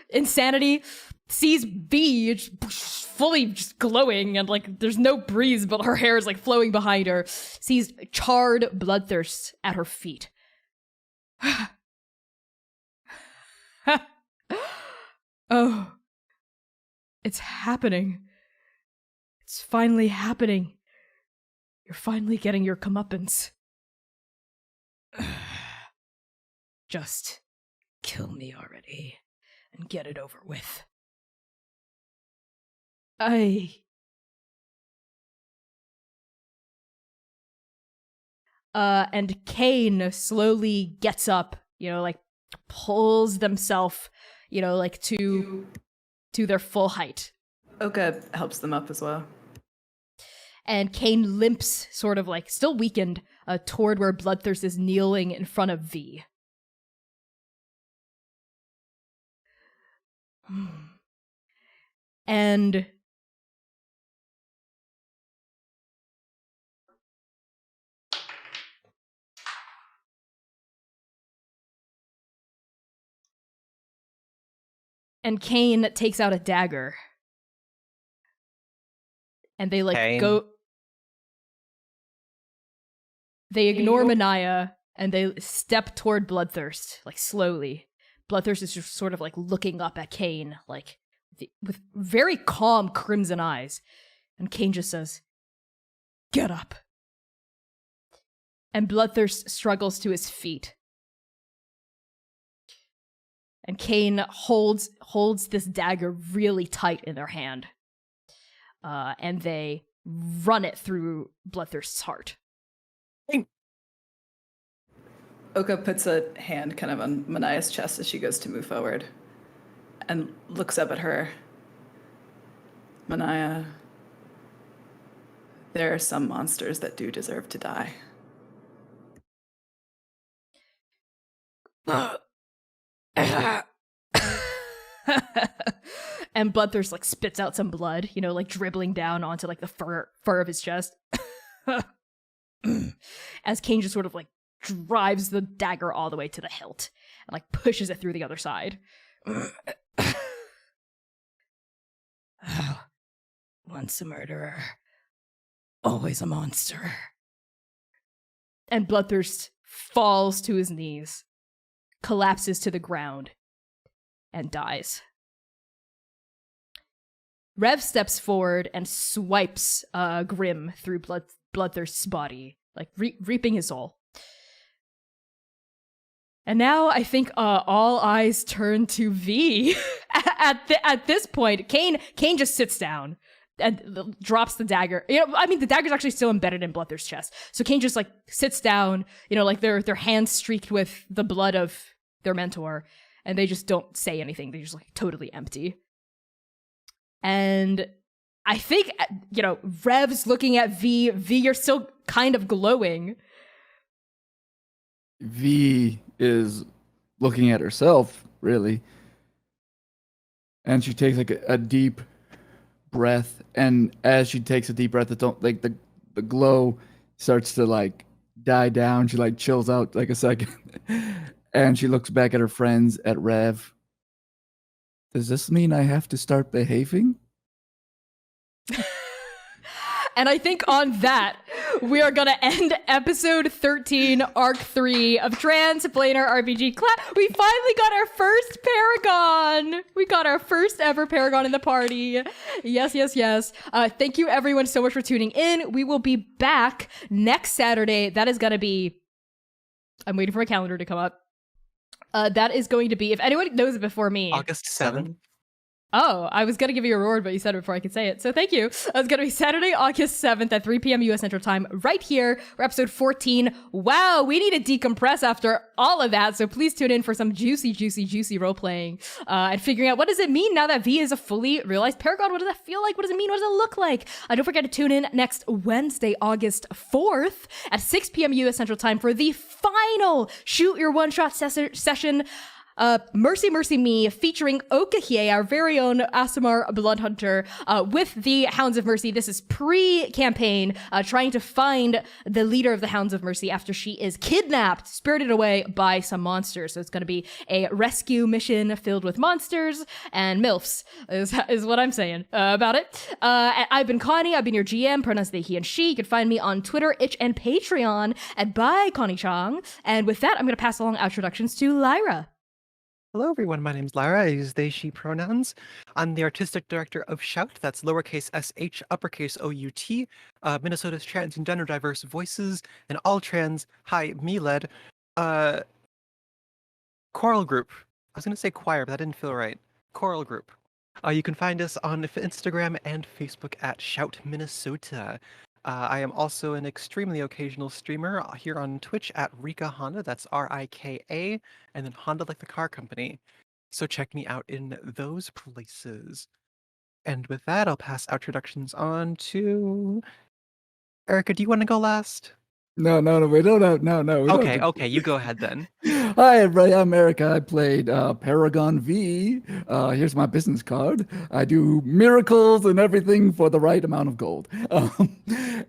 insanity. Sees V fully just glowing and like there's no breeze, but her hair is like flowing behind her. Sees charred Bloodthirst at her feet. Oh, it's happening. It's finally happening. You're finally getting your comeuppance. Just kill me already and get it over with. And Kane slowly gets up, like pulls themselves, like to their full height. Oka helps them up as well. And Kane limps, sort of like still weakened, toward where Bloodthirst is kneeling in front of V. And Kane takes out a dagger. And they Kane. go. They ignore Manaia and they step toward Bloodthirst, like slowly. Bloodthirst is just sort of like looking up at Kane, like with very calm crimson eyes. And Kane just says, "Get up." And Bloodthirst struggles to his feet. And Kane holds this dagger really tight in their hand. And they run it through Bloodthirst's heart. Oka puts a hand kind of on Manaia's chest as she goes to move forward and looks up at her. Manaia, there are some monsters that do deserve to die. And Bloodthirst like spits out some blood, like dribbling down onto like the fur of his chest. As Kane just sort of like drives the dagger all the way to the hilt and like pushes it through the other side. Once a murderer, always a monster. And Bloodthirst falls to his knees, collapses to the ground, and dies. Rev steps forward and swipes Grim through Bloodthirst's body, like reaping his soul. And now I think all eyes turn to V. At this point, Kane just sits down and drops the dagger. The dagger's actually still embedded in Bloodthirst's chest. So Kane just like sits down, like their hands streaked with the blood of their mentor, and they just don't say anything. They're just like totally empty. And I think, Rev's looking at V. V, you're still kind of glowing. V is looking at herself, really. And she takes like a deep breath. And as she takes a deep breath, the glow starts to like die down. She like chills out like a second. And she looks back at her friends, at Rev. Does this mean I have to start behaving? And I think on that, we are going to end episode 13, arc 3 of Transplanar RPG class. We finally got our first Paragon. We got our first ever Paragon in the party. Yes, yes, yes. Thank you everyone so much for tuning in. We will be back next Saturday. That is going to be, I'm waiting for my calendar to come up. That is going to be, if anyone knows it before me. August 7th. Oh, I was going to give you a reward, but you said it before I could say it. So thank you. It's going to be Saturday, August 7th at 3 p.m. U.S. Central Time, right here for episode 14. Wow, we need to decompress after all of that. So please tune in for some juicy, juicy, juicy role-playing and figuring out what does it mean now that V is a fully realized Paragon? What does that feel like? What does it mean? What does it look like? Don't forget to tune in next Wednesday, August 4th at 6 p.m. U.S. Central Time for the final Shoot Your One-Shot session. Mercy Mercy Me, featuring Okahie, our very own Aasimar Bloodhunter, with the Hounds of Mercy. This is pre-campaign, trying to find the leader of the Hounds of Mercy after she is kidnapped, spirited away by some monsters. So it's going to be a rescue mission filled with monsters and MILFs, is what I'm saying about it. I've been Connie, I've been your GM, pronouns they, he, and she. You can find me on Twitter, Itch, and Patreon at by Connie Chong. And with that, I'm going to pass along introductions to Lyra. Hello, everyone. My name's Lyra. I use they, she pronouns. I'm the artistic director of Shout. That's lowercase sh, uppercase OUT, Minnesota's trans and gender diverse voices, and all trans, me-led choral group. I was going to say choir, but that didn't feel right. Choral group. You can find us on Instagram and Facebook at Shout Minnesota. I am also an extremely occasional streamer here on Twitch at Rika Honda. That's Rika, and then Honda like the car company. So check me out in those places. And with that, I'll pass introductions on to Erica. Do you want to go last? No, we don't have. No. We don't have to- Okay, you go ahead then. Hi, everybody. I'm Erica. I played Paragon V. Here's my business card. I do miracles and everything for the right amount of gold.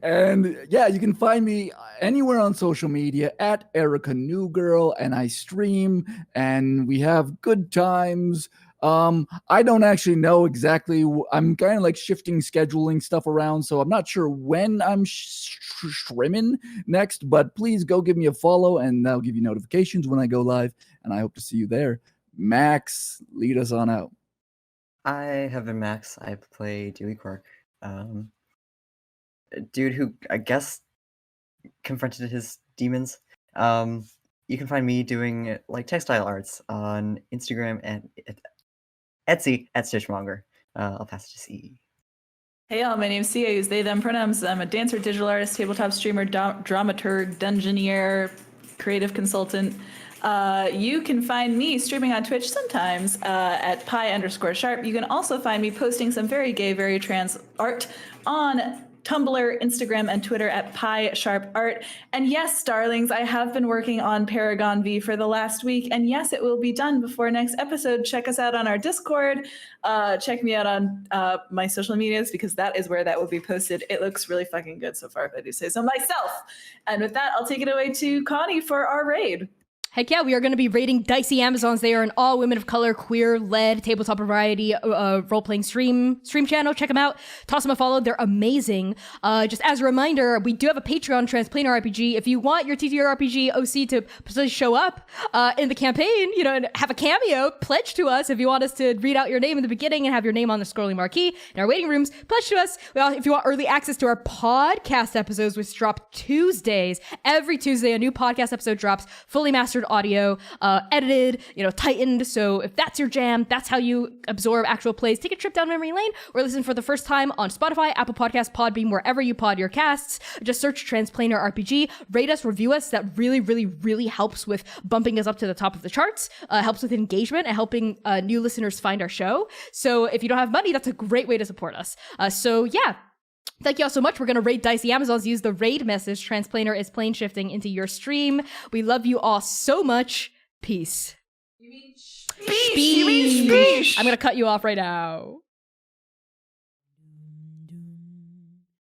And yeah, you can find me anywhere on social media at Erica Newgirl, and I stream, and we have good times. I don't actually know exactly. I'm kind of like shifting scheduling stuff around, so I'm not sure when I'm streaming next, but please go give me a follow and that'll give you notifications when I go live, and I hope to see you there. Max, lead us on out. I have been Max. I play Dewey Quirk. A dude who I guess confronted his demons. You can find me doing like textile arts on Instagram and Etsy at Stitchmonger. I'll pass it to C. Hey y'all, my name's C. I use they, them pronouns. I'm a dancer, digital artist, tabletop streamer, dramaturg, dungeoneer, creative consultant. You can find me streaming on Twitch sometimes at pi_sharp. You can also find me posting some very gay, very trans art on Tumblr, Instagram, and Twitter at pi_sharp_art. And yes, darlings, I have been working on Paragon V for the last week. And yes, it will be done before next episode. Check us out on our Discord. Check me out on my social medias, because that is where that will be posted. It looks really fucking good so far, if I do say so myself. And with that, I'll take it away to Connie for our raid. Heck yeah, we are going to be raiding Dicey Amazons. They are an all women of color, queer-led, tabletop variety role-playing stream channel. Check them out. Toss them a follow. They're amazing. Just as a reminder, we do have a Patreon, Transplanar RPG. If you want your TTRPG OC to potentially show up in the campaign, and have a cameo, pledge to us. If you want us to read out your name in the beginning and have your name on the scrolling marquee in our waiting rooms, pledge to us. If you want early access to our podcast episodes, which drop Tuesdays, every Tuesday, a new podcast episode drops, fully mastered audio, edited, tightened. So if that's your jam, that's how you absorb actual plays. Take a trip down memory lane or listen for the first time on Spotify, Apple Podcasts, Podbean, wherever you pod your casts. Just search Transplanar RPG, rate us, review us. That really, really, really helps with bumping us up to the top of the charts, helps with engagement and helping new listeners find our show. So if you don't have money, that's a great way to support us. So yeah. Thank you all so much. We're going to raid Dicey Amazons. Use the raid message. Transplanar is plane shifting into your stream. We love you all so much. Peace. You mean speech? I'm going to cut you off right now.